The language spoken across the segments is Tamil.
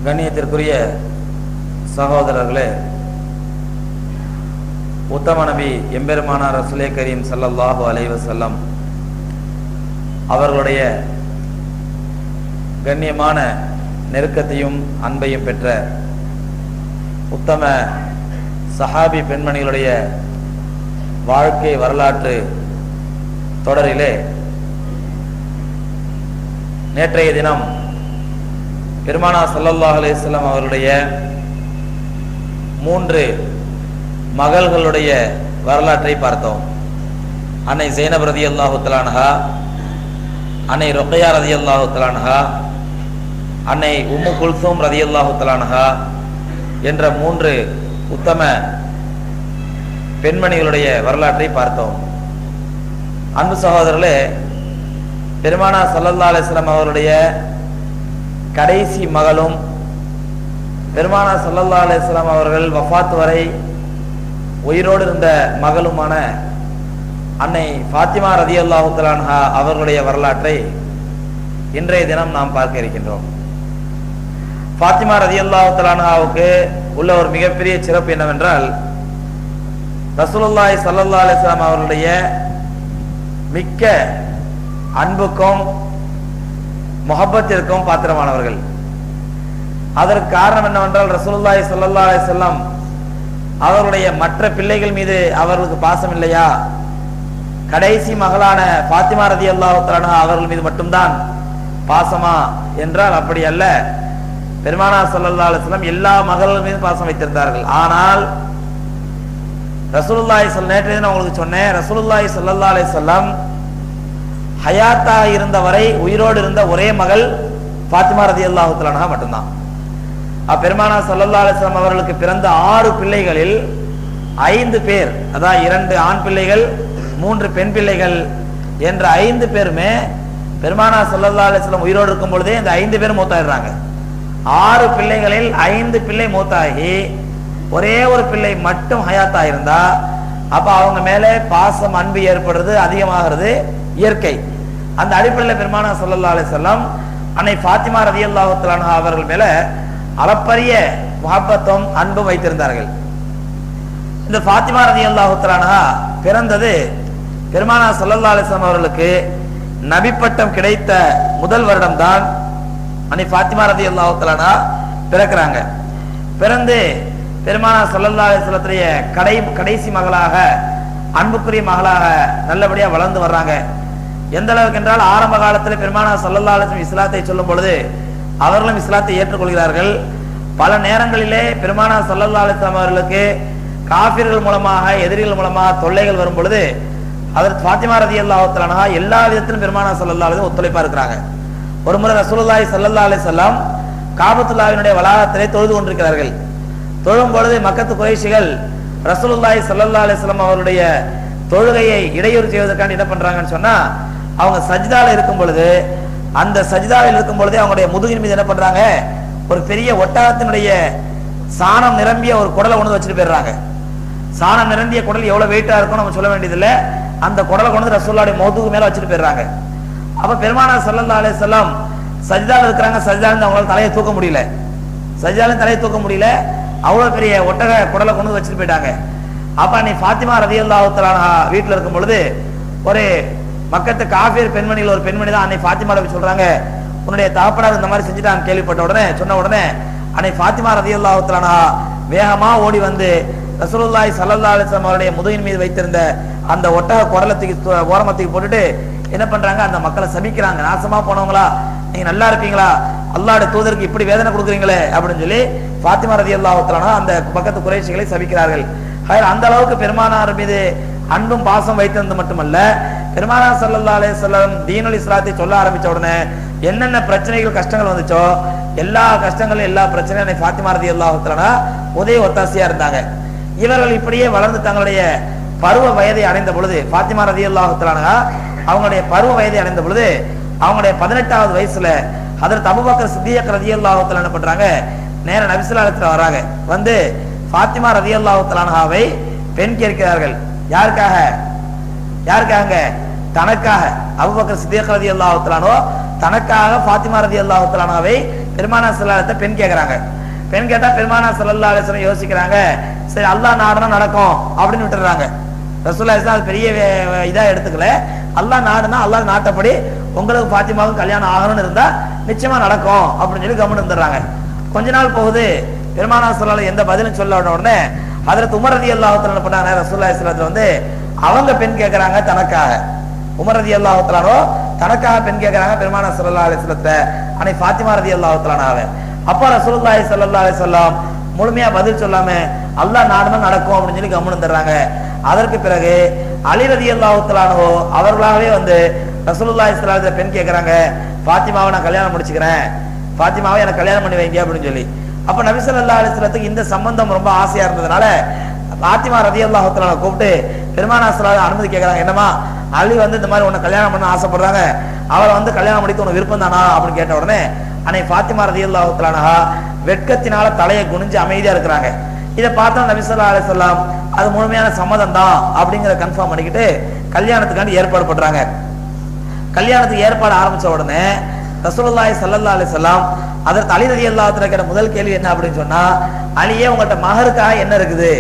கண்ணியத்திற்குரிய சகோதரர்களே, உத்தம நபி எம்பெருமானார் ரசூலே கரீம் ஸல்லல்லாஹு அலைஹி வஸல்லம் அவர்களுடைய கண்ணியமான நெருக்கத்தையும் அன்பையும் பெற்ற உத்தம சஹாபி பெண்மணிகளுடைய வாழ்க்கை வரலாற்று தொடரிலே நேற்றைய தினம் பெருமானார் ஸல்லல்லாஹு அலைஹி வஸல்லம் அவர்களுடைய 3 மகள்களுடைய வரலாற்றை பார்த்தோம். அன்னை ஸைனப் ரலியல்லாஹு தஆலா அன்ஹா, அன்னை ருக்யா ரலியல்லாஹு தஆலா அன்ஹா, அன்னை உம்மு குல்சூம் ரலியல்லாஹு தஆலா அன்ஹா என்ற 3 உத்தம பெண்மணிகளுடைய வரலாற்றை பார்த்தோம். அன்பு சகோதரர்களே, பெருமானார் ஸல்லல்லாஹு அலைஹி வஸல்லம் அவருடைய கடைசி மகளும் பெருமானார் ஸல்லல்லாஹு அலைஹி வஸல்லம் அவர்கள் வஃபாத் வரை உயிரோடு இருந்த மகளுமான அன்னை ஃபாத்திமா ரலியல்லாஹு தஆலா அன்ஹா அவர்களுடைய வரலாற்றை இன்றைய தினம் நாம் பார்க்க இருக்கின்றோம். ஃபாத்திமா ரலியல்லாஹு தஆலா அன்ஹாவுக்கு உள்ள ஒரு மிகப்பெரிய சிறப்பு என்னவென்றால், ரசூலுல்லாஹி ஸல்லல்லாஹு அலைஹி வஸல்லம் அவர்களுடைய மிக்க அன்புக்கும் முஹப்பத்திற்கும் பாத்திரமானவர்கள். அதற்கு காரணம் என்னவென்றால், ரசூலுல்லாஹி ஸல்லல்லாஹு அலைஹி வஸல்லம் அவர்களுடைய மற்ற பிள்ளைகள் மீது அவர்களுக்கு பாசம் இல்லையா? கடைசி மகளான ஃபாத்திமா ரலியல்லாஹு தஆலா அன்ஹா அவர்கள் மீது மட்டும்தான் பாசமா என்றால் அப்படி அல்ல. பெருமானார் ஸல்லல்லாஹு அலைஹி வஸல்லம் எல்லா மகள்கள் மீது பாசம் வைத்திருந்தார்கள். ஆனால் ரசூலுல்லாஹி நேற்று நான் உங்களுக்கு சொன்னேன், ரசூலுல்லாஹி ஸல்லல்லாஹு அலைஹி வஸல்லம் ஹயாத்தா இருந்த வரை உயிரோடு இருந்த ஒரே மகள் ஃபாத்திமா ரலியல்லாஹு தஆலா அன்ஹா மட்டும்தான். பெருமானார் ஸல்லல்லாஹு அலைஹி வஸல்லம் அவர்களுக்கு பிறந்த 6 பிள்ளைகளில் 5 பேர், அதாவது 2 ஆண் பிள்ளைகள் 3 பெண் பிள்ளைகள் என்ற 5 பேருமே பெருமானார் ஸல்லல்லாஹு அலைஹி வஸல்லம் உயிரோடு இருக்கும் பொழுதே இந்த 5 பேரும் மூத்தாயிடுறாங்க. 6 பிள்ளைகளில் 5 பிள்ளை மூத்தாகி ஒரே ஒரு பிள்ளை மட்டும் ஹயாத்தா இருந்தா அப்ப அவங்க மேலே பாசம் அன்பு ஏற்படுறது அதிகமாகிறது இயற்கை. அந்த அடிப்படையில் பெருமானார் ஸல்லல்லாஹு அலைஹி வஸல்லம் அன்னை ஃபாத்திமா ரலியல்லாஹு தஆலா அன்ஹா அவர்கள் மேல அளப்பரிய முஹப்பத்தும் அன்பும் வைத்திருந்தார்கள். இந்த ஃபாத்திமா ரலியல்லாஹு தஆலா அன்ஹா பிறந்தது பெருமானார் ஸல்லல்லாஹு அலைஹி வஸல்லம் அவர்களுக்கு நபி பட்டம் கிடைத்த முதல் வருடம் தான் அன்னை ஃபாத்திமா ரலியல்லாஹு தஆலா அன்ஹா பிறக்கிறாங்க. பிறந்து பெருமானார் ஸல்லல்லாஹு அலைஹி வஸல்லத்துடைய கடைசி மகளாக, அன்புக்குரிய மகளாக நல்லபடியா வளர்ந்து வர்றாங்க. எந்த அளவுக்கு என்றால், ஆரம்ப காலத்தில் பெருமானார் ஸல்லல்லாஹு அலைஹி வஸல்லம் இஸ்லாத்தை சொல்லும் பொழுது அவர்களும் இஸ்லாத்தை ஏற்றுக்கொள்கிறார்கள். பல நேரங்களிலே பெருமானார் ஸல்லல்லாஹு அலைஹி வஸல்லம் அவர்களுக்கு காஃபிர்கள் மூலமாக, எதிரிகள் மூலமாக தொல்லைகள் வரும் பொழுது ஹஜ்ரத் ஃபாத்திமா ரலியல்லாஹு தஆலா அன்ஹா எல்லா விதத்திலும் பெருமானார் ஸல்லல்லாஹு அலைஹி வஸல்லம் ஒத்துழைப்பா இருக்கிறாங்க. ஒரு முறை ரசூலுல்லாஹி ஸல்லல்லாஹு அலைஹி வஸல்லம் காபத்துல்லாஹ்வினுடைய வளாகத்திலே தொழுது கொண்டிருக்கிறார்கள். தொழும் பொழுது மக்கத்து குறைஷிகள் ரசூலுல்லாஹி ஸல்லல்லாஹு அலைஹி வஸல்லம் அவருடைய தொழுகையை இடையூறு செய்வதற்காக என்ன பண்றாங்கன்னு சொன்னா, அவங்க சஜ்தால இருக்கும் பொழுது, அந்த சஜ்தாவில் இருக்கும் பொழுதே அவங்களுடைய முதுகின் மீது என்ன பண்றாங்க, ஒரு பெரிய ஒட்டகத்தினுடைய சாணம் நிரம்பிய ஒரு குடலை கொண்டு வச்சுட்டு போயிடுறாங்க. சாணம் நிரம்பிய குடல் எவ்வளவு வெயிட்டா இருக்கும் நம்ம சொல்ல வேண்டியதில்லை. அந்த குடலை கொண்டு ரசூலுல்லாஹி முதுகு மேல வச்சுட்டு போயிடுறாங்க. அப்ப பெருமானார் ஸல்லல்லாஹு அலைஹி வஸல்லம் சஜ்தால இருக்கிறாங்க. சஜ்தால இருந்து அவங்களால தலையை தூக்க முடியல. சஜ்தால தலையை தூக்க முடியல. அவ்வளவு பெரிய ஒட்டக குடலை கொண்டு வச்சுட்டு போயிட்டாங்க. அப்ப அன்னை ஃபாத்திமா ரலியல்லாஹு தஆலா அன்ஹா வீட்டுல இருக்கும் பொழுது ஒரு மக்கத்து காஃபிர் பெண்மணிகள் ஒரு பெண்மணி தான் அன்னை ஃபாத்திமா போய் சொல்றாங்க, உன்னுடைய தகப்பனார் இந்த மாதிரி செஞ்சுட்டான்னு சொன்ன உடனே அன்னை ஃபாத்திமா ரலியல்லாஹு தஆலா அன்ஹா வேகமா ஓடி வந்து ரசூலுல்லாஹி ஸல்லல்லாஹு அலைஹி வஸல்லம் அவருடைய முதுகின் மீது வைத்திருந்த அந்த ஒட்டக குடலத்துக்கு ஓரமத்துக்கு போட்டுட்டு என்ன பண்றாங்க, அந்த மக்களை சபிக்கிறாங்க. நாசமா போனவங்களா, நீங்க நல்லா இருப்பீங்களா, அல்லாஹ்வுடைய தூதருக்கு இப்படி வேதனை கொடுக்குறீங்களே அப்படின்னு சொல்லி ஃபாத்திமா ரலியல்லாஹு தஆலா அன்ஹா அந்த பக்கத்து குறைஷிகளை சபிக்கிறார்கள். அந்த அளவுக்கு பெருமானார் மீது அன்பும் பாசம் வைத்திருந்தது மட்டுமல்ல, பெருமானார் ஸல்லல்லாஹு அலைஹி வஸல்லம் தீனுல் இஸ்லாத்தை சொல்ல ஆரம்பிச்ச உடனே என்னென்ன பிரச்சனைகள் கஷ்டங்கள் வந்துச்சோ எல்லா கஷ்டங்களும் எல்லா பிரச்சனையும் ஃபாத்திமா ரலியல்லாஹு தஆலா அன்ஹா உதவி ஒத்தாசையா இருந்தாங்க. இவர்கள் இப்படியே வளர்ந்து தங்களுடைய பருவ வயதை அடைந்த பொழுது, ஃபாத்திமா ரலியல்லாஹு தஆலா அன்ஹா அவங்களுடைய பருவ வயதை அடைந்த பொழுது அவங்களுடைய 18வது வயசுல ஹஜ்ரத் அபூபக்கர் சித்திக் ரலியல்லாஹு தஆலா என்ன பண்றாங்க, நேர நபி ஸல்லல்லாஹு அலைஹி வஸல்லம் வராங்க. வந்து ஃபாத்திமா ரலியல்லாஹு தஆலா அன்ஹாவை பெண் கேட்கிறார்கள். யாருக்காக? தனக்காக. அபூபக்கர் சித்திக் ரலியல்லாஹு தஆலா அன்ஹு தனக்காக ஃபாத்திமா ரலியல்லாஹு தஆலா அன்ஹாவை பெருமானா ஸல்லல்லாஹு பெண் கேட்கறாங்க. பெண் கேட்டா பெருமானா ஸல்லல்லாஹு அலைஹி வஸல்லம் யோசிக்கிறாங்க, சரி அல்லாஹ் நாடுனா நடக்கும் அப்படின்னு விட்டுறாங்க. ரசூலுல்லாஹி ஸல்லல்லாஹு அது பெரிய இதா எடுத்துக்கல. அல்லாஹ் நாடுனா அல்லாஹ் நாட்டப்படி உங்களுக்கு ஃபாத்திமாவுக்கு கல்யாணம் ஆகணும்னு இருந்தா நிச்சயமா நடக்கும் அப்படின்னு சொல்லி கவனம் இருந்துடுறாங்க. கொஞ்ச நாள் போகுது, பெருமானா ஸல்லல்லாஹு எந்த பதிலும் சொல்ல உடனே ஹஜ்ரத் உமர் ரலியல்லாஹு தஆலா என்ன பண்ணாங்க, ரசூலுல்லாஹி ஸல்லல்லாஹு அலைஹி வஸல்லம் அவங்க பெண் கேட்கறாங்க தனக்காக. உமர் ரலியல்லாஹு தஆலா தனக்காக பெண் கேட்கறாங்க பெருமானா ஸல்லல்லாஹு அலைஹி வஸல்லம் அன்னை ஃபாத்திமா ரலியல்லாஹு தஆலாவை. அப்ப ரசூலுல்லாஹி ஸல்லல்லாஹு அலைஹி வஸல்லம் முழுமையா பதில் சொல்லாம அல்லாஹ் நாடுனா நடக்கும் அப்படின்னு சொல்லி கவனம் தர்றாங்க. அதற்கு பிறகு அலி ரலியல்லாஹு தஆலா அவர்களாகவே வந்து ரசூலுல்லாஹி ஸல்லல்லாஹு அலைஹி பெண் கேட்கறாங்க, ஃபாத்திமாவை நான் கல்யாணம் முடிச்சுக்கிறேன், ஃபாத்திமாவை எனக்கு கல்யாணம் பண்ணி வைங்க அப்படின்னு சொல்லி. அப்ப நபி ஸல்லல்லாஹு அலைஹி வஸல்லத்துக்கு இந்த சம்பந்தம் ரொம்ப ஆசையா இருந்ததுனால ஃபாத்திமா ரலியல்லாஹு தஆலா கூப்பிட்டு பெருமானா ஸல்லல்லாஹு அனுமதி கேட்கறாங்க, என்னமா அலி வந்து இந்த மாதிரி உன்னை கல்யாணம் பண்ண ஆசைப்படுறாங்க, அவரை வந்து கல்யாணம் முடிக்க உனக்கு விருப்பம் தானா அப்படின்னு கேட்ட உடனே அன்னை ஃபாத்திமா ரலியல்லாஹு தஆலா வெட்கத்தினால தலையை குனிஞ்சு அமைதியா இருக்கிறாங்க. இதை பார்த்தா நபி ஸல்லல்லாஹு அலைஹி வஸல்லம் அது முழுமையான சம்மதம் தான் அப்படிங்கறத கன்ஃபார்ம் பண்ணிக்கிட்டு கல்யாணத்துக்காண்டி ஏற்பாடு பண்றாங்க. கல்யாணத்துக்கு ஏற்பாடு ஆரம்பிச்ச உடனே ரசூலுல்லாஹி ஸல்லல்லாஹு அலைஹி வஸல்லம் அதற்கு அலி ரலியல்லாஹு தஆலா கேட்ட முதல் கேள்வி என்ன அப்படின்னு சொன்னா, அலியே உங்கள்ட்ட மஹருக்காக என்ன இருக்குது,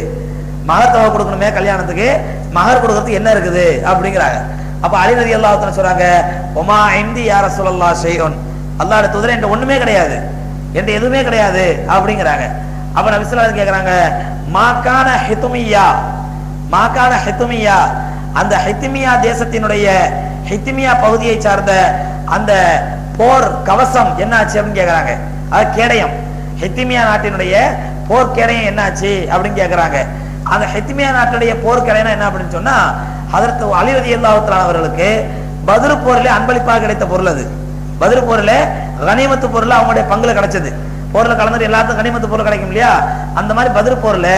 மஹர் தொகை கொடுக்கணுமே கல்யாணத்துக்கு, மஹர் கொடுக்கறதுக்கு என்ன இருக்குது அப்படிங்கிறாங்க. அப்ப அலி ரலியல்லாஹு தஆலா சொல்றாங்க, ஒமா இந்தி யா ரசூலல்லாஹ் ஷைஉன், அல்லாஹ்வுடைய தூதரே என்கிட்ட ஒண்ணுமே கிடையாது, என்கிட்ட எதுவுமே கிடையாது அப்படிங்கிறாங்க. அப்ப நபி ஸல்லல்லாஹு அலைஹி கேக்குறாங்க, மாகான ஹிதுமியா, மாகான ஹிதுமியா, அந்த ஹிதுமியா தேசத்தினுடைய ஹிதுமியா பகுதியை சார்ந்த அந்த போர் கவசம் என்னாச்சு அப்படின்னு கேக்குறாங்க. அது கேடயம், ஹிதுமியா நாட்டினுடைய போர் கேடயம் என்னாச்சு அப்படின்னு கேக்குறாங்க. அந்த ஹிதுமியா நாட்டுடைய போர் கேடயம் என்ன அப்படின்னு சொன்னா, ஹஜ்ரத் அலி ரலியல்லாஹு தஆலா அவர்களுக்கு பத்ர் போரிலே அன்பளிப்பாக கிடைத்த பொருள் அது. பத்ர் போரிலே கனிமத்து பொருள் அவங்களுடைய பங்குல கிடைச்சது. போர்ல கலந்து எல்லாத்துக்கும் கனிமத்து பொருள் கிடைக்கும் இல்லையா, அந்த மாதிரி பத்ர் போர்ல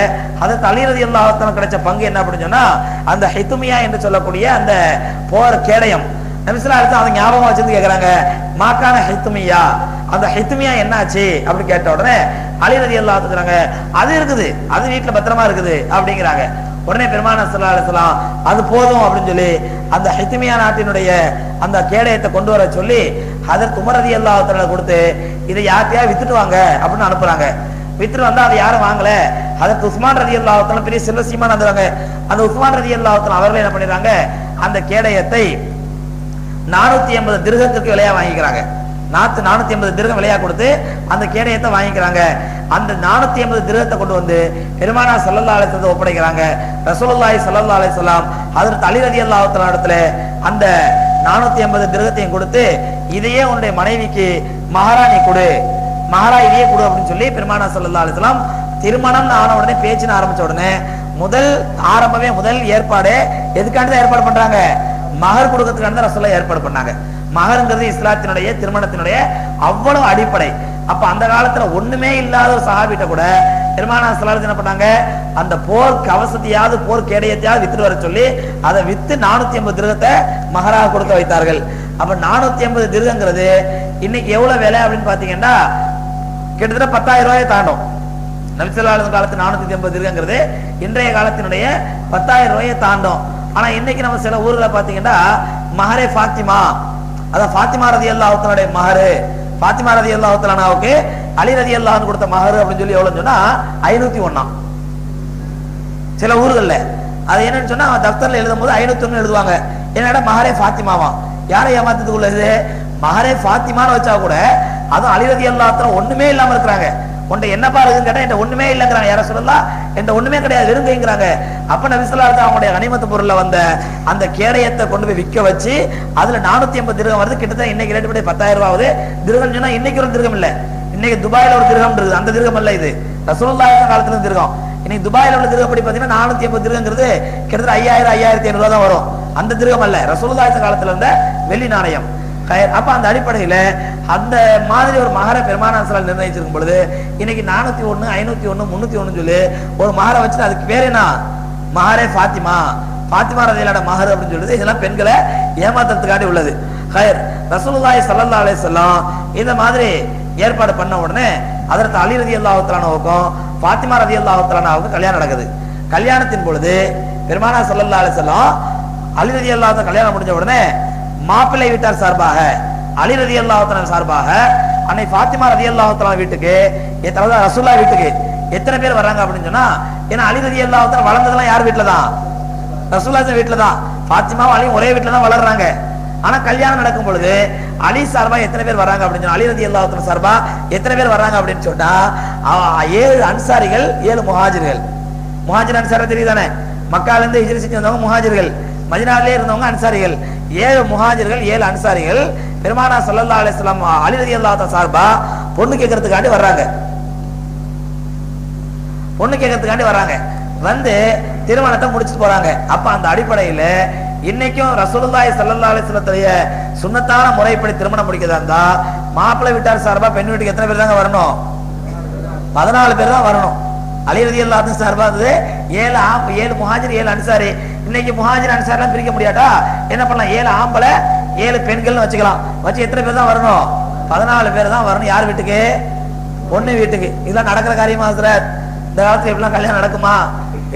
ஹஜ்ரத் அலி ரலியல்லாஹு தஆலா கிடைச்ச பங்கு என்ன அப்படின்னு சொன்னா அந்த ஹிதுமியா என்று சொல்லக்கூடிய அந்த போர் கேடயம். நபி ஸல்லல்லாஹு அலைஹி வஸல்லம் அதை ஞாபகம் வச்சிருந்து கேக்குறாங்க, மாகான ஹிதுமியா, அந்த ஹிதுமியா என்னாச்சு அப்படி கேட்ட உடனே அலி ரலியல்லாஹு தஆலா சொல்றாங்க, அது இருக்குது, அது வீட்டுல பத்திரமா இருக்குது அப்படிங்கிறாங்க. உடனே பெருமானார் ஸல்லல்லாஹு அலைஹி வஸல்லம் அது போதும் அப்படின்னு சொல்லி அந்த ஹிதுமியா நாட்டினுடைய அந்த கேடயத்தை கொண்டு வர சொல்லி ஹஜ்ரத் உமர் ரலியல்லாஹு தஆலா கொடுத்து இதை யார்ட்டையா வித்துட்டு வாங்க அப்படின்னு அனுப்புறாங்க. வித்துட்டு வந்தா அதை யாரும் வாங்கல. ஹஜ்ரத் உஸ்மான் ரலியல்லாஹு தஆலா பெரிய செல்வ சீமான் இருந்தாங்க. அந்த உஸ்மான் ரலியல்லாஹு தஆலா அவர்கள் என்ன பண்ணிடுறாங்க, அந்த கேடயத்தை 480 திர்ஹத்துக்கு விலையா வாங்கிக்கிறாங்க. 480 திர்ஹம் விலையா கொடுத்து அந்த கேடயத்தை வாங்கிக்கிறாங்க. அந்த 480 திர்ஹத்தை கொண்டு வந்து பெருமானார் ஸல்லல்லாஹு அலைஹி வஸல்லம் ஒப்படைக்கிறாங்க. ரசூலுல்லாஹி ஸல்லல்லாஹு அலைஹி வஸல்லம் ஹஜ்ரத் அலி ரலியல்லாஹு தஆலா இடத்துல அந்த 480 திர்ஹத்தையும் கொடுத்து, இதையே உன்னுடைய மனைவிக்கு மஹரா நீ கொடு, மஹரா இதையே கொடு அப்படின்னு சொல்லி பெருமானார் ஸல்லல்லாஹு அலைஹி வஸல்லம் திருமணம் ஆன உடனே பேச்சுன்னு ஆரம்பிச்ச உடனே முதல் ஏற்பாடு எதுக்காண்டி தான் ஏற்பாடு பண்றாங்க, மஹர் கொடுக்கறதுக்காண்டி தான் ரசூலுல்லாஹ் ஏற்பாடு பண்ணாங்க. மஹர்ங்கிறது இஸ்லாத்தினுடைய திருமணத்தினுடைய அவ்வளவு அடிப்படை. அப்ப அந்த காலத்துல ஒண்ணுமே இல்லாத ஒரு சஹாபிட்ட கூட பெருமானார் ஸல்லல்லாஹு அலைஹி வஸல்லம் என்ன பண்ணாங்க, அந்த போர் கவசத்தையாவது போர் கேடயத்தையாவது வித்துட்டு வர சொல்லி அதை வித்து 480 திர்ஹத்தை மஹராக கொடுத்து வைத்தார்கள். அப்ப 480 திர்ஹங்கிறது இன்னைக்கு எவ்வளவு விலை அப்படின்னு பாத்தீங்கன்னா கிட்டத்தட்ட 10,000 ரூபாயை தாண்டும். நபி ஸல்லல்லாஹு அலைஹி வஸல்லம் காலத்து 480 திர்ஹங்கிறது இன்றைய காலத்தினுடைய 10,000 ரூபாயை தாண்டும். ஆனா இன்னைக்கு நம்ம சில ஊர்ல பாத்தீங்கன்னா மஹரே ஃபாத்திமா, அதான் ஃபாத்திமா ரலியல்லாஹு தஆலா மஹர், ஃபாத்திமா ரலியல்லாஹு தஆலாவுக்கு அலி ரலியல்லாஹு அன்ஹு கொடுத்த மஹர் அப்படின்னு சொல்லி எவ்வளவுன்னு சொன்னா 501. சில ஊர்கள்ல அது என்னன்னு சொன்னா தஃப்தர்ல எழுதும்போது 501 எழுதுவாங்க. என்னடா மஹரே ஃபாத்திமாவா, யாரை ஏமாத்துறதுக்குள்ளது, மஹரே ஃபாத்திமான்னு வச்சா கூட அதுவும் அலி ரலியல்லாஹு தஆலா ஒண்ணுமே இல்லாம இருக்கிறாங்க. உன்ட என்னப்பா இருக்குன்னு கேட்டா என்கிட்ட ஒண்ணுமே இல்லைங்கிறாங்க. யார சொல்லலாம், என்கிட்ட ஒண்ணுமே கிடையாது வெறுங்கைங்கிறாங்க. அப்ப நபி ஸல்லல்லாஹு அலைஹி வஸல்லம் அவங்களுடைய கனிமத்து பொருள்ல வந்த அந்த கேடயத்தை கொண்டு போய் விற்க வச்சு அதுல 480 திர்ஹம் வருது. கிட்டத்தட்ட இன்னைக்கு ரேட் படி 10,000 ரூபாய் ஆகுது. திர்ஹம் சொன்னா இன்னைக்கு ஒரு திர்ஹம் இல்ல, இன்னைக்கு துபாயில ஒரு திர்ஹம் இருக்குது, அந்த திர்ஹம் அல்ல இது, ரசூலுல்லாஹி காலத்துல இருந்து திர்ஹம். இன்னைக்கு துபாயில உள்ள திர்ஹம் படி பாத்தீங்கன்னா 480 திர்ஹம்ங்கிறது கிட்டத்தட்ட 5000 5500 ரூபாய் தான் வரும். அந்த திர்ஹம் அல்ல, ரசூலுல்லாஹி காலத்துல இருந்த வெள்ளி நாணயம். அப்ப அந்த அடிப்படையில அந்த மாதிரி ஒரு மஹர பெருமானார் ஸல்லல்லாஹு அலைஹி நிர்ணயிச்சிருக்கும் பொழுது இன்னைக்கு 401 501 301 சொல்லி ஒரு மஹர வச்சு அதுக்கு பேர் என்ன, மஹரே ஃபாத்திமா, ஃபாத்திமா ரலியல்லாஹு மஹர் அப்படின்னு சொல்லுது. இதெல்லாம் பெண்களை ஏமாத்துறதுக்காண்டி உள்ளது. ரசூலுல்லாஹி ஸல்லல்லாஹு அலைஹி வஸல்லம் இந்த மாதிரி ஏற்பாடு பண்ண உடனே ஹஜ்ரத் அலி ரலியல்லாஹு தஆலாவுக்கும் ஃபாத்திமா ரலியல்லாஹு தஆலாவுக்கும் கல்யாணம் நடக்குது. கல்யாணத்தின் பொழுது பெருமானார் ஸல்லல்லாஹு அலைஹி வஸல்லம் அலி ரலியல்லாஹு கல்யாணம் முடிஞ்ச உடனே மாப்பிள்ளை வீட்டார் சார்பாக அலி ரலியல்லாஹு தஆலா சார்பாக அன்னை ஃபாத்திமா ரலியல்லாஹு தஆலா வீட்டுக்கு ரசூலுல்லாஹ் வீட்டுக்கு எத்தனை பேர் வர்றாங்க அப்படின்னு சொன்னா, ஏன்னா அலி ரலியல்லாஹு தஆலா வளர்ந்ததெல்லாம் யார் வீட்டுல தான்? ரசூலுல்லாஹ் வீட்டுல தான். ஃபாத்திமாவும் அலியும் ஒரே வீட்டுல தான் வளர்றாங்க. ஆனா கல்யாணம் நடக்கும் பொழுது அலி சார்பா எத்தனை பேர் வர்றாங்க அப்படின்னு சொன்னா, அலி ரலியல்லாஹு தஆலா சார்பா எத்தனை பேர் வர்றாங்க அப்படின்னு சொன்னா 7 அன்சாரிகள் 7 முஹாஜிர்கள். முஹாஜிர் அன்சார் தெரியுதானே? மக்கால இருந்து ஹிஜ்ரத் செஞ்சு வந்தவங்க முஹாஜிர்கள், மதீனாவிலே இருந்தவங்க அன்சாரிகள். 7 முஹாஜிர்கள் 7 அன்சாரிகள் பெருமானார் ஸல்லல்லாஹு அலைஹி வஸல்லம் அலி ரலியல்லாஹு தஆலா சார்பா பொண்ணு கேட்கறதுக்காண்டி வர்றாங்க. பொண்ணு கேட்கறதுக்காண்டி வர்றாங்க. வந்து திருமணத்தை முடிச்சுட்டு போறாங்க. அப்ப அந்த அடிப்படையில இன்னைக்கும் ரசூலுல்லாஹி ஸல்லல்லாஹு அலைஹி வஸல்லத்துடைய சுன்னத்தான முறைப்படி திருமணம் முடிக்கிறதா இருந்தா மாப்பிள்ளை வீட்டார் சார்பா பெண் வீட்டுக்கு எத்தனை பேர் தாங்க வரணும்? 14 பேர் தான் வரணும். அலி ரலியல்லாஹு அன்ஹு சார்பா இருந்தது 7 முஹாஜிர் 7 அன்சாரி. இன்னைக்கு முஹாஜிர் அன்சார்லாம் பிரிக்க முடியாட்டா என்ன பண்ணலாம்? 7 ஆம்பளை 7 பெண்கள்னு வச்சுக்கலாம். வச்சு எத்தனை பேர் தான் வரணும்? 14 பேர் தான் வரணும். யார் வீட்டுக்கு? பொண்ணு வீட்டுக்கு. இதெல்லாம் நடக்கிற காரியமா ஹஸ்ரத்? இந்த காலத்துல எப்படிலாம் கல்யாணம் நடக்குமா?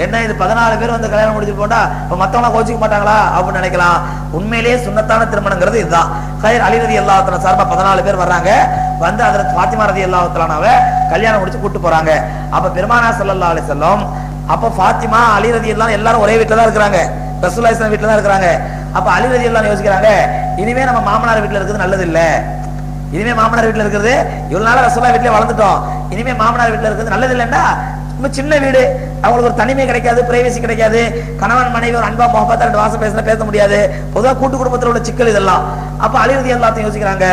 என்ன இது 14 பேர் வந்து கல்யாணம் முடிச்சு போட்டா இப்ப மத்தவங்க கோச்சிக்க மாட்டாங்களா அப்படின்னு நினைக்கலாம். உண்மையிலேயே சுன்னத்தான திருமணங்கிறது இதுதான். கயிர் அலி ரலியல்லாஹு தஆலா சார்பா 14 பேர் வர்றாங்க. வந்து ஹஜ்ரத் ஃபாத்திமா ரலியல்லாஹு தஆலாவை கல்யாணம் முடிச்சு கூட்டு போறாங்க. அப்ப பெருமானார் ஸல்லல்லாஹு அலைஹி வஸல்லம் அப்ப ஃபாத்திமா அலி ரலியல்லாஹு எல்லாரும் ஒரே வீட்டுல தான் இருக்கிறாங்க. ரசூலுல்லாஹி ஸல்லல்லாஹு வீட்டுல தான் இருக்கிறாங்க. அப்ப அலி ரலியல்லாஹு யோசிக்கிறாங்க, இனிமே நம்ம மாமனார் வீட்டுல இருக்கிறது நல்லது இல்ல. இனிமே மாமனார் வீட்டுல இருக்கிறது இவ்வளவு நாள் ரசூலுல்லாஹி வீட்டுல வளர்ந்துட்டோம். இனிமே மாமனார் வீட்டுல இருக்கிறது நல்லது இல்லைன்னா சின்ன வீடு, அவங்களுக்கு ஒரு தனிமை கிடைக்காது, பிரைவசி கிடைக்காது. கணவன் மனைவி ஒரு அன்பா முகப்பத்தா 2 வாசம் பேச முடியாது. பொதுவாக கூட்டு குடும்பத்தில் உள்ள சிக்கல் இதெல்லாம். அப்ப அலி ரலியல்லாஹு அன்ஹு யோசிக்கிறாங்க,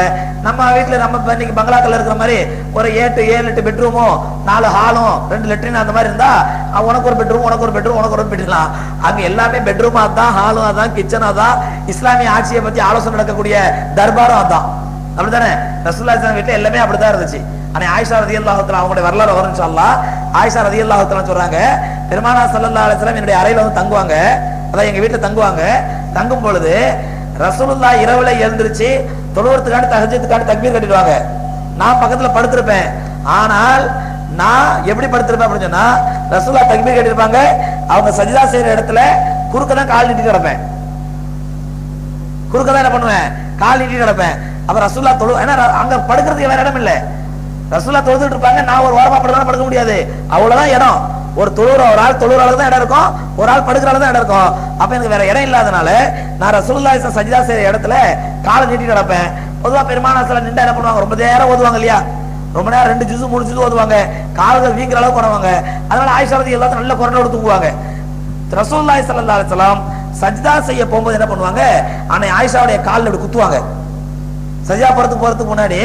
நம்ம வீட்டுல நம்ம இன்னைக்கு பங்களாக்கள் இருக்கிற மாதிரி ஒரு 7-8 பெட்ரூமும் 4 ஹாலும் 2 லெட்ரின் அந்த மாதிரி இருந்தா உனக்கு ஒரு பெட்ரூம் உனக்கு ஒரு பெட்ரூம் உனக்கு ஒரு பெட்ரூம். அங்க எல்லாமே பெட்ரூமா தான், ஹாலும் அதான், கிச்சனும் அதான். இஸ்லாமிய ஆட்சியை பத்தி ஆலோசனை நடக்கக்கூடிய தர்பாரும் அதான். அப்படித்தானே? ரசூலுல்லாஹி ஸல்லல்லாஹு வீட்டுல எல்லாமே அப்படிதான் இருந்துச்சு. ஆனா ஆயிஷா ரலியல்லாஹு தஆலா அவங்களுடைய வரலாறு வரும் இன்ஷாஅல்லாஹ். ஆயிஷா ரலியல்லாஹு தஆலா சொல்றாங்க, பெருமானார் ஸல்லல்லாஹு அலைஹி வஸல்லம் என்னுடைய அறையில வந்து தங்குவாங்க. அதான் எங்க வீட்டுல தங்குவாங்க. தங்கும் பொழுது ரசூலுல்லாஹ் இரவுல எழுந்திருச்சு தொழுவத்துக்காண்டி தஹஜ்ஜுதுக்காண்டி தக்பீர் கட்டிடுவாங்க. நான் பக்கத்துல படுத்திருப்பேன். ஆனால் நான் எப்படி படுத்திருப்பேன் அப்படின்னு சொன்னா, ரசூலுல்லாஹ் தக்பீர் கட்டிருப்பாங்க, அவங்க சஜ்தா செய்யற இடத்துல குறுக்க தான் கால் நீட்டி கிடப்பேன். குறுக்க தான் என்ன பண்ணுவேன்? கால் நீட்டி கிடப்பேன். அப்ப ரசூலுல்லாஹ் ஏன்னா அங்க படுக்கிறதுக்கு வேற இடம் இல்ல. ரசூலுல்லாஹ் தொழுதுட்டு இருப்பாங்க. நான் ஒரு ஓரமா படுக்க முடியாது. அவ்வளவுதான் இடம். ஒரு ஆள் தொழுற அளவுக்கு தான் இடம் இருக்கும், ஒரு ஆள் படுக்கிற அளவுக்கு தான் இடம் இருக்கும். அப்ப எனக்கு வேற இடம் இல்லாதனால நான் ரசூலுல்லாஹி சஜ்தா செய்யற இடத்துல காலை நீட்டி கிடப்பேன். பொதுவா பெருமானார் ஸல்லல்லாஹு நின்று என்ன பண்ணுவாங்க? ரொம்ப நேரம் ஓதுவாங்க இல்லையா? ரொம்ப நேரம் 2 ஜுஸ் 3 ஜுஸ் ஓதுவாங்க. கால்கள் வீங்கிற அளவுக்கு பண்ணுவாங்க. அதனால ஆயிஷா ரலியல்லாஹு நல்ல குரலோட தூங்குவாங்க. ரசூலுல்லாஹி ஸல்லல்லாஹு அலைஹி வஸல்லம் சஜ்தா செய்ய போகும்போது என்ன பண்ணுவாங்க? அன்னை ஆயிஷாவுடைய கால்ல இப்படி குத்துவாங்க. சஜ்தா போறதுக்கு முன்னாடி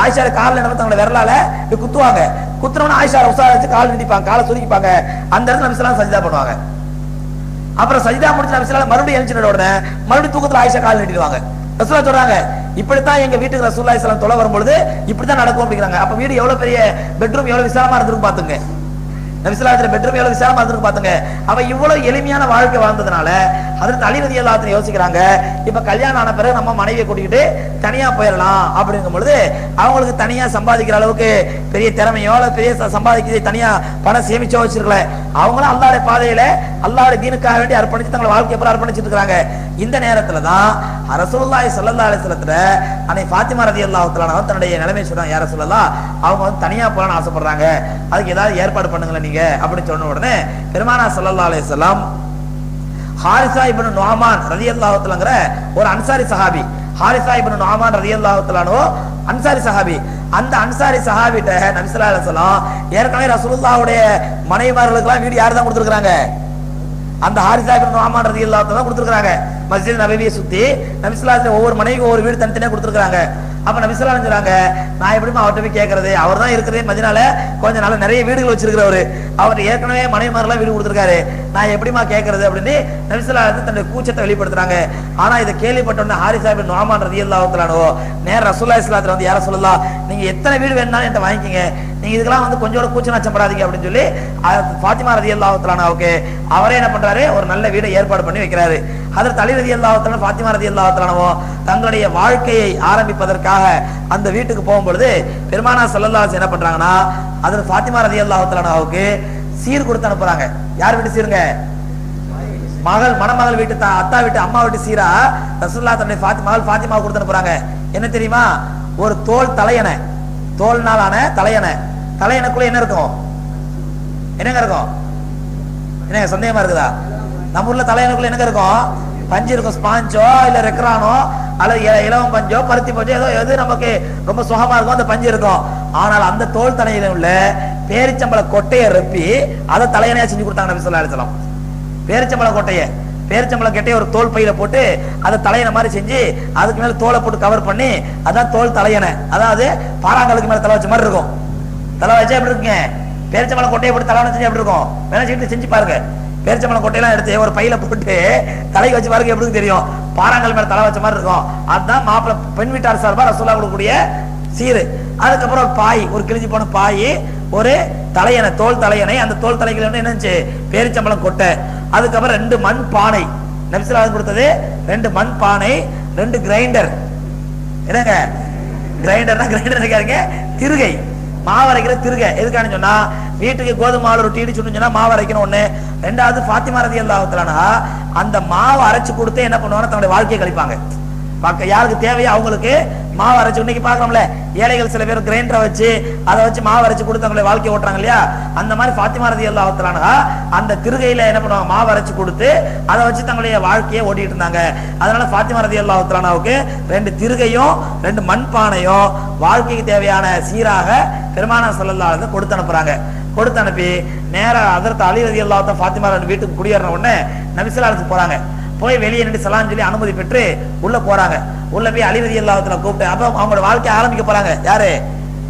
ஆயிஷா கால்ல என்ன தங்களோட விரலால இப்படி குத்துவாங்க. குத்துறவன ஆயிஷா உசார வச்சு கால் நீட்டிப்பாங்க, காலை சுருக்கிப்பாங்க. அந்த இடத்துல நபி ஸல்லல்லாஹு சஜ்தா பண்ணுவாங்க. அப்புறம் சஜ்தா முடிச்சு நபி ஸல்லல்லாஹு மறுபடியும் எழுந்திருச்ச உடனே மறுபடியும் தூக்கத்துல ஆயிஷா கால் நீட்டிடுவாங்க. ரசூலுல்லாஹ் சொல்றாங்க, இப்படித்தான் எங்க வீட்டுக்கு ரசூலுல்லாஹி ஸல்லல்லாஹு அலைஹி வஸல்லம் தொலை வரும்பொழுது இப்படித்தான் நடக்கும் அப்படிங்கிறாங்க. அப்ப வீடு எவ்வளவு பெரிய பெட்ரூம், எவ்வளவு விசாலமா இருந்திருக்கும் பாத்துங்க. நபி ஸல்லல்லாஹு அலைஹி வஸல்லம் பெட்ரூம் எவ்வளவு விசாலமா இருந்திருக்கும் பாத்துங்க. அவ இவ்வளவு எளிமையான வாழ்க்கை வாழ்ந்ததுனால ஹஜ்ரத் அலி ரலியல்லாஹு அன்ஹு யோசிக்கிறாங்க, இப்ப கல்யாணம் ஆன பிறகு நம்ம மனைவியை கூட்டிக்கிட்டு தனியா போயிடலாம் அப்படிங்கும் பொழுது அவங்களுக்கு தனியா சம்பாதிக்கிற அளவுக்கு பெரிய திறமையோ பெரிய சம்பாதிக்க தனியா பணம் சேமிச்சோ வச்சிருக்கல. அவங்களும் அல்லாஹ்வுடைய பாதையில அல்லாஹ்வுடைய தீனுக்காக வேண்டி அர்ப்பணிச்சு தங்களை வாழ்க்கையை பூரா அர்ப்பணிச்சிட்டு இருக்காங்க. இந்த நேரத்துல தான் ரசூலுல்லாஹி ஸல்லல்லாஹு அலைஹி வஸல்லத்துல அன்னை ஃபாத்திமா ரலியல்லாஹு தஆலா தன்னுடைய நிலைமை சொல்றாங்க, யார சொல்லலாம், அவங்க வந்து தனியா போகணும்னு ஆசைப்படுறாங்க, அதுக்கு ஏதாவது ஏற்பாடு பண்ணுங்களேன் நீங்க அப்படின்னு சொன்ன உடனே பெருமானார் ஸல்லல்லாஹு அலைஹி வஸல்லம் ஹாரிஸா இப்னு நுஅமான் ரலியல்லாஹு தஆலாங்கற ஒரு அன்சாரி சஹாபி, ஹாரிஸா இப்னு நுஅமான் ரலியல்லாஹு தஆலானோ அன்சாரி சஹாபி. அந்த அன்சாரி சஹாபிட்ட நபி ஸல்லல்லாஹு அலைஹி வஸல்லம் ஏற்கனவே ரசூலுல்லாஹ்வுடைய மனைவிமார்களுக்கெல்லாம் வீடு யார் தான் கொடுத்திருக்காங்க? அந்த ஹாரிஸா இப்னு நுஅமான் ரலியல்லாஹு தஆலா கொடுத்திருக்காங்க. மஸ்ஜித் நபவியை சுத்தி நபி ஸல்லல்லாஹு அலைஹி வஸல்லம் ஒவ்வொரு மனைவிக்கு ஒவ்வொரு வீடு தனித்தனியா கொடுத்திருக்காங்க. அப்ப நபி ஸல்லல்லாஹு அலைஹி வஸல்லம் சொல்றாங்க, நான் எப்படிமா அவர்கிட்ட போய் கேட்கறது? அவர் தான் இருக்கிறதே மதீனால கொஞ்சம் நல்ல நிறைய வீடுகள் வச்சிருக்கிறவரு, அவர் ஏற்கனவே மனைவிமாரெல்லாம் வீடு கொடுத்திருக்காரு, நான் எப்படிமா கேட்கறது அப்படின்னு நபி ஸல்லல்லாஹு அலைஹி வஸல்லம் தன்னுடைய கூச்சத்தை வெளிப்படுத்துறாங்க. ஆனா இதை கேள்விப்பட்ட உடனே ஹாரிஸா இப்னு நுஅமான் ரலியல்லாஹு தஆலா நேர ரசூலுல்லாஹி ஸல்லல்லாஹு அலைஹி வஸல்லம் வந்து யார சொல்லலாம், நீங்க எத்தனை வீடு வேணாலும் என்கிட்ட வாங்கிக்கங்க, நீங்க இதுக்கெல்லாம் வந்து கொஞ்சம் கூச்சம் அச்சப்படாதீங்க அப்படின்னு சொல்லி ஃபாத்திமா ரலியல்லாஹு தஆலாவுக்கு அவரே என்ன பண்றாரு? ஒரு நல்ல வீடை ஏற்பாடு பண்ணி வைக்கிறாரு. ஹஜ்ரத் அலி ரலியல்லாஹு தஆலா ஃபாத்திமா ரலியல்லாஹு தஆலா தங்களுடைய வாழ்க்கையை ஆரம்பிப்பதற்காக அந்த வீட்டுக்கு போகும்பொழுது பெருமானார் ஸல்லல்லாஹு அலைஹி வஸல்லம் என்ன பண்றாங்கன்னா, ஹஜ்ரத் ஃபாத்திமா ரலியல்லாஹு தஆலாவுக்கு சீர் கொடுத்து அனுப்புறாங்க. யார் வீட்டு சீருங்க? மணமகள் வீட்டு, அத்தா வீட்டு, அம்மா வீட்டு சீரா ரசூலுல்லாஹ் தன்னுடைய மகள் ஃபாத்திமா கொடுத்து அனுப்புறாங்க. என்ன தெரியுமா? ஒரு தோல் தலையணை, தோல்னாலான தலையணை. தலையணைக்குள்ள என்ன இருக்கும்? என்னங்க இருக்கும்? என்ன சந்தேகமா இருக்குதா? நம்ம ஊர்ல தலையணைக்குள்ள என்னங்க இருக்கும்? பஞ்சு இருக்கும். ஸ்பாஞ்சோ இல்ல ரெக்ரானோ அல்லது இலவம் பஞ்சோ பருத்தி பஞ்சோ ஏதோ எது நமக்கு ரொம்ப சுகமா இருக்கும் அந்த பஞ்சு இருக்கும். ஆனால் அந்த தோல் தலையில உள்ள பேரிச்சம்பள கொட்டையை ரெப்பி அதை தலையணையா செஞ்சு கொடுத்தாங்க நபி ஸல்லல்லாஹு அலைஹி வஸல்லம். பேரிச்சம்பள கொட்டையை பேரிச்சம்பளம் கெட்டையை ஒரு தோல் பையில போட்டு அதை தலையணை மாதிரி செஞ்சு அதுக்கு மேல தோலை போட்டு கவர் பண்ணி அதான் தோல் தலையணை. அதாவது பாறாங்கலுக்கு மேல தலை வச்ச மாதிரி இருக்கும். தலை வச்சா எப்படி இருக்குங்க? பேரிச்சம்பளம் கொட்டையை போட்டு தலை செஞ்சு எப்படி இருக்கும்? வேணா சீட்டு செஞ்சு பாருங்க. பேரிச்சம்பளம் கொட்டையெல்லாம் எடுத்து ஒரு பையில போட்டு தலைக்கு வச்சு பாருங்க எப்படி தெரியும்? பாறாங்கல் மேல தலை வச்ச மாதிரி இருக்கும். அதுதான் மாப்பிள்ளை பெண் வீட்டார் சார்பா ரசூலுல்லாஹ் கொடுக்கக்கூடிய சீரு. அதுக்கப்புறம் ஒரு பாய், ஒரு கிழிஞ்சு போன பாய், ஒரு தலையணை, தோல் தலையணை. அந்த தோல் தலைகள் என்னச்சு? பேரிச்சம்பளம் கொட்டை. அதுக்கப்புறம் 2 மண் பானை. நபி ஸல்லல்லாஹு அலைஹி கொடுத்தது 2 மண் பானை, 2 கிரைண்டர். என்னங்க கிரைண்டர்னா? கிரைண்டர் இருக்காருங்க திருகை, மாவு அரைக்கிற திருகை. எதுக்கானு சொன்னா வீட்டுக்கு கோதுமை மாவு ரொட்டி இடிச்சுன்னு சொன்னா மாவு அரைக்கணும் ஒண்ணு. ரெண்டாவது ஃபாத்திமா ரலியல்லாஹு தஆலா அந்த மாவு அரைச்சு கொடுத்து என்ன பண்ணுவாங்க? தன்னுடைய வாழ்க்கையை கழிப்பாங்க. யாருக்கு தேவையோ அவங்களுக்கு மாவு அரைச்சு. இன்னைக்கு பாக்குறோம்ல ஏழைகள் சில பேர் கிரைண்டரை வச்சு அதை வச்சு மாவு அரைச்சு கொடுத்து அவங்களை வாழ்க்கை ஓட்டுறாங்க இல்லையா? அந்த மாதிரி ஃபாத்திமா ரலியல்லாஹு தஆலா அந்த திருகையில என்ன பண்ணுவாங்க? மாவு அரைச்சு கொடுத்து அதை வச்சு தங்களுடைய வாழ்க்கையை ஓட்டிட்டு இருந்தாங்க. அதனால ஃபாத்திமா ரலியல்லாஹு தஆலாவுக்கு 2 திருகையும் 2 மண்பானையும் வாழ்க்கைக்கு தேவையான சீராக பெருமானார் ஸல்லல்லாஹு அலைஹி வஸல்லம் கொடுத்து அனுப்புறாங்க. கொடுத்து அனுப்பி நேரா ஹஜ்ரத் அலி ரலியல்லாஹு தஆலா ஃபாத்திமா வீட்டுக்கு குடியேறின உடனே நபி ஸல்லல்லாஹு அலைஹி வஸல்லம் போறாங்க. போய் வெளியே நின்று சலாம் சொல்லி அனுமதி பெற்று உள்ள போறாங்க. உள்ள போய் அலி ரலியல்லாஹு தஆலா கூப்பிட்டு அப்ப அவங்களோட வாழ்க்கையை ஆரம்பிக்க போறாங்க. யாரு?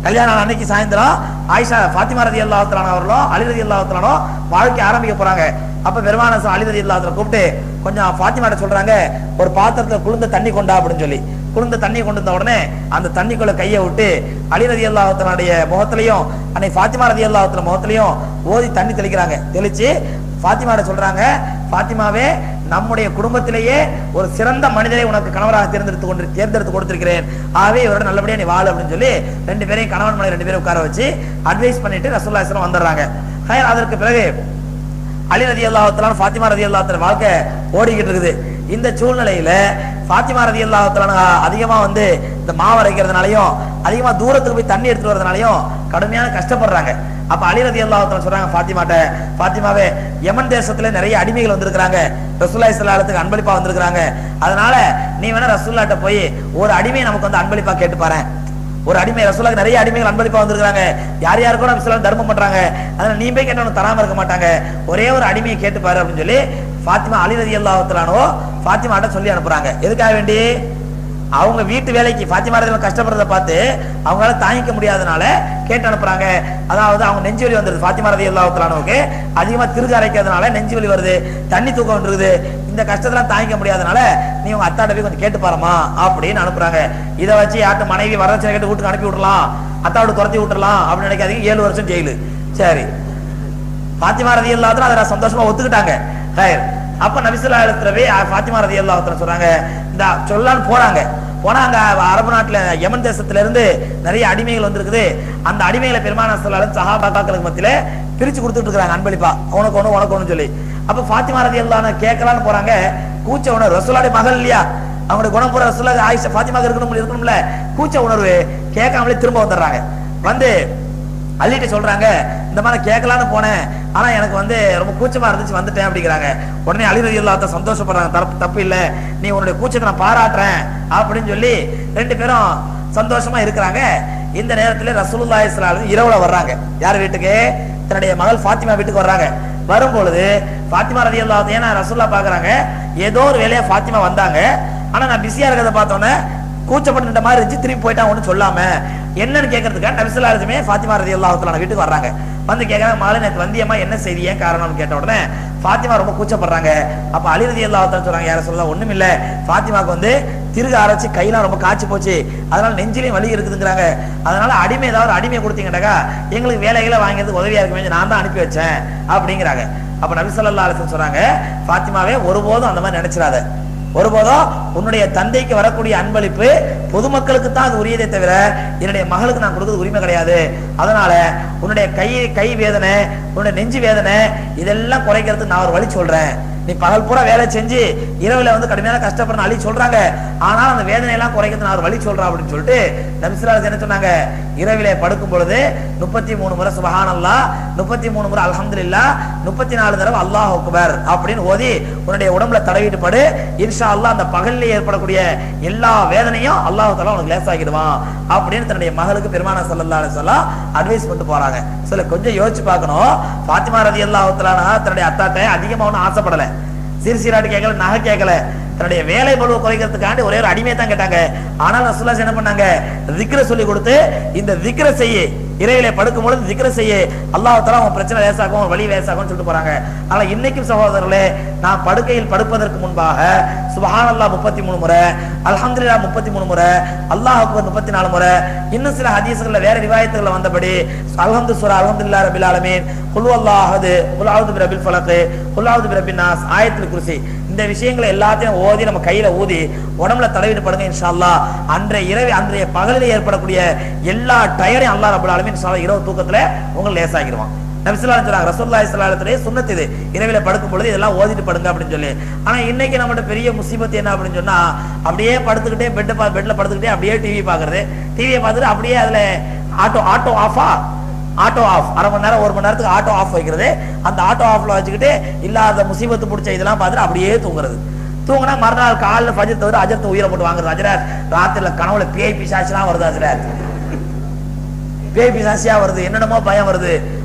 கல்யாணம் அன்னைக்கு சாயந்தரம் ஆயிஷா ஃபாத்திமா ரலியல்லாஹு தஆலா அவர்களும் அலி ரலியல்லாஹு தஆலா வாழ்க்கை ஆரம்பிக்க போறாங்க. அப்ப பெருமானார் அலி ரலியல்லாஹு தஆலா கூப்பிட்டு கொஞ்சம் ஃபாத்திமாட்ட சொல்றாங்க, ஒரு பாத்திரத்துல குளிர்ந்த தண்ணி கொண்டா அப்படின்னு சொல்லி குளிர்ந்த தண்ணி கொண்டு வந்த உடனே அந்த தண்ணிக்குள்ள கையை விட்டு அலி ரலியல்லாஹு தஆலாவுடைய முகத்திலையும் அன்னை ஃபாத்திமா ரலியல்லாஹு தஆலா முகத்திலையும் ஓதி தண்ணி தெளிக்கிறாங்க. தெளிச்சு ஃபாத்திமாட்ட சொல்றாங்க, ஃபாத்திமாவே நம்முடைய குடும்பத்திலேயே ஒரு சிறந்த மனிதரை உனக்கு கணவராக தேர்ந்தெடுத்து கொடுத்திருக்கிறேன். ஆகவே இவரோட நல்லபடியா நீ வாழ அப்படின்னு சொல்லி 2 பேரையும் கணவன் மனைவி 2 பேரும் உட்கார வச்சு அட்வைஸ் பண்ணிட்டு ரசூலுல்லாஹி ஸல்லல்லாஹு அலைஹி வஸல்லம் வந்துடுறாங்க. அதற்கு பிறகு அலி ரலியல்லாஹு தஆலா ஃபாத்திமா ரலியல்லாஹு தஆலா வாழ்க்கை ஓடிக்கிட்டு இருக்குது. இந்த சூழ்நிலையில ஃபாத்திமா ரலியல்லாஹு தஆலா அதிகமா இந்த மாவு அரைக்கிறதுனாலையும் அதிகமா தூரத்துக்கு போய் தண்ணி எடுத்துட்டு வரதுனாலையும் கடுமையான கஷ்டப்படுறாங்க. அப்ப அலி ரலியல்லாஹு தஆலா சொல்றாங்க ஃபாத்திமாட்ட, ஃபாத்திமாவே யமன் தேசத்துல நிறைய அடிமைகள் வந்திருக்காங்க, ரசூலுல்லாஹி ஸல்லல்லாஹு அலைஹி வஸல்லம் அன்பளிப்பா வந்திருக்காங்க. அதனால நீ வேணா ரசூலுல்லாஹ்ட்ட போய் ஒரு அடிமையை நமக்கு அன்பளிப்பா கேட்டு பாரு. ஒரு அடிமை, ரசூலுல்லாஹ்க்கு நிறைய அடிமைகள் அன்பளிப்பா வந்திருக்காங்க, யார் யாருக்கும் நபி ஸல்லல்லாஹு தர்மம் பண்றாங்க, அதனால நீ போய் கேட்டவனுக்கு தராம இருக்க மாட்டாங்க, ஒரே ஒரு அடிமையை கேட்டு பாரு அப்படின்னு சொல்லி ஃபாத்திமா அலி ரலியல்லாஹு தஆலா ஃபாத்திமாட்ட சொல்லி அனுப்புறாங்க. எதுக்காக வேண்டி? அவங்க வீட்டு வேலைக்கு ஃபாத்திமா ரலியல்லாஹு கஷ்டப்படுறத பார்த்து அவங்களால தாங்கிக்க முடியாதனால கேட்டு அனுப்புறாங்க. அதாவது அவங்க நெஞ்சு வலி வந்துருது. ஃபாத்திமா ரலியல்லாஹு தஆலாவுக்கு அதிகமா திருக அரைக்கிறதுனால நெஞ்சு வலி வருது, தண்ணி தூக்கம் வந்துருது. இந்த கஷ்டத்தெல்லாம் தாங்கிக்க முடியாதனால நீ உங்க அத்தாட்ட போய் கொஞ்சம் கேட்டு பாருமா அப்படின்னு அனுப்புறாங்க. இதை வச்சு யார்ட்ட மனைவி வரதட்சணை கேட்டு வீட்டுக்கு அனுப்பி விட்டுலாம், அத்தாவோட துரத்தி விட்டுலாம் அப்படின்னு நினைக்காதீங்க. 7 வருஷம் ஜெயிலு. சரி, ஃபாத்திமா ரலியல்லாஹு தஆலா அதை சந்தோஷமா ஒத்துக்கிட்டாங்க. அப்ப நபி ஸல்லல்லாஹு அலைஹி வஸல்லம் ஃபாத்திமா ரலியல்லாஹு தஆலா சொல்றாங்க, இந்த சொல்லலான்னு போனாங்க. அரபு நாட்டுல யமன் தேசத்துல இருந்து நிறைய அடிமைகள் வந்திருக்குது. அந்த அடிமைகளை பெருமானார் ஸல்லல்லாஹு அலைஹி வஸல்லம் சஹாபாக்களுக்கு மத்தியில பிரிச்சு கொடுத்துட்டு இருக்காங்க அன்பளிப்பா, உனக்கு ஒண்ணு உனக்கு ஒண்ணு சொல்லி. அப்ப ஃபாத்திமா ரலியல்லாஹு அன்ஹா கேட்கலான்னு போறாங்க. கூச்ச உணர்வு, ரசூலுல்லாஹ்வுடைய மகள் இல்லையா, அவங்களுடைய குணம் பூரா ரசூலுல்லாஹ் ஆயிஷா ஃபாத்திமாக்கு இருக்கணும்ல, கூச்ச உணர்வு கேட்காமலே திரும்ப வந்துடுறாங்க. அள்ளிட்டு சொல்றாங்க, இந்த மாதிரி கேட்கலான்னு போனேன், ஆனா எனக்கு ரொம்ப கூச்சமா இருந்துச்சு, வந்துட்டேன் அப்படிங்கிறாங்க. உடனே அலி ரலியல்லாஹு தஆலா சந்தோஷப்படுறாங்க, தப்பு இல்ல, நீ உன்னுடைய கூச்சத்தை நான் பாராட்டுறேன் அப்படின்னு சொல்லி 2 பேரும் சந்தோஷமா இருக்கிறாங்க. இந்த நேரத்துல ரசூலுல்லாஹி ஸல்லல்லாஹு அலைஹி வஸல்லம் இரவுல வர்றாங்க. யார் வீட்டுக்கு? தன்னுடைய மகள் ஃபாத்திமா வீட்டுக்கு வர்றாங்க. வரும்பொழுது ஃபாத்திமா ரலியல்லாஹு தஆலா, ஏன்னா ரசூலுல்லாஹ் பாக்குறாங்க ஏதோ ஒரு வேலையா ஃபாத்திமா வந்தாங்க, ஆனா நான் பிஸியா இருக்கிறத பார்த்தோன்னே கூச்சப்பட்டு மாதிரி இருந்துச்சு, திரும்பி போயிட்டான் ஒன்றும் சொல்லாம. என்னன்னு கேட்கறதுக்காக நபி ஸல்லல்லாஹு அலைஹி வஸல்லம் ஃபாத்திமா ரலியல்லாஹு தஆலா வீட்டுக்கு வர்றாங்க. கேட்கறாங்க, மகளே நேத்து வந்தியம்மா, என்ன செய்தி, ஏன் காரணம்னு கேட்ட உடனே ஃபாத்திமா ரொம்ப கூச்சப்படுறாங்க. அப்ப அலி ரலியல்லாஹு தஆலா சொல்றாங்க, யார சொல்லலாம், ஒண்ணும் இல்ல, ஃபாத்திமாக்கு திருக அரைச்சு கையெல்லாம் ரொம்ப காய்ச்சி போச்சு, அதனால நெஞ்சிலையும் வலி இருக்குதுங்கிறாங்க. அதனால அடிமை ஏதாவது அடிமையை கொடுத்தீங்கன்னாக்கா எங்களுக்கு வேலைகளை வாங்கிறதுக்கு உதவியா இருக்குமே, நான் தான் அனுப்பி வச்சேன் அப்படிங்கிறாங்க. அப்ப நபி ஸல்லல்லாஹு அலைஹி வஸல்லம் சொல்றாங்க, ஃபாத்திமாவே ஒருபோதும் அந்த மாதிரி நினைச்சிடாத, ஒருபோதும் உன்னுடைய தந்தைக்கு வரக்கூடிய அன்பளிப்பு பொதுமக்களுக்கு தான் அது உரியதே தவிர என்னுடைய மகளுக்கு நான் கொடுக்கிறது உரிமை கிடையாது. அதனால உன்னுடைய கை வேதனை, உன்னுடைய நெஞ்சு வேதனை இதெல்லாம் குறைக்கிறதுக்கு நான் ஒரு வழி சொல்றேன். நீ பகல் பூரா வேலை செஞ்சு இரவுல வந்து கடுமையான கஷ்டப்படுற அலி சொல்றாங்க, ஆனால் அந்த வேதனை எல்லாம் குறைக்கிறது நான் ஒரு வழி சொல்றேன் அப்படின்னு சொல்லிட்டு நபி ஸல்லல்லாஹு அலைஹி வஸல்லம் என்ன சொன்னாங்க, இரவிலே படுக்கும் பொழுது 33 முறை சுப்ஹானல்லாஹ், 33 முறை அல்ஹம்துலில்லாஹ், 34 தடவை அல்லாஹ் அக்பர் அப்படின்னு ஓதி உன்னுடைய உடம்புல தடவிட்டு படு. இன்ஷா அல்லாஹ் அந்த பகல்ல ஏற்படக்கூடிய எல்லா வேதனையும் அல்லாஹ் தஆலா உனக்கு லேசாக்கிடுவான் அப்படின்னு தன்னுடைய மகளுக்கு பெருமானார் ஸல்லல்லாஹு அலைஹி வஸல்லம் அட்வைஸ் பண்ணிட்டு போறாங்க. சில கொஞ்சம் யோசிச்சு பார்க்கணும். ஃபாத்திமா ரலியல்லாஹு தஆலா தன்னுடைய அத்தாட்ட அதிகமா ஒன்றும் ஆசைப்படல, சீர்சீராட்டு கேட்கல, நகை கேட்கல, தன்னுடைய வேலை பளுவை குறைக்கிறதுக்காண்டி ஒரே ஒரு அடிமையை தான் கேட்டாங்க. ஆனால் ரசூலுல்லாஹ் என்ன பண்ணாங்க, திக்ர சொல்லி கொடுத்து இந்த திக்ர செய்ய, இரவிலே படுக்கும் பொழுது திக்ர செய்ய, அல்லாஹ் தஆலா உன் பிரச்சனை லேசாகும், வலி லேசாகும் சொல்லிட்டு போறாங்க. ஆனா இன்னைக்கும் சகோதரர்களே, நான் படுக்கையில் படுப்பதற்கு முன்பாக சுப்ஹானல்லாஹ் 33 முறை, அல்ஹம்துலில்லாஹ் 33 முறை, அல்லாஹ் அக்பர் 34 முறை, இன்னும் சில ஹதீஸ்கள்ல வேற ரிவாயத்துகள்ல வந்தபடி அல்ஹம்து சூரா, அல்ஹம்துலில்லாஹ் ரப்பில் ஆலமீன், குல் ஹுவல்லாஹு அஹத், குல் அஊது பிரப்பில் ஃபலக், குல் அஊது பிரப்பின் நாஸ், ஆயத்துல் குர்சி, இந்த விஷயங்களை எல்லாத்தையும் ஓதி நம்ம கையில ஊதி உடம்புல தடவிட்டு படுங்க. இன்ஷா அல்லாஹ் அன்றைய இரவு அன்றைய பகலிலே ஏற்படக்கூடிய எல்லா டயரையும் அல்லாஹ் ரப்பல் ஆலமீன் இன்ஷா அல்லாஹ் இரவு தூக்கத்துல உங்களுக்கு லேசாக்கிடுவான். நபி ஸல்லல்லாஹு அலைஹி வஸல்லம் ரசூலுல்லாஹி ஸல்லல்லாஹு அலைஹி வஸல்லம் சுன்னத் இது, இரவில படுக்கும் பொழுது இதெல்லாம் ஓதிட்டு படுங்க அப்படின்னு சொல்லி. ஆனா இன்னைக்கு நம்மளோட பெரிய முசீபத் என்ன அப்படின்னு சொன்னா, அப்படியே படுத்துக்கிட்டே பெட்ல படுத்துக்கிட்டே அப்படியே டிவி பாக்குறது, டிவியை பார்த்துட்டு அப்படியே அதுல ஆட்டோ ஆஃப் அரை மணி நேரம் 1 மணி நேரத்துக்கு ஆட்டோ ஆஃப் வைக்கிறது, அந்த ஆட்டோ ஆஃப்ல வச்சுக்கிட்டு இல்லாத முசீபத்து பிடிச்ச இதெல்லாம் பார்த்துட்டு அப்படியே தூங்குறது. தூங்கினா மறுநாள் காலைல ஃபஜ்ர் தவிர அஜர்த்து உயிரை போட்டு வாங்குறது. அஜராத் ராத்திரில கனவுல பேய் பிசாசுலாம் வருது, அஜராத் பேய் பிசாசியா வருது, என்னென்னமோ பயம் வருது.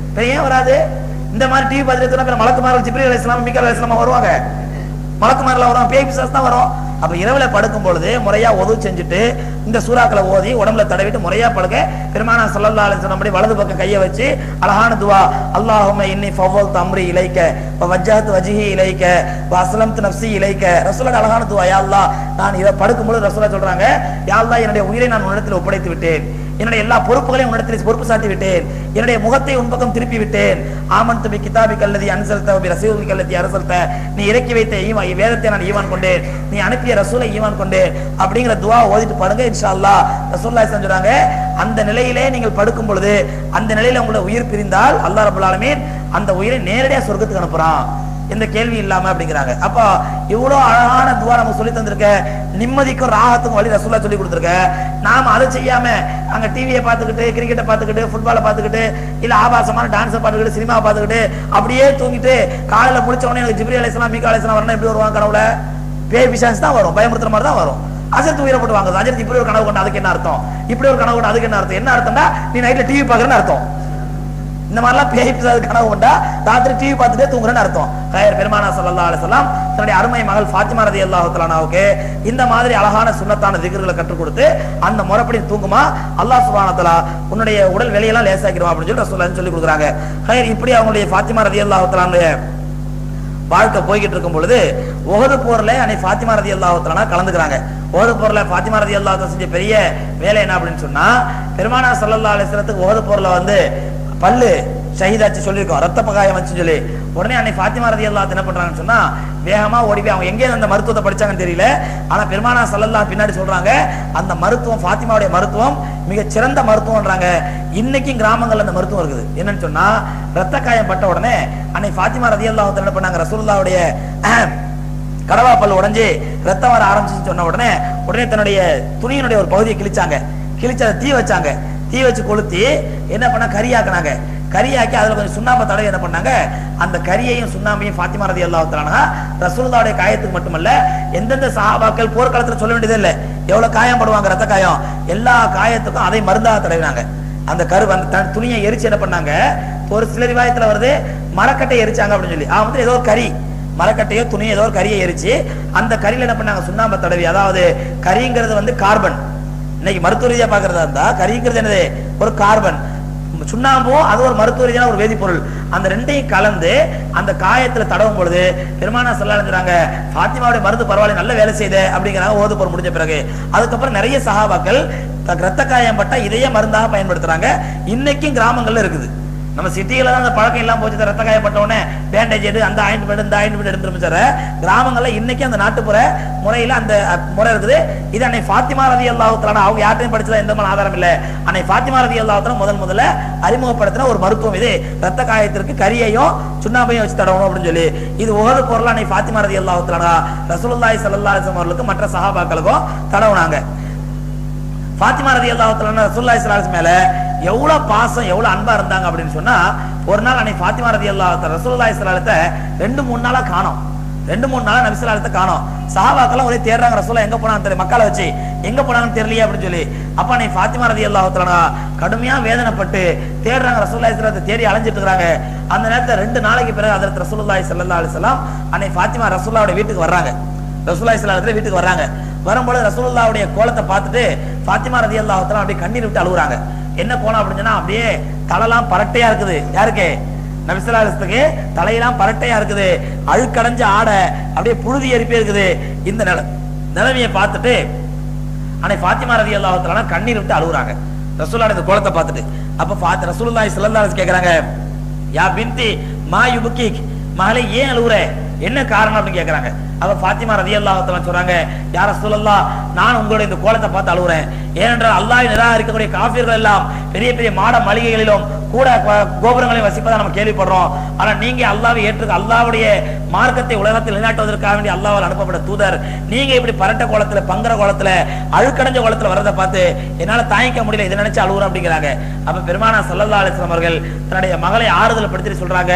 ஏன் வராது? இந்த மாதிரி டிவி பார்த்துட்டு மலக்குமார்கள் ஜிப்ரீல் அலைஹிஸ்ஸலாம், மீகாயில் அலைஹிஸ்ஸலாம் வருவாங்க, மலக்குமார்கள் வருவாங்க, பேய் பிசாசு தான் வரும். அப்ப இரவுல படுக்கும் பொழுது முறையா ஒது செஞ்சுட்டு இந்த சூறாக்களை ஓதி உடம்புல தடவிட்டு முறையா படுக்க. பெருமானார் ஸல்லல்லாஹு அலைஹி வஸல்லம் வலது பக்கம் கையை வச்சு அழகான துவா, அல்லாஹும்ம இன்னி ஃபவ்வல்து அம்ரி இலைக்க வ வஜ்ஜஹது வஜ்ஹி இலைக்க வ அஸ்லம்து நஃப்ஸி இலைக்க. ரசூலுல்லாஹ் அழகான துவா, யா அல்லாஹ், நான் இத படுக்கும் பொழுது ரசூலுல்லாஹ் சொல்றாங்க, யா அல்லாஹ் என்னுடைய உயிரை நான் உன்னிடத்தில் ஒப்படைத்து விட்டேன், என்னுடைய எல்லா பொறுப்புகளையும் உன்னிடத்தில் பொறுப்பு சாட்டி விட்டேன், என்னுடைய முகத்தை உன் பக்கம் திருப்பி விட்டேன். ஆமன்து பி கிதாபிக்கல்லதி அன்ஸல்த பி ரசூலிக்கல்லதி அர்ஸல்த, நீ இறக்கி வைத்த வேதத்தை நான் ஈமான் கொண்டேன், நீ அனுப்பிய ரசூலை ஈமான் கொண்டேன் அப்படிங்கிற துவா ஓதிட்டு படுங்க. இன்ஷா அல்லாஹ் ரசூலுல்லாஹி சொல்றாங்க, அந்த நிலையிலே நீங்கள் படுக்கும் பொழுது அந்த நிலையில உங்களுடைய உயிர் பிரிந்தால் அல்லாஹ் ரப்பல் ஆலமீன் அந்த உயிரை நேரடியா சொர்க்கத்துக்கு அனுப்புறான், எந்த கேள்வி இல்லாம அப்படிங்கிறாங்க. அப்ப இவ்வளவு அழகான துவா நமக்கு சொல்லி தந்திருக்க, நிம்மதிக்கும் ராகத்துக்கும் வழி ரசூலுல்லாஹ் சொல்லி கொடுத்திருக்க. நாம அதை செய்யாம அங்க டிவியை பார்த்துக்கிட்டு, கிரிக்கெட்டை பார்த்துக்கிட்டு, ஃபுட்பாலை பார்த்துக்கிட்டு, இல்ல ஆபாசமான டான்ஸை பார்த்துக்கிட்டு, சினிமாவை பார்த்துக்கிட்டு அப்படியே தூங்கிட்டு காலையில முடிச்ச உடனே எனக்கு ஜிப்ரீல் அலைஹிஸ்ஸலாம், மீகாயில் அலைஹிஸ்ஸலாம் வரணும், எப்படி வருவாங்க கனவுல? பேய் பிசாசு தான் வரும், பயமுறுத்துற மாதிரி தான் வரும். அஜர்த்து உயிரை போட்டு வாங்குறது. அஜர்த்து இப்படி ஒரு கனவு கொண்டு அதுக்கு என்ன அர்த்தம்? இப்படி ஒரு கனவு கொண்டு அதுக்கு என்ன அர்த்தம்? என்ன அர்த்தம்னா நீ நைட்ல டிவி பாக்குறேன்னு அர்த்தம். இந்த மாதிரிலாம் பேய் பிசாசு கனவு கொண்டா ராத்திரி டிவி பார்த்துட்டே தூங்குறேன்னு அர்த்தம். பெருமானார் ஸல்லல்லாஹு அலைஹி வஸல்லம் தன்னுடைய அருமை மகள் ஃபாத்திமா ரலியல்லாஹு தஆலா அன்ஹாவுக்கு இந்த மாதிரி அழகான சுன்னத்தான திக்ர்களை கற்றுக் கொடுத்து அந்த முறைப்படி தூங்குமா, அல்லாஹ் சுப்ஹானஹு வ தஆலா உன்னுடைய உடல் வெளியெல்லாம் லேசாக்கிடுவான் அப்படின்னு சொல்லி ரசூலுல்லாஹ் சொல்லி கொடுக்குறாங்க. இப்படி அவங்களுடைய ஃபாத்திமா ரலியல்லாஹு தஆலாவுடைய வாழ்க்கை போய்கிட்டு இருக்கும் பொழுது உஹது போர்ல அன்னை ஃபாத்திமா ரலியல்லாஹு தஆலா கலந்துக்கிறாங்க. உஹது போர்ல ஃபாத்திமா ரலியல்லாஹு தஆலா செஞ்ச பெரிய வேலை என்ன அப்படின்னு சொன்னா, பெருமானார் ஸல்லல்லாஹு அலைஹி வஸல்லத்துக்கு உஹது போர்ல வந்து பல்லு ஷஹீதாச்சு சொல்லியிருக்கோம், ரத்த பகாயம் வந்துச்சு சொல்லி. உடனே அன்னை ஃபாத்திமா ரலியல்லாஹு என்ன பண்றாங்கன்னு சொன்னா, வேகமா ஓடி போய் அவங்க எங்கே அந்த மருத்துவத்தை படிச்சாங்கன்னு தெரியல, ஆனா பெருமானார் ஸல்லல்லாஹு பின்னாடி சொல்றாங்க, அந்த மருத்துவம் ஃபாத்திமாவுடைய மருத்துவம் மிக சிறந்த மருத்துவம்ன்றாங்க. இன்னைக்கும் கிராமங்கள்ல அந்த மருத்துவம் இருக்குது. என்னன்னு சொன்னா, ரத்த காயம் பட்ட உடனே அன்னை ஃபாத்திமா ரலியல்லாஹு என்ன பண்ணாங்க, ரசூலுல்லாஹ்வுடைய கடவா பல் உடைஞ்சு ரத்தம் வர ஆரம்பிச்சுன்னு சொன்ன உடனே தன்னுடைய துணியினுடைய ஒரு பகுதியை கிழிச்சாங்க. கிழிச்சு அதை தீ வச்சாங்க. தீ வச்சு கொளுத்தி என்ன பண்ண, கரியாக்குனாங்க. கரியாக்கி அதுல கொஞ்சம் சுண்ணாம்பை தடவை என்ன பண்ணாங்க, அந்த கரியையும் சுண்ணாம்பையும் ஃபாத்திமா ரலியல்லாஹு தஆலா ரசூலுல்லாஹ்வுடைய காயத்துக்கு மட்டுமல்ல, எந்தெந்த சஹாபாக்கள் போர்க்களத்துல சொல்ல வேண்டியதே இல்லை, எவ்வளவு காயம் படுவாங்க, ரத்த காயம், எல்லா காயத்துக்கும் அதை மருந்தாக தடவினாங்க. அந்த அந்த துணியை எரிச்சு என்ன பண்ணாங்க, ஒரு சில ரிவாயத்துல வருது மரக்கட்டை எரிச்சாங்க அப்படின்னு சொல்லி. வந்து ஏதோ ஒரு கறி, மரக்கட்டையோ துணியோ ஏதோ ஒரு கரியை எரிச்சு அந்த கரியில என்ன பண்ணாங்க, சுண்ணாம்பை தடவி. அதாவது கரிங்கிறது வந்து கார்பன், இன்னைக்கு மருத்துவ ரீதியா பாக்குறதா இருந்தா கரிங்கிறது என்னது, ஒரு கார்பன். சுண்ணாம்பும் அது ஒரு மருத்துவ ரீதியான ஒரு வேதிப்பொருள். அந்த ரெண்டையும் கலந்து அந்த காயத்துல தடவும் பொழுது பெருமானார் ஸல்லல்லாஹு அலைஹி வஸல்லம் ஃபாத்திமாவுடைய மருந்து பரவாயில்லை, நல்ல வேலை செய்யுது அப்படிங்கிறாங்க. ஓது போர் முடிஞ்ச பிறகு அதுக்கப்புறம் நிறைய சஹாபாக்கள் ரத்த காயம் பட்டா இதையே மருந்தாக பயன்படுத்துறாங்க. இன்னைக்கும் கிராமங்கள்ல இருக்குது. நம்ம சிட்டியில தான் அந்த பழக்கம் எல்லாம் போச்சு. ரத்த காயப்பட்ட உடனே பேண்டேஜ் எடு, அந்த ஆயின்மெண்ட் இந்த ஆயின்மெண்ட் எடுத்துரும் சார். கிராமங்கள்ல இன்னைக்கு அந்த நாட்டுப்புற முறையில அந்த முறை இருக்குது. இது அன்னை ஃபாத்திமா ரலியல்லாஹு தஆலா, அவங்க யார்ட்டையும் படிச்சதா எந்த ஆதாரம் இல்லை. அன்னை ஃபாத்திமா ரலியல்லாஹு தஆலா முதல்ல அறிமுகப்படுத்தின ஒரு மருத்துவம் இது. ரத்த காயத்திற்கு கரியையும் சுண்ணாம்பையும் வச்சு தடவணும் அப்படின்னு சொல்லி இது உஹது போர்ல அன்னை ஃபாத்திமா ரலியல்லாஹு தஆலா ரசூலுல்லாஹி ஸல்லல்லாஹு அலைஹி வஸல்லம் அவர்களுக்கு மற்ற சஹாபாக்களுக்கும் தடவுனாங்க. ஃபாத்திமா ரலியல்லாஹு தஆலா ரசூலுல்லாஹி ஸல்லல்லாஹு அலைஹி வஸல்லம் மேல எவ்வளவு பாசம் எவ்வளவு அன்பா இருந்தாங்க அப்படின்னு சொன்னா, ஒரு நாள் அன்னை ஃபாத்திமா ரலியல்லாஹு தஆலா ரசூலுல்லாஹி ஸல்லல்லாஹு அலைஹி வஸல்லம் 2-3 நாளா காணோம். 2-3 நாளா நபி ஸல்லல்லாஹு அலைஹி வஸல்லம் காணோம். சஹாபாக்கள் ஒரே தேடுறாங்க, ரசூலுல்லாஹ் எங்க போனாங்க தெரியல, மக்கால வச்சு எங்க போனாங்கன்னு தெரியலையே அப்படின்னு சொல்லி. அப்ப அன்னை ஃபாத்திமா ரலியல்லாஹு தஆலா கடுமையா வேதனைப்பட்டு தேடுறாங்க, ரசூலுல்லாஹி ஸல்லல்லாஹு அலைஹி வஸல்லம் தேடி அலைஞ்சிட்டு இருக்காங்க. அந்த நேரத்துல 2 நாளைக்கு பிறகு ஹஜ்ரத் ரசூலுல்லாஹி ஸல்லல்லாஹு அலைஹி வஸல்லம் அன்னை ஃபாத்திமா ரசூலுல்லாஹ்வுடைய வீட்டுக்கு வர்றாங்க. ரசூலுல்லாஹி ஸல்லல்லாஹு அலைஹி வஸல்லம் வீட்டுக்கு வர்றாங்க. வரும்போது ரசூலுல்லாஹ்வுடைய கோலத்தை பார்த்துட்டு ஃபாத்திமா ரலியல்லாஹு தஆலா அப்படியே கண்ணீர் விட்டு அழுகுறாங்க. என்ன கோலம் அப்படின்னு சொன்னா, அப்படியே தலையெல்லாம் பரட்டையா இருக்குது. யாருக்கு? நபி ஸல்லல்லாஹு அலைஹி வஸல்லம் தலையெல்லாம் பரட்டையா இருக்குது, அழுக்கடைஞ்ச ஆடை அப்படியே புழுதி எரிப்பே இருக்குது. இந்த நிலைமையை பார்த்துட்டு அன்னை ஃபாத்திமா ரலியல்லாஹு தஆலா கண்ணீர் விட்டு அழுகுறாங்க ரசூலுல்லாஹ் இந்த கோலத்தை பார்த்துட்டு. அப்ப ரசூலுல்லாஹி ஸல்லல்லாஹு அலைஹி வஸல்லம் கேக்குறாங்க, யா பின்தி மா யுபகிக், மகளே ஏன் அழுகுற, என்ன காரணம் அப்படின்னு கேக்குறாங்க. அப்ப ஃபாத்திமா ரலியல்லாஹு தஆலா சொல்றாங்க, யா ரசூலல்லாஹ் நான் உங்களுடைய இந்த கோலத்தை பார்த்து அழுகுறேன். ஏனென்றால் அல்லாஹ்வை நிராகரிக்கக்கூடிய காஃபிர்கள் எல்லாம் பெரிய பெரிய மாட மாளிகைகளிலும் கூட கோபுரங்களையும் வசிப்பதை நம்ம கேள்விப்படுறோம். ஆனா நீங்க அல்லாஹ்வை ஏற்று அல்லாஹ்வுடைய மார்க்கத்தை உலகத்தில் நிலைநாட்டுவதற்காக வேண்டிய அல்லாஹ்வால் அனுப்பப்பட்ட தூதர், நீங்க இப்படி பரட்ட கோலத்துல பங்கர கோலத்துல அழுக்கடைஞ்ச கோலத்துல வரதை பார்த்து என்னால தாங்கிக்க முடியல, இதை நினைச்சு அழுகுறோம் அப்படிங்கிறாங்க. அப்ப பெருமானா ஸல்லல்லாஹு அலைஹி வஸல்லம் அவர்கள் தன்னுடைய மகளை ஆறுதல் படுத்தி சொல்றாங்க,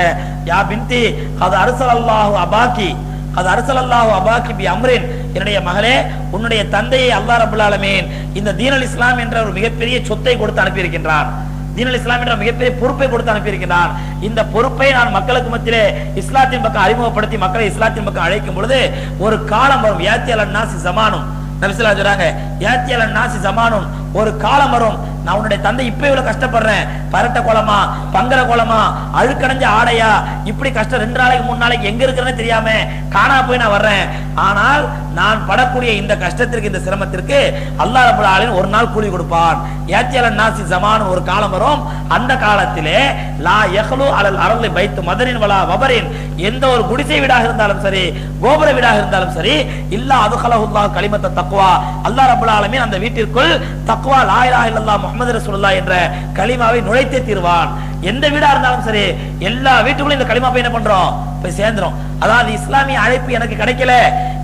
யா பின்தி கத் அர்ஸலல்லாஹு அபாக்கி, அது அரசலல்லாஹு அபாக்கி பி அம்ரின், என்னுடைய மகளே உன்னுடைய தந்தையை அல்லாஹ் ரப்பல் ஆலமீன் இந்த தீனுல் இஸ்லாம் என்ற ஒரு மிகப்பெரிய சொத்தை கொடுத்து அனுப்பி இருக்கின்றான். தீனுல் இஸ்லாம் என்ற மிகப்பெரிய பொறுப்பை கொடுத்து அனுப்பி இருக்கின்றான். இந்த பொறுப்பை நான் மக்களுக்கு மத்தியிலே இஸ்லாத்தின் பக்கம் அறிமுகப்படுத்தி மக்களை இஸ்லாத்தின் பக்கம் அழைக்கும் பொழுது ஒரு காலம் வரும், யாத்தி அலன் நாசி ஜமானும், நபி ஸல்லல்லாஹு அலைஹி வஸல்லம் சொல்றாங்க, யாத்தி அலன் நாசி ஜமானும், ஒரு காலம் வரும், நான் உன்னுடைய தந்தை இப்ப இவ்வளவு கஷ்டப்படுறேன், பரட்ட கோலமா பங்கர கோலமா அழுக்கடைஞ்ச ஆடையா இப்படி கஷ்டம் 2 நாளைக்கு 3 நாளைக்கு எங்க இருக்கிறேன்னு தெரியாம காணா போய் நான் வர்றேன். ஆனால் நான் படக்கூடிய இந்த கஷ்டத்திற்கு இந்த சிரமத்திற்கு அல்லாஹ் ரப்பல் ஆலமீன் ஒரு நாள் கூலி கொடுப்பான். யாத்தியலன் நாசி ஜமான், ஒரு காலம் வரும், அந்த காலத்திலே லா யஹ்லு அலல் அர்லி பைத்து மதரின் வலா வபரின், எந்த ஒரு குடிசை வீடாக இருந்தாலும் சரி கோபுர வீடாக இருந்தாலும் சரி, இல்லா அதுகலஹுல்லாஹ் கலிமத்த தக்வா, அல்லாஹ் ரப்பல் ஆலமீன் அந்த வீட்டிற்குள் தக்வா லா இலாஹா இல்லல்லாஹ் முஹம்மது ரசூலுல்லாஹ் என்ற கலிமாவை நுழைத்தே தீர்வான். எந்த வீடா இருந்தாலும் சரி எல்லா வீட்டுக்குள்ள இந்த கலிமா போய் என்ன பண்றோம், போய் சேர்ந்துரும். அதாவது இஸ்லாமிய அழைப்பு எனக்கு கிடைக்கல,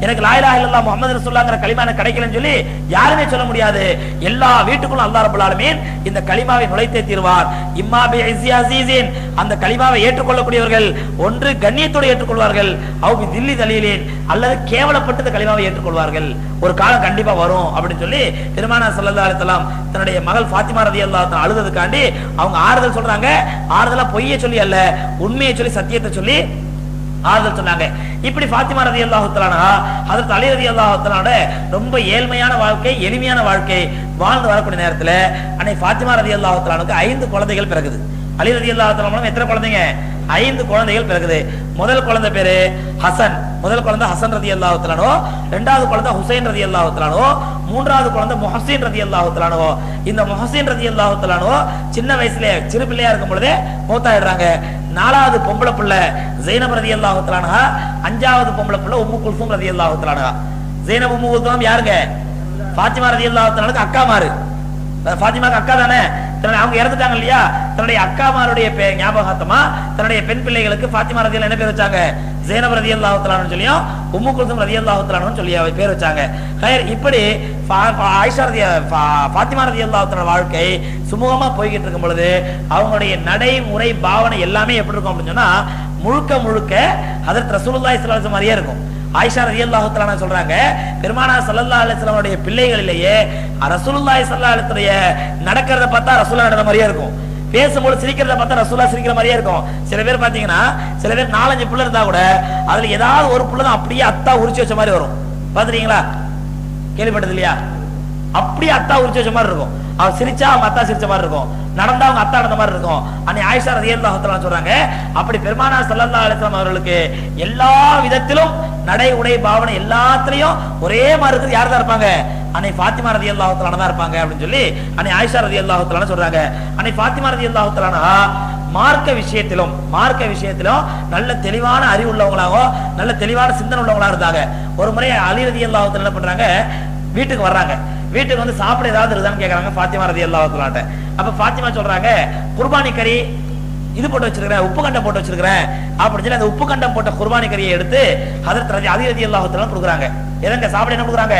எனக்கு லா இலாஹா இல்லல்லாஹ் முஹம்மது ரசூலுல்லாஹ்ங்கற கலிமா எனக்கு கிடைக்கலன்னு சொல்லி யாருமே சொல்ல முடியாது. எல்லா வீட்டுக்குள்ள அல்லாஹ் ரப்பல் ஆலமீன் இந்த கலிமாவை நுழைத்தே தீர்வார். இம்மா பி இஸ்ஸி அஸீஸின், அந்த கலிமாவை ஏற்றுக்கொள்ளக்கூடியவர்கள் ஒன்று கண்ணியத்தோடு ஏற்றுக்கொள்வார்கள், அவு பி தில்லி தலீலின், அல்லது கேவலப்பட்டு இந்த கலிமாவை ஏற்றுக்கொள்வார்கள். ஒரு காலம் கண்டிப்பா வரும் அப்படின்னு சொல்லி பெருமானார் ஸல்லல்லாஹு அலைஹி வஸல்லம் தன்னுடைய மகள் ஃபாத்திமா ரலியல்லாஹு தஆலா அழுததுக்காண்டி அவங்க ஆறுதல் சொல்றாங்க. ஆறுதலா பொய்யை சொல்லி அல்ல, உண்மையை சொல்லி சத்தியத்தை சொல்லி ஆறுதல் சொன்னாங்க. இப்படி ஃபாத்திமா ரலியல்லாஹு தஆலா ஹஜ்ரத் அலி ரலியல்லாஹு தஆலா ரொம்ப ஏழ்மையான வாழ்க்கை, எளிமையான வாழ்க்கை வாழ்ந்து வரக்கூடிய நேரத்துல அன்னை ஃபாத்திமா ரலியல்லாஹு தஆலாவுக்கு 5 குழந்தைகள் பிறகுது. அலி ரலியல்லாஹு தஆலா எத்தனை குழந்தைங்க? 5 குழந்தைகள் பிறகுது. முதல் குழந்தை பேரு ஹசன், முதல் குழந்தை ஹசன் ரலியல்லாஹு தஆலா, இரண்டாவது குழந்தை ஹுசைன் ரலியல்லாஹு தஆலா, மூன்றாவது குழந்தை முஹ்சின் ரலியல்லாஹு தஆலா. இந்த முஹ்சின் ரலியல்லாஹு தஆலா சின்ன வயசுல சிறு பிள்ளையா இருக்கும் பொழுதே மௌத்தாயிடுறாங்க. 4வது பொம்பளை பிள்ளை ஸைனப் ரலியல்லாஹு தஆலா, 5வது பொம்பளை பிள்ளை உம்மு குல்சூம் ரலியல்லாஹு தஆலா. ஸைனப் உம்மு குல்சூம் யாருங்க? ஃபாத்திமா ரலியல்லாஹு தஆலாக்கு அக்காமாரு. ஃபாத்திமாக்கு அக்கா தானே, அவங்க இறந்துட்டாங்க இல்லையா, தன்னுடைய அக்காமாருடைய ஞாபகார்த்தமா தன்னுடைய பெண் பிள்ளைகளுக்கு ஃபாத்திமா ரலியல்லாஹு என்ன பேர் வச்சாங்க? ஸைனப் ரலியல்லாஹு தஆலான்னு சொல்லியும் உம்மு குல்சூம் ரலியல்லாஹு தஆலான்னு சொல்லி பேர் வச்சாங்க. இப்படி ஃபாத்திமா ரலியல்லாஹு தஆலா வாழ்க்கை சுமூகமா போய்கிட்டு இருக்கும் பொழுது அவங்களுடைய நடைமுறை பாவனை எல்லாமே எப்படி இருக்கும் அப்படின்னு சொன்னா, முழுக்க முழுக்க ஹஜ்ரத் ரசூலுல்லாஹி ஸல்லல்லாஹு அலைஹி வஸல்லம் மாதிரியே இருக்கும். ஆயிஷா ரலியல்லாஹு தஆலா சொல்றாங்க, பெருமானார் ஸல்லல்லாஹு அலைஹி வஸல்லமுடைய பிள்ளைகளிலேயே ரசூலுல்லாஹி ஸல்லல்லாஹு அலைஹி வஸல்லம் நடக்கிறத பார்த்தா ரசூலுல்லாஹ் நடந்த மாதிரியே இருக்கும், பேசும்போது சிரிக்கிறத பார்த்தா ரசூலுல்லாஹ் சிரிக்கிற மாதிரியே இருக்கும். சில பேர் பாத்தீங்கன்னா, சில பேர் 4-5 பிள்ளை இருந்தா கூட அதுல ஏதாவது ஒரு பிள்ளை தான் அப்படியே அத்தா உரிச்சு வச்ச மாதிரி வரும். பாத்துறீங்களா? கேள்விப்பட்டது இல்லையா? அப்படியே அத்தா உரிச்சு வச்ச மாதிரி இருக்கும். அவர் சிரிச்சா அவங்க அத்தா சிரிச்ச மாதிரி இருக்கும், நடந்தா அவங்க அத்தா நடந்த மாதிரி இருக்கும். அன்னை ஆயிஷா ரலியல்லாஹு தஆலா சொல்றாங்க, அப்படி பெருமானார் ஸல்லல்லாஹு அலைஹி வஸல்லம் அவர்களுக்கு எல்லா விதத்திலும் நடை உடை பாவனை எல்லாத்திலையும் ஒரே மாதிரி இருக்குது. யார் தான் இருப்பாங்க? அன்னை ஃபாத்திமா ரலியல்லாஹு தஆலா தான் இருப்பாங்க அப்படின்னு சொல்லி அன்னை ஆயிஷா ரலியல்லாஹு தஆலா சொல்றாங்க. அன்னை ஃபாத்திமா ரலியல்லாஹு தஆலா மார்க்க விஷயத்திலும் நல்ல தெளிவான அறிவு உள்ளவங்களாகவோ நல்ல தெளிவான சிந்தனை உள்ளவங்களா இருந்தாங்க. ஒரு முறை அலி ரலியல்லாஹு தஆலா என்ன பண்றாங்க, வீட்டுக்கு வர்றாங்க. வீட்டுக்கு வந்து சாப்பிட ஏதாவது இருக்குதான்னு கேட்கறாங்க ஃபாத்திமா ரலியல்லாஹு தஆலாட்ட. அப்ப ஃபாத்திமா சொல்றாங்க, குர்பானி கறி இது போட்டு வச்சிருக்கிறேன், உப்பு கண்டம் போட்டு வச்சிருக்கிறேன் அப்படின்னு சொல்லி அந்த உப்பு கண்டம் போட்ட குர்பானி கறியை எடுத்து ஹதரத் அலி ரலியல்லாஹு தஆலா கொடுக்குறாங்க. எதங்க சாப்பிட என்ன கொடுக்குறாங்க?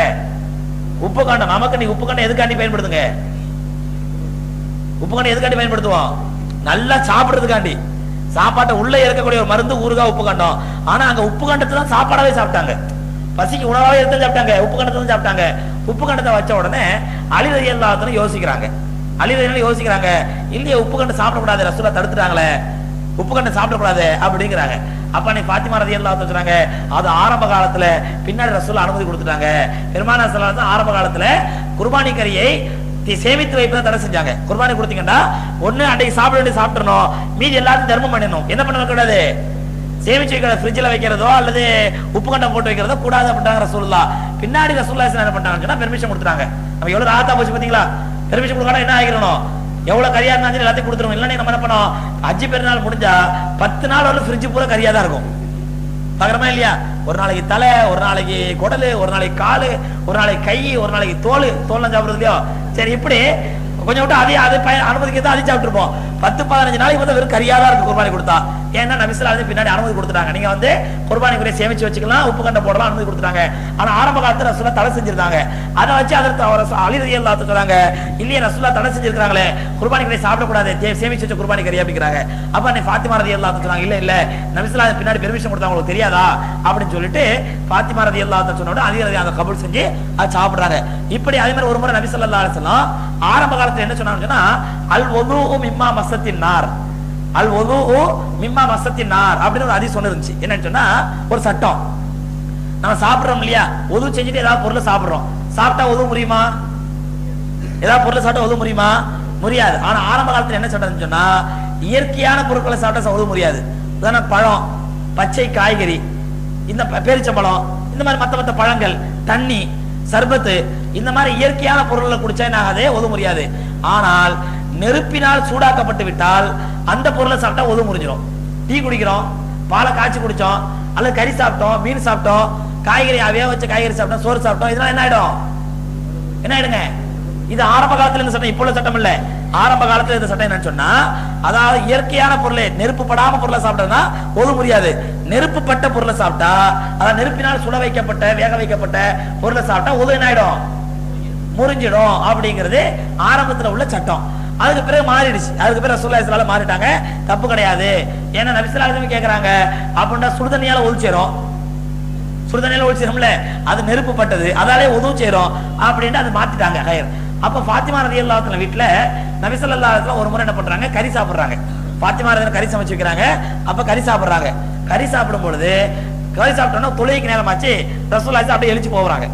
உப்பு கண்டம். நமக்கு நீ உப்பு கண்டம் எதுக்காண்டி பயன்படுத்துங்க? உப்பு கண்டம் எதுக்காண்டி பயன்படுத்துவோம்? நல்லா சாப்பிடுறதுக்காண்டி. சாப்பாட்டை உள்ள இருக்கக்கூடிய ஒரு மருந்து ஊறுகாய் உப்பு கண்டம். ஆனா அங்க உப்பு கண்டத்தை தான் சாப்பாடாவே சாப்பிட்டாங்க. பசிக்கு உணவாவே எடுத்து சாப்பிட்டாங்க, உப்பு கண்டத்தை தான் சாப்பிட்டாங்க. உப்பு கண்டத்தை வச்ச உடனே அலி ரலியல்லாஹு தஆலா யோசிக்கிறாங்க. அலி ரலியல்லாஹு யோசிக்கிறாங்க, இல்லையே உப்பு கண்டம் சாப்பிடக்கூடாது, ரசூலா தடுத்துட்டாங்களே, உப்பு கண்டம் சாப்பிடக்கூடாது அப்படிங்கிறாங்க. அப்ப நீ ஃபாத்திமா ரலியல்லாஹு தஆலா சொல்றாங்க, அது ஆரம்ப காலத்துல, பின்னாடி ரசூலா அனுமதி கொடுத்துட்டாங்க. பெருமானார் ஸல்லல்லாஹு அலைஹி வஸல்லம் ஆரம்ப காலத்துல குர்பானி கறியை சேமித்து வைப்பதை தடை செஞ்சாங்க. குர்பானி கொடுத்தீங்கன்னா ஒண்ணு அன்றைக்கு சாப்பிட வேண்டிய சாப்பிடணும், மீதி எல்லாத்தையும் தர்மம் பண்ணணும். என்ன பண்ண கூடாது? சேமிச்சு வைக்கிறது, ஃப்ரிட்ஜில் வைக்கிறதோ அல்லது உப்பு கண்டம் போட்டு வைக்கிறதோ கூடாது அப்படின்ட்டாங்க ரசூலுல்லாஹ். பின்னாடி ரசூலுல்லாஹ் என்ன பண்ணிட்டாங்கன்னு சொன்னா பெர்மிஷன் கொடுத்துட்டாங்க. நம்ம எவ்வளவு ராத்தா போச்சு பாத்தீங்களா? பெர்மிஷன் கொடுக்கணும், என்ன ஆகிக்கணும், எவ்வளவு கரியா இருந்தாலும் எல்லாத்தையும் கொடுத்துருவோம். இல்லைன்னா நம்ம என்ன பண்ணோம், ஹஜ்ஜி பெருநாள் முடிஞ்சா 10 நாள் வரலும் ஃப்ரிட்ஜ் பூரா கரியா தான் இருக்கும். பாக்குறமா இல்லையா? ஒரு நாளைக்கு தலை, ஒரு நாளைக்கு குடலு, ஒரு நாளைக்கு காலு, ஒரு நாளைக்கு கை, ஒரு நாளைக்கு தோல்லாம் சாப்பிடுறது இல்லையோ. சரி, இப்படி கொஞ்சம் விட்டு அதை அனுமதிக்க தான் அதையும் சாப்பிட்டுருப்போம். 10-15 நாளைக்கு வந்து வெறும் கரியா தான் இருக்கும் குர்பானி கொடுத்தா. ஏன்னா நபி ஸல்லல்லாஹு அலைஹி வஸல்லம் பின்னாடி அனுமதி கொடுத்துட்டாங்க, நீங்க வந்து குர்பானி குறிய சேமிச்சு வச்சுக்கலாம், உப்பு கண்டம் போடலாம், அனுமதி கொடுத்துட்டாங்க. ஆனா ஆரம்ப காலத்துல ரசூலுல்லாஹ் தடை செஞ்சிருந்தாங்க. அதை வச்சு அதற்கு அலி ரலியல்லாஹு தஆலா சொல்றாங்க, இல்லையே ரசூலுல்லாஹ் தடை செஞ்சிருக்காங்களே, குர்பானி குறிய சாப்பிடக்கூடாது, சேமிச்சு வச்ச குர்பானி கறி அப்படிங்கிறாங்க. அப்ப நீ ஃபாத்திமா ரலியல்லாஹு தஆலா சொன்னாங்க, இல்ல நபி ஸல்லல்லாஹு அலைஹி வஸல்லம் பின்னாடி பெர்மிஷன் கொடுத்தாங்க, உங்களுக்கு தெரியாதா அப்படின்னு சொல்லிட்டு ஃபாத்திமா ரலியல்லாஹு தஆலா சொன்னோட அலி ரலியல்லாஹு அதை கபூல் செஞ்சு அதை சாப்பிடுறாங்க. இப்படி அதே மாதிரி ஒரு முறை நபி ஸல்லல்லாஹு அலைஹி வஸல்லம் ஆரம்ப காலத்துல என்ன சொன்னாங்கன்னா, அல் வுதுஉ மிம்மா மஸ்ஸத்தின் நார், அல் வுதுஉ மிம்மா மஸ்ஸத்தின் நார் அப்படின்னு ஒரு ஹதீஸ் ஒன்று இருந்துச்சு. என்னன்னு சொன்னா, ஒரு சட்டம், நம்ம சாப்பிடுறோம் இல்லையா, உது செஞ்சுட்டு ஏதாவது பொருளை சாப்பிடுறோம், சாப்பிட்டா உது முடியுமா? ஏதாவது பொருளை சாப்பிட்டா உது முடியுமா? முடியாது. ஆனா ஆரம்ப காலத்துல என்ன சட்டம் சொன்னா, இயற்கையான பொருட்களை சாப்பிட்டா உது முடியாது. உதாரணம் பழம், பச்சை காய்கறி, இந்த பேரிச்சம்பழம், இந்த மாதிரி மத்த பழங்கள், தண்ணி, சர்பத்து, இந்த மாதிரி இயற்கையான பொருள்களை குடிச்சா என்ன ஆகாது, உது முடியாது. ஆனால் நெருப்பினால் சூடாக்கப்பட்டு விட்டால் அந்த பொருளை சாப்பிட்டா உது முறிஞ்சிடும். டீ குடிக்கிறோம், பாலை காய்ச்சி குடிச்சோம், அல்லது கறி சாப்பிட்டோம், மீன் சாப்பிட்டோம், காய்கறி வேக வச்ச காய்கறி சாப்பிட்டோம், சோறு சாப்பிட்டோம், இதெல்லாம் என்ன ஆயிடுங்க? இது ஆரம்ப காலத்துல இந்த சட்டம், இப்போ உள்ள சட்டம் இல்ல. ஆரம்ப காலத்துல இந்த சட்டம் என்னன்னு சொன்னா, அதாவது இயற்கையான பொருளை, நெருப்பு படாம பொருளை சாப்பிட்டா ஒது முடியாது. நெருப்பு பட்ட பொருளை சாப்பிட்டா, அதாவது நெருப்பினால் சுட வைக்கப்பட்ட வேக வைக்கப்பட்ட பொருளை சாப்பிட்டா ஒது என்ன ஆயிடும், முறிஞ்சிடும் அப்படிங்கிறது ஆரம்பத்துல உள்ள சட்டம். அதுக்கு பிறகு மாறிடுச்சு. அதுக்கு பிறகு ரசூலுல்லாஹி ஸல்லல்லாஹு அலைஹி வஸல்லம் மாறிட்டாங்க, தப்பு கிடையாது. ஏன்னா நபி ஸல்லல்லாஹு அலைஹி வஸல்லம் கேக்குறாங்க, அப்படின்னா சுடுதண்ணியால ஒழிச்சிரும், சுடுதண்ணியால ஒழிச்சிரும்ல, அது நெருப்பு பட்டது, அதாலே உதவு செய்யறோம் அப்படின்ட்டு அதை மாத்திட்டாங்க. ஹைர். அப்ப ஃபாத்திமா ரலியல்லாஹு தஆலா வீட்டுல நபி ஸல்லல்லாஹு அலைஹி வஸல்லம் ஒரு முறை என்ன பண்றாங்க, கறி சாப்பிடுறாங்க. ஃபாத்திமா ரலியல்லாஹு கறி சமைச்சு வைக்கிறாங்க. அப்ப கறி சாப்பிடுறாங்க. கறி சாப்பிடும் பொழுது, கறி சாப்பிட்டோன்னா தொழுகைக்கு நேரமாச்சு, ரசூலுல்லாஹி அப்படியே எழுச்சி போறாங்க.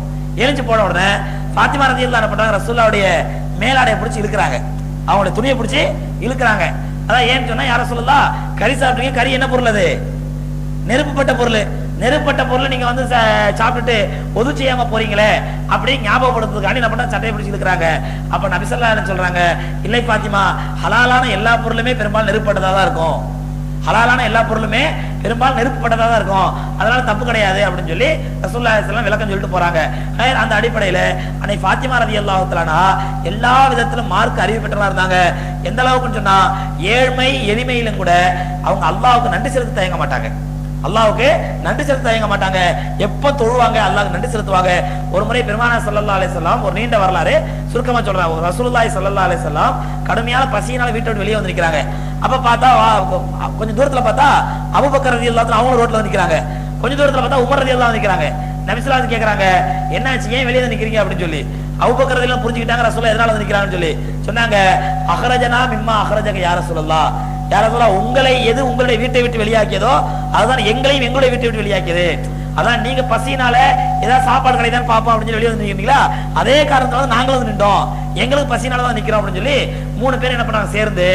எழுச்சி போன உடனே ஃபாத்திமா ரலியல்லாஹு என்ன பண்றாங்க, ரசூலுல்லாஹுடைய மேலாடையை பிடிச்சி இழுக்கிறாங்க, அவங்களுடைய துணியை பிடிச்சி இழுக்கிறாங்க. அதான் ஏன்னு சொன்னா, யார சொல்லலாம், கறி சாப்பிட்டீங்க, கறி என்ன பொருள், அது நெருப்புப்பட்ட பொருள். நெருப்பட்ட பொருள் நீங்க வந்து சாப்பிட்டுட்டு ஒது செய்யாம போறீங்களே அப்படி ஞாபகப்படுத்துறதுக்காண்டி என்ன பண்ண, சட்டையை பிடிச்சி இழுக்கிறாங்க. அப்ப நபி ஸல்லல்லாஹு அலைஹி சொல்றாங்க, இல்லை பாத்திமா, ஹலாலான எல்லா பொருளுமே பெரும்பாலும் நெருப்பட்டதா தான் இருக்கும், ஹலாலான எல்லா பொருளுமே பெரும்பாலும் நெருப்பப்பட்டதா தான் இருக்கும், அதனால தப்பு கிடையாது அப்படின்னு சொல்லி ரசூலுல்லாஹி ஸல்லல்லாஹு அலைஹி வஸல்லம் விளக்கம் சொல்லிட்டு போறாங்க. அந்த அடிப்படையில அன்னை ஃபாத்திமா ரலியல்லாஹு தஆலா எல்லா விதத்திலும் மார்க்க அறிவு பெற்றவங்களா இருந்தாங்க. எந்த அளவுக்குன்னு சொன்னா, ஏழ்மை எளிமையிலும் கூட அவங்க அல்லாஹ்வுக்கு நன்றி செலுத்த தயங்க மாட்டாங்க. அல்லாஹ்வுக்கு நன்றி செலுத்த தயங்க மாட்டாங்க. எப்ப தொழுவாங்க அல்லாஹ்வுக்கு நன்றி செலுத்துவாங்க. ஒரு முறை பெருமானார் ஸல்லல்லாஹு அலைஹி வஸல்லம் ஒரு நீண்ட வரலாறு சுருக்கமா சொல்றாங்க. ரசூலுல்லாஹி ஸல்லல்லாஹு அலைஹி வஸல்லம் கடுமையான பசியினால வீட்டை விட்டு வெளியே வந்திருக்காங்க. அப்ப பார்த்தா கொஞ்சம் தூரத்துல பார்த்தா அபூபக்கர் ரலியல்லாஹு அன்ஹு அவங்க ரோட்ல நிக்கிறாங்க. கொஞ்சம் தூரத்துல பார்த்தா உமர் ரலியல்லாஹு அன்ஹு நிக்கிறாங்க. நபி ஸல்லல்லாஹு அலைஹி கேக்குறாங்க, என்னாச்சு, ஏன் வெளியே நிக்கிறீங்க அப்படின்னு சொல்லி. அபூபக்கர் ரலியல்லாஹு புரிஞ்சுக்கிட்டாங்க ரசூலுல்லாஹ் எதனால நிக்கிறாங்கன்னு சொல்லி. சொன்னாங்க, அஹ்ரஜனா மிம்மா அஹ்ரஜக யா ரசூலல்லாஹ், யா ரசூலல்லாஹ் உங்களை எது உங்களுடைய வீட்டை விட்டு வெளியாக்கியதோ அதுதான் எங்களையும் எங்களுடைய வீட்டை விட்டு வெளியாக்கியது. அதான் நீங்க பசினால ஏதாவது சாப்பாடு கடை தான் பாப்போம் அப்படின்னு சொல்லி வெளியே வந்து நிக்கிறீங்களா, அதே காரணத்தால நாங்களும் வந்து நின்றோம், எங்களுக்கு பசினால தான் நிக்கிறோம் அப்படின்னு சொல்லி 3 பேர் என்ன பண்ணாங்க சேர்ந்து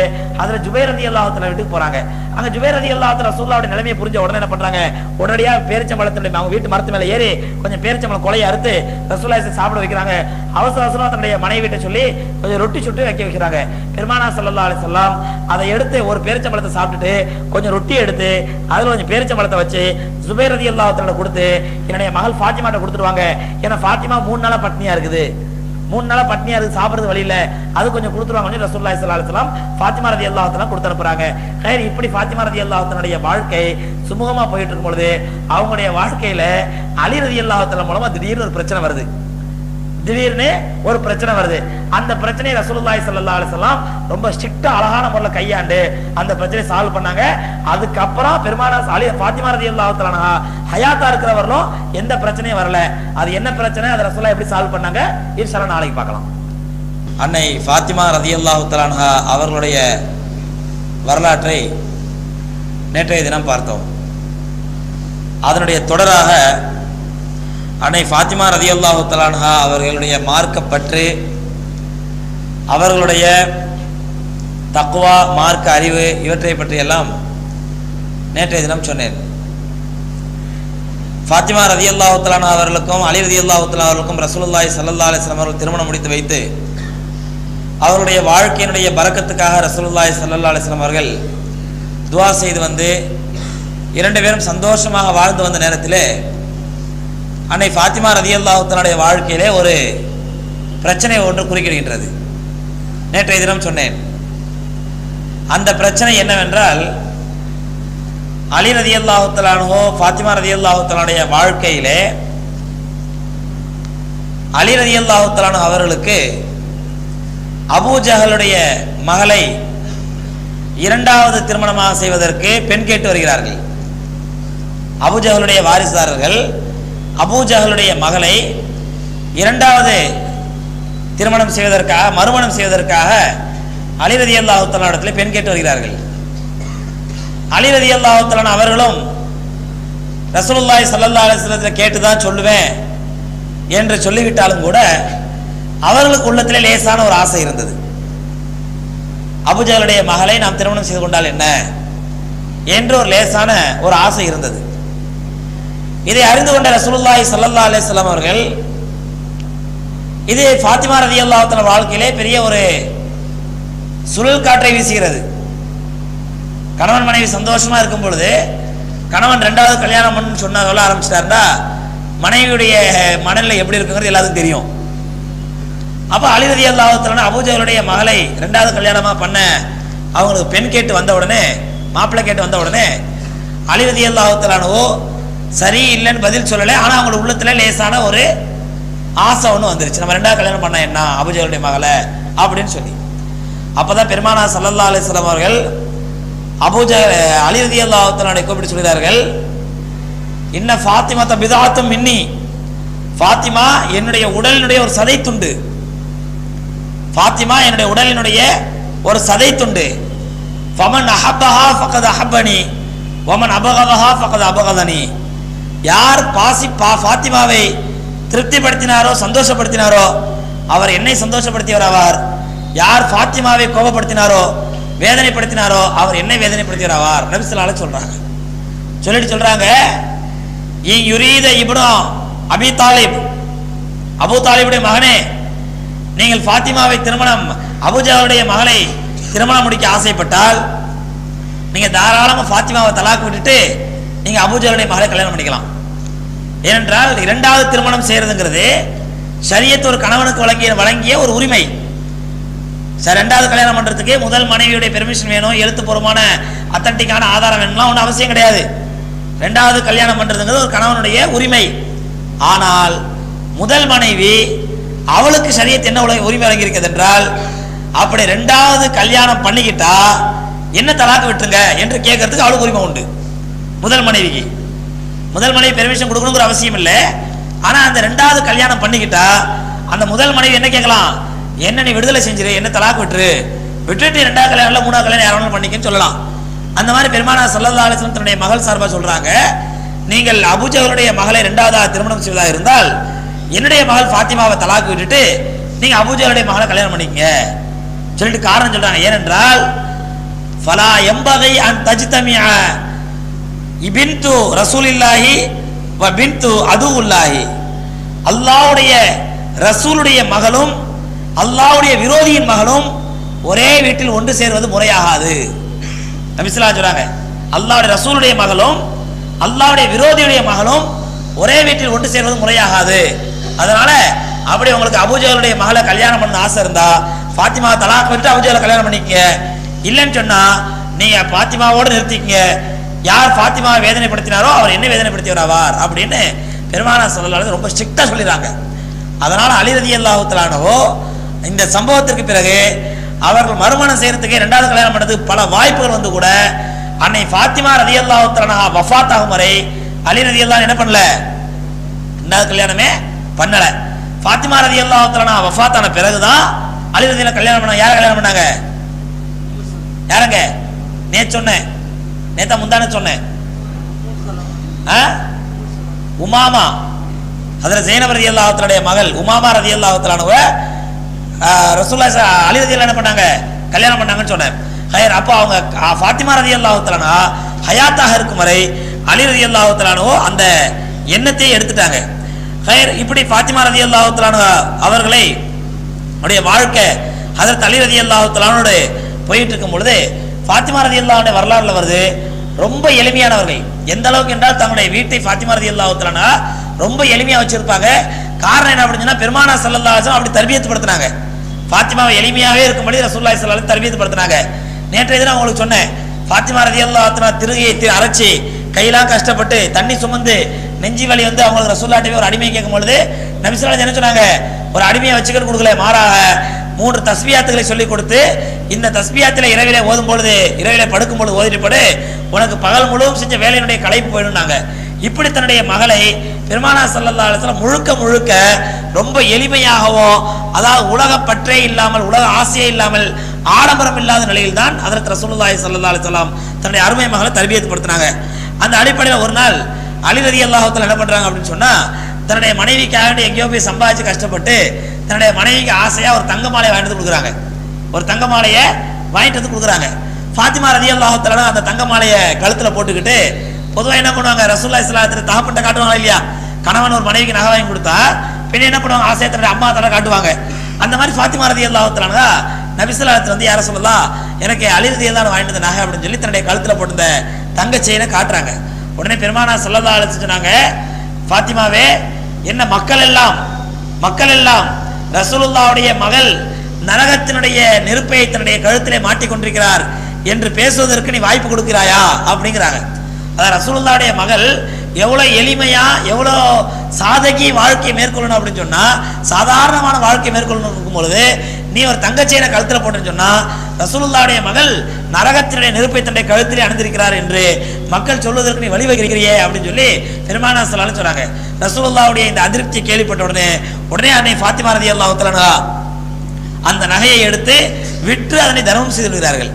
அதுல ஜுபைர் ரலியல்லாஹு தஆலா வீட்டுக்கு போறாங்க. அங்க ஜுபைர் ரலியல்லாஹு தஆலா ரசூலுல்லாஹ்வுடைய நிலைமையை புரிஞ்ச உடனே என்ன பண்றாங்க, உடனடியா பேரிச்சம்பழத்தினுடைய அவங்க வீட்டு மரத்து மேல ஏறி கொஞ்சம் பேரிச்சம்பழம் கொலையை அறுத்து ரசூலுல்லாஹி சாப்பிட வைக்கிறாங்க. அவசர அவசரமா தன்னுடைய மனைவி கிட்ட சொல்லி கொஞ்சம் ரொட்டி சுட்டு வைக்கிறாங்க. பெருமானார் ஸல்லல்லாஹு அலைஹி வஸல்லம் அதை எடுத்து ஒரு பேரிச்சம்பழத்தை சாப்பிட்டுட்டு கொஞ்சம் ரொட்டி எடுத்து அதுல கொஞ்சம் பேரிச்சம்பழத்தை வச்சு ஜுபைர் ரலியல்லாஹு தஆலா கொடுத்து என்னுடைய மகள் ஃபாத்திமாட்ட கொடுத்துருவாங்க. ஏன்னா ஃபாத்திமா 3 நாளா பட்னியா இருக்குது, 3 நாளா பட்னியா இருக்கு, சாப்பிடுறது வழி இல்ல, அது கொஞ்சம் கொடுத்துருவாங்க. ரசூலுல்லாஹி ஸல்லல்லாஹு அலைஹி வஸல்லம் ஃபாத்திமா ரலியல்லாஹு தஆலா கொடுத்து அனுப்புறாங்க. இப்படி ஃபாத்திமா ரலியல்லாஹு தஆலாவுடைய வாழ்க்கை சுமூகமா போயிட்டு இருக்கும் பொழுது அவங்களுடைய வாழ்க்கையில அலி ரலியல்லாஹு தஆலா மூலமா திடீர்னு ஒரு பிரச்சனை வருது. அந்த பிரச்சனையை ரசூலுல்லாஹி ஸல்லல்லாஹு அலைஹி வஸல்லம் ரொம்ப ஸ்ட்ரிக்ட்டா அழகான முறையில் கையாண்டு அந்த பிரச்சனையை சால்வ் பண்ணாங்க. அதுக்கப்புறம் பெருமானார் அலி ஃபாத்திமா ரலியல்லாஹு தஆலா ஹயாத்தா இருக்கிறவர்களும் எந்த பிரச்சனையும் வரல. அது என்ன பிரச்சனை, அதை ரசூலுல்லாஹ் எப்படி சால்வ் பண்ணாங்க, இன்ஷாஅல்லாஹ் நாளைக்கு பார்க்கலாம். அன்னை ஃபாத்திமா ரலியல்லாஹு தஆலா அவர்களுடைய வரலாற்றை நேற்றைய தினம் பார்த்தோம். அதனுடைய தொடராக அன்னை ஃபாத்திமா ரலியல்லாஹு தஆலா அவர்களுடைய மார்க்கப்பற்று, அவர்களுடைய தக்வா, மார்க்க அறிவு இவற்றை பற்றியெல்லாம் நேற்றைய தினம் சொன்னேன். ஃபாத்திமா ரலியல்லாஹு தஆலா அவர்களுக்கும் அலி ரலியல்லாஹு தஆலா அவர்களுக்கும் ரசூலுல்லாஹி ஸல்லல்லாஹு அலைஹி வஸல்லம் அவர்கள் திருமணம் முடித்து வைத்து அவருடைய வாழ்க்கையினுடைய பரக்கத்துக்காக ரசூலுல்லாஹி ஸல்லல்லாஹு அலைஹி வஸல்லம் அவர்கள் துஆ செய்து வந்து 2 பேரும் சந்தோஷமாக வாழ்ந்து வந்த நேரத்திலே அன்னை ஃபாத்திமா ரலியல்லாஹு தஆலாவுடைய வாழ்க்கையிலே ஒரு பிரச்சனை ஒன்று குறுக்கிடுகின்றது. நேற்றைய தினம் சொன்னேன். அந்த பிரச்சனை என்னவென்றால், அலி ரலியல்லாஹு தஆலா ஃபாத்திமா ரலியல்லாஹு தஆலாவுடைய வாழ்க்கையிலே அலி ரலியல்லாஹு தஆலா அவர்களுக்கு அபூ ஜஹலுடைய மகளை 2வது திருமணமாக செய்வதற்கு பெண் கேட்டு வருகிறார்கள். அபூ ஜஹலுடைய வாரிசுதாரர்கள் அபூ ஜஹலுடைய மகளை 2வது திருமணம் செய்வதற்காக, மறுமணம் செய்வதற்காக அலி ரலியல்லாஹு தஆலா இடத்திலே பெண் கேட்டு வருகிறார்கள். அலி ரலியல்லாஹு தஆலா அவர்களும் ரசூலுல்லாஹி ஸல்லல்லாஹு அலைஹி வஸல்லம் கேட்டுதான் சொல்லுவேன் என்று சொல்லிவிட்டாலும் கூட அவர்களுக்கு உள்ளத்திலே லேசான ஒரு ஆசை இருந்தது. அபூ ஜஹலுடைய மகளை நாம் திருமணம் செய்து கொண்டால் என்ன என்று ஒரு லேசான ஒரு ஆசை இருந்தது. இதை அறிந்து கொண்ட ரசூலுல்லாஹி ஸல்லல்லாஹு அலைஹி வஸல்லம் அவர்கள் இது ஃபாத்திமா ரலியல்லாஹு தஆலா வாழ்க்கையிலே பெரிய ஒரு சுழல் காற்றை வீசுகிறது. கணவன் மனைவி சந்தோஷமா இருக்கும் பொழுது கணவன் 2வது கல்யாணம் பண்ணு சொன்ன சொல்ல ஆரம்பிச்சிட்டாருன்னா மனைவியுடைய மனநிலை எப்படி இருக்குங்கிறது எல்லாத்துக்கும் தெரியும். அப்ப அலி ரலியல்லாஹு தஆலா அபூ ஜஹலுடைய மகளை 2வது கல்யாணமா பண்ண அவங்களுக்கு பெண் கேட்டு வந்த உடனே, மாப்பிள்ளை கேட்டு வந்த உடனே அலி ரலியல்லாஹு தஆலா சரி இல்லைன்னு பதில் சொல்லலை. ஆனா அவங்களோட உள்ளத்துல லேசான ஒரு ஆசை ஒன்று வந்துருச்சு, நம்ம 2வது கல்யாணம் பண்ண என்ன அபூ ஜஹலுடைய மகளை அப்படின்னு சொல்லி. அப்பதான் பெருமானார் ஸல்லல்லாஹு அலைஹி வஸல்லம் அவர்கள் அலி ரலியல்லாஹு தஆலா கூப்பிட்டு சொல்கிறார்கள், இன்ன ஃபாத்திமா பிதாத்தும் மின்னி, ஃபாத்திமா என்னுடைய உடலினுடைய ஒரு சதை துண்டு, ஃபாத்திமா என்னுடைய உடலினுடைய ஒரு சதை துண்டு. ஃபமன் அஹப்பஹா ஃபகத் அஹப்பனி வமன் அபகதஹா ஃபகத் அபகதனி. யார் ஃபாத்திமாவை திருப்திப்படுத்தினாரோ சந்தோஷப்படுத்தினாரோ அவர் என்னை சந்தோஷப்படுத்தியவர் ஆவார். யார் ஃபாத்திமாவை கோபப்படுத்தினாரோ வேதனைப்படுத்தினாரோ அவர் என்னை வேதனைப்படுத்தியவர் ஆவார். நபி ஸல்லல்லாஹு அலைஹி சொல்றாங்க. சொல்லிட்டு சொல்றாங்க, யுரீத இப்னு அபி தாலிப், அபூ தாலிபுடைய மகனே, நீங்கள் ஃபாத்திமாவை திருமணம் அபூ ஜஹலுடைய மகளை திருமணம் முடிக்க ஆசைப்பட்டால் நீங்க தாராளமா ஃபாத்திமாவை தலாக் விட்டுட்டு நீங்க அபூ ஜஹலுடைய மகளை கல்யாணம் பண்ணிக்கலாம். ஏனென்றால் 2வது திருமணம் செய்யறதுங்கிறது ஷரியத் ஒரு கணவனுக்கு வழங்கிய ஒரு உரிமை. 2வது கல்யாணம் பண்றதுக்கு முதல் மனைவியுடைய பெர்மிஷன் வேணும், எழுத்துப்பூர்வமான அத்தன்டிக்கான ஆதாரம் வேணும்லாம் ஒன்றும் அவசியம் கிடையாது. 2வது கல்யாணம் பண்றதுங்கிறது ஒரு கணவனுடைய உரிமை. ஆனால் முதல் மனைவி அவளுக்கு ஷரியத் என்ன உரிமை வழங்கி இருக்கிறது என்றால், அப்படி 2வது கல்யாணம் பண்ணிக்கிட்டா என்ன தலாக்கு விட்டுருங்க என்று கேட்கறதுக்கு அவளுக்கு உரிமை உண்டு. முதல் மனைவிக்கு முதல் மனைவி பெர்மிஷன் கொடுக்கணுங்கிற அவசியம் இல்லை. ஆனா அந்த 2வது கல்யாணம் பண்ணிக்கிட்டா அந்த முதல் மனைவி என்ன கேட்கலாம், என்ன நீ விடுதலை செஞ்சிரு, என்ன தலாக்கு விட்டுரு, விட்டுட்டு 2வது கல்யாணம் இல்லை 3வது கல்யாணம் யாரும் பண்ணிக்கன்னு சொல்லலாம். அந்த மாதிரி பெருமானார் ஸல்லல்லாஹு அலைஹி வஸல்லம் தன்னுடைய மகள் சார்பா சொல்றாங்க, நீங்கள் அபூஜஹலுடைய மகளை இரண்டாவதாக திருமணம் செய்வதாக இருந்தால் என்னுடைய மகள் ஃபாத்திமாவை தலாக்கு விட்டுட்டு நீங்க அபூஜஹலுடைய மகளை கல்யாணம் பண்ணிக்கங்க சொல்லிட்டு காரணம் சொல்றாங்க. ஏனென்றால் ஃபலா யம்பகி அன் தஜ்தமிஅ இபின்து ரசூலில்லாஹி வ பின்து அதுவுல்லாஹி, அல்லாஹ்வுடைய ரசூலுடைய மகளும் அல்லாஹ்வுடைய விரோதியின் மகளும் ஒரே வீட்டில் ஒன்று சேர்வது முறையாகாது. நபி ஸல்லல்லாஹு அலைஹி சொல்றாங்க, அல்லாஹ்வுடைய ரசூலுடைய மகளும் அல்லாஹ்வுடைய விரோதியுடைய மகளும் ஒரே வீட்டில் ஒன்று சேர்வது முறையாகாது. அதனால அப்படி உங்களுக்கு அபூஜஹலுடைய மகளை கல்யாணம் பண்ண ஆசை இருந்தா ஃபாத்திமா தலாக் விட்டு அபூஜஹலை கல்யாணம் பண்ணிக்கங்க. இல்லைன்னு சொன்னா நீங்க ஃபாத்திமாவோடு நிறுத்திக்கங்க. யார் ஃபாத்திமாவை வேதனைப்படுத்தினாரோ அவர் என்ன வேதனைப்படுத்தியவர் ஆவார் அப்படின்னு பெருமானார் ஸல்லல்லாஹு அலைஹி ரொம்ப ஸ்ட்ரிக்டா சொல்லிடுறாங்க. அதனால அலி ரலியல்லாஹு தஆலா அன்ஹு இந்த சம்பவத்திற்கு பிறகு அவர்கள் மறுமணம் செய்யறதுக்கு இரண்டாவது கல்யாணம் பண்ணதுக்கு பல வாய்ப்புகள் வந்து கூட அன்னை ஃபாத்திமா ரலியல்லாஹு தஆலா வஃபாத் ஆகும் வரை அலி ரலியல்லாஹு என்ன பண்ணல, இரண்டாவது கல்யாணமே பண்ணல. ஃபாத்திமா ரலியல்லாஹு தஆலா வஃபாத் ஆன பிறகுதான் அலி ரலியல்லாஹு கல்யாணம் பண்ணாங்க. யாரை கல்யாணம் பண்ணாங்க? யாருங்க? நேத்து சொன்னேன், நேத்தா முந்தானே சொன்னேன், உமாமா ஹஜ்ரத் ஸைனப் ரலியல்லாஹு தஆலாவுடைய மகள் உமாமா ரலியல்லாஹு தஆலாவை ரசூலுல்லாஹி அலி ரலியல்லாஹு என்ன பண்ணாங்க, கல்யாணம் பண்ணாங்கன்னு சொன்னேன். ஹைர், அப்போ அவங்க ஃபாத்திமா ரலியல்லாஹு தஆலா ஹயாத்தாக இருக்கும் வரை அலி ரலியல்லாஹு தஆலா அந்த எண்ணத்தையே எடுத்துட்டாங்க. ஹைர், இப்படி ஃபாத்திமா ரலியல்லாஹு தஆலா அவர்களை உடைய வாழ்க்கை ஹஜ்ரத் அலி ரலியல்லாஹு தஆலாவோட போயிட்டு இருக்கும் பொழுது ஃபாத்திமா ரலியல்லாஹு வரலாறுல வருது, ரொம்ப எளிமையானவர்கள். எந்த அளவுக்கு என்றால் தங்களுடைய வீட்டை ஃபாத்திமா ரலியல்லாஹு தஆலா ரொம்ப எளிமையா வச்சிருப்பாங்க. காரணம் என்ன அப்படின்னு சொன்னா பெருமானார் ஸல்லல்லாஹு அலைஹி வஸல்லம் அப்படி தர்பியத் படுத்தினாங்க. ஃபாத்திமாவை எளிமையாகவே இருக்கும்படி ரசூலுல்லாஹி ஸல்லல்லாஹு அலைஹி வஸல்லம் தர்பியத் படுத்தினாங்க. நேற்றைய தினம் உங்களுக்கு சொன்னேன், ஃபாத்திமா ரலியல்லாஹு தஆலா திருகையை அரைச்சி கையெல்லாம் கஷ்டப்பட்டு தண்ணி சுமந்து நெஞ்சி வலி வந்து அவங்களுக்கு ரசூலுல்லாஹி ஒரு அடிமையை கேட்கும் பொழுது நபி ஸல்லல்லாஹு அலைஹி வஸல்லம் என்ன சொன்னாங்க, ஒரு அடிமையை வச்சுக்கிட்டு கொடுக்கல, மாறாக 3 தஸ்பியாத்துகளை சொல்லி கொடுத்து இந்த தஸ்பியாத்தில இரவிலே ஓதும் பொழுது இரவிலே படுக்கும் பொழுது ஓதிட்டு படு, உனக்கு பகல் முழுவதும் செஞ்ச வேலையினுடைய களைப்பு போயிடும்னாங்க. இப்படி தன்னுடைய மகளை பெருமானார் ஸல்லல்லாஹு அலைஹி வஸல்லம் முழுக்க முழுக்க ரொம்ப எளிமையாகவும், அதாவது உலக பற்றே இல்லாமல் உலக ஆசையே இல்லாமல் ஆடம்பரம் இல்லாத நிலையில் தான் ஹஜ்ரத் ரசூலுல்லாஹி ஸல்லல்லாஹு அலைஹி வஸல்லம் தன்னுடைய அருமை மகளை தர்பியத் படுத்தினாங்க. அந்த அடிப்படையில் ஒரு நாள் அலி ரலியல்லாஹு தஆலா என்ன பண்றாங்க அப்படின்னு சொன்னா, தன்னுடைய மனைவிக்காக எங்கேயோ போய் சம்பாதிச்சு கஷ்டப்பட்டு தன்னுடைய மனைவிக்கு ஆசையா ஒரு தங்க மாலையை வாங்கிட்டு கொடுக்குறாங்க. ஒரு தங்க மாலையை வாங்கிட்டு வந்து கொடுக்குறாங்க. ஃபாத்திமா ரலியல்லாஹு தஆலா அந்த தங்க மாலையை கழுத்துல போட்டுக்கிட்டு பொதுவாக என்ன பண்ணுவாங்க, ரசூலுல்லாஹி ஸல்லல்லாஹு அலைஹி வஸல்லம் தகப்பன்ட்ட காட்டுவாங்க இல்லையா, கணவன் ஒரு மனைவிக்கு நகை வாங்கி கொடுத்தா பின்ன என்ன பண்ணுவாங்க, ஆசையை தன்னுடைய அம்மா தலை காட்டுவாங்க. அந்த மாதிரி ஃபாத்திமா ரலியல்லாஹு தஆலா நபி ஸல்லல்லாஹு அலைஹி வஸல்லம் வந்து யார சொல்லலாம், எனக்கு அலி ரலியல்லாஹு வாங்கிட்டு வந்த நகை அப்படின்னு சொல்லி தன்னுடைய கழுத்துல போட்டிருந்த தங்க செயினை காட்டுறாங்க. உடனே பெருமானார் ஸல்லல்லாஹு அலைஹி வஸல்லம் சொன்னாங்க, ஃபாத்திமாவே, என்ன மக்கள் எல்லாம் ரசூலுல்லாஹ்வுடைய மகள் நரகத்தினுடைய நெருப்பை தன்னுடைய கழுத்திலே மாட்டிக்கொண்டிருக்கிறார் என்று பேசுவதற்கு நீ வாய்ப்பு கொடுக்கிறாயா அப்படிங்கிறாங்க. அதான் ரசூலுல்லாஹ்வுடைய மகள் எவ்வளவு எளிமையா எவ்வளவு சாதகி வாழ்க்கை மேற்கொள்ளணும் அப்படின்னு சொன்னா, சாதாரணமான வாழ்க்கை மேற்கொள்ளணும் இருக்கும் பொழுது நீ ஒரு தங்கச்செயினை கழுத்துல போட்டுன்னு சொன்னா ரசூலுல்லாஹ்வுடைய மகள் நரகத்தினுடைய நெருப்பை தன்னுடைய கழுத்திலே அணிந்திருக்கிறார் என்று மக்கள் சொல்வதற்கு நீ வழிவகுக்கிறியே அப்படின்னு சொல்லி பெருமானார் ஸல்லல்லாஹு அலைஹி வஸல்லம் சொன்னாங்க. ரசூலுல்லாஹ்வுடைய இந்த அதிருப்தியை கேள்விப்பட்ட உடனே அன்னை ஃபாத்திமா ரலியல்லாஹு தஆலா அந்த நகையை எடுத்து விற்று அதனை தர்மம் செய்து விடுகிறார்கள்.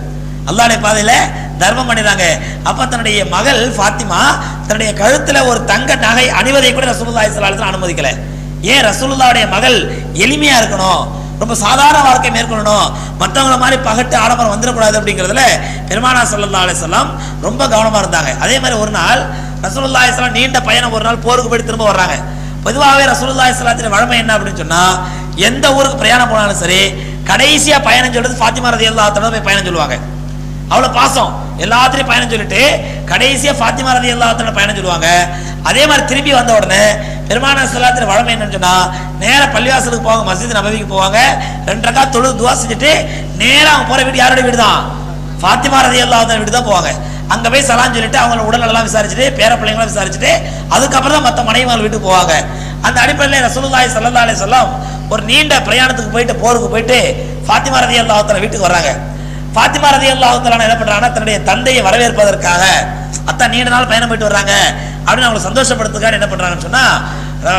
அல்லாஹ்வுடைய பாதையில தர்மம் பண்ணிடுறாங்க. அப்ப தன்னுடைய மகள் ஃபாத்திமா தன்னுடைய கழுத்துல ஒரு தங்க நகை அணிவதை கூட ரசூலுல்லாஹி ஸல்லல்லாஹு அலைஹி வஸல்லம் அனுமதிக்கல. ஏன், ரசூலுல்லாஹ்வுடைய மகள் எளிமையா இருக்கணும், ரொம்ப சாதாரண வாழ்க்கை மேற்கொள்ளணும், மற்றவங்கள மாதிரி பகட்டு ஆடம்பரம் வந்துடக்கூடாது அப்படிங்கிறதுல பெருமானார் ஸல்லல்லாஹு அலைஹி வஸல்லம் ரொம்ப கவனமா இருந்தாங்க. அதே மாதிரி ஒரு நாள் ரசூலுல்லாஹி ஸல்லல்லாஹு அலைஹி வஸல்லம் நீண்ட பயணம், ஒரு நாள் போருக்கு போய் திரும்ப வர்றாங்க. பொதுவாகவே ரசூலுல்லாஹி ஸல்லல்லாஹு அலைஹி வஸல்லம் வழமை என்ன அப்படின்னு சொன்னா, எந்த ஊருக்கு பிரயாணம் போனாலும் சரி கடைசியா பயணம் சொல்றது ஃபாத்திமா ரலியல்லாஹு தஆலா போய் பயணம் சொல்லுவாங்க. அவ்வளவு பாசம், எல்லாத்திலையும் பயணம் சொல்லிட்டு கடைசியா ஃபாத்திமா ரலியல்லாஹு தஆலா பயணம் சொல்லுவாங்க. அதே மாதிரி திரும்பி வந்த உடனே பெருமானார் ஸல்லல்லாஹு அலைஹி வஸல்லம் வழமை என்னன்னு சொன்னா, நேரா பள்ளிவாசலுக்கு போவாங்க, மஸ்ஜித் நபவிக்கு போவாங்க, 2 ரக்காத் தொழுது துஆ செஞ்சுட்டு நேரா அவங்க போற வீடு யாரோட வீடு தான், ஃபாத்திமா ரலியல்லாஹு தஆலா வீடு தான் போவாங்க. அங்க போய் சலாம் சொல்லிட்டு அவங்களோட உடல் எல்லாம் விசாரிச்சுட்டு பேர பிள்ளைங்களை விசாரிச்சுட்டு அதுக்கப்புறம் தான் மற்ற மனைவிகள் வீட்டுக்கு போவாங்க. அந்த அடிப்படையில் ரசூலுல்லாஹி ஸல்லல்லாஹு அலைஹி வஸல்லம் ஒரு நீண்ட பிரயாணத்துக்கு போயிட்டு போருக்கு போயிட்டு ஃபாத்திமா ரலியல்லாஹு தஆலா வீட்டுக்கு வர்றாங்க. ஃபாத்திமா ரலியல்லாஹு தஆலா என்ன பண்றாங்கன்னா, தன்னுடைய தந்தையை வரவேற்பதற்காக அத்தா நீண்ட நாள் பயணம் போயிட்டு வர்றாங்க அப்படின்னு அவங்களை சந்தோஷப்படுத்துக்காக என்ன பண்றாங்கன்னு சொன்னா,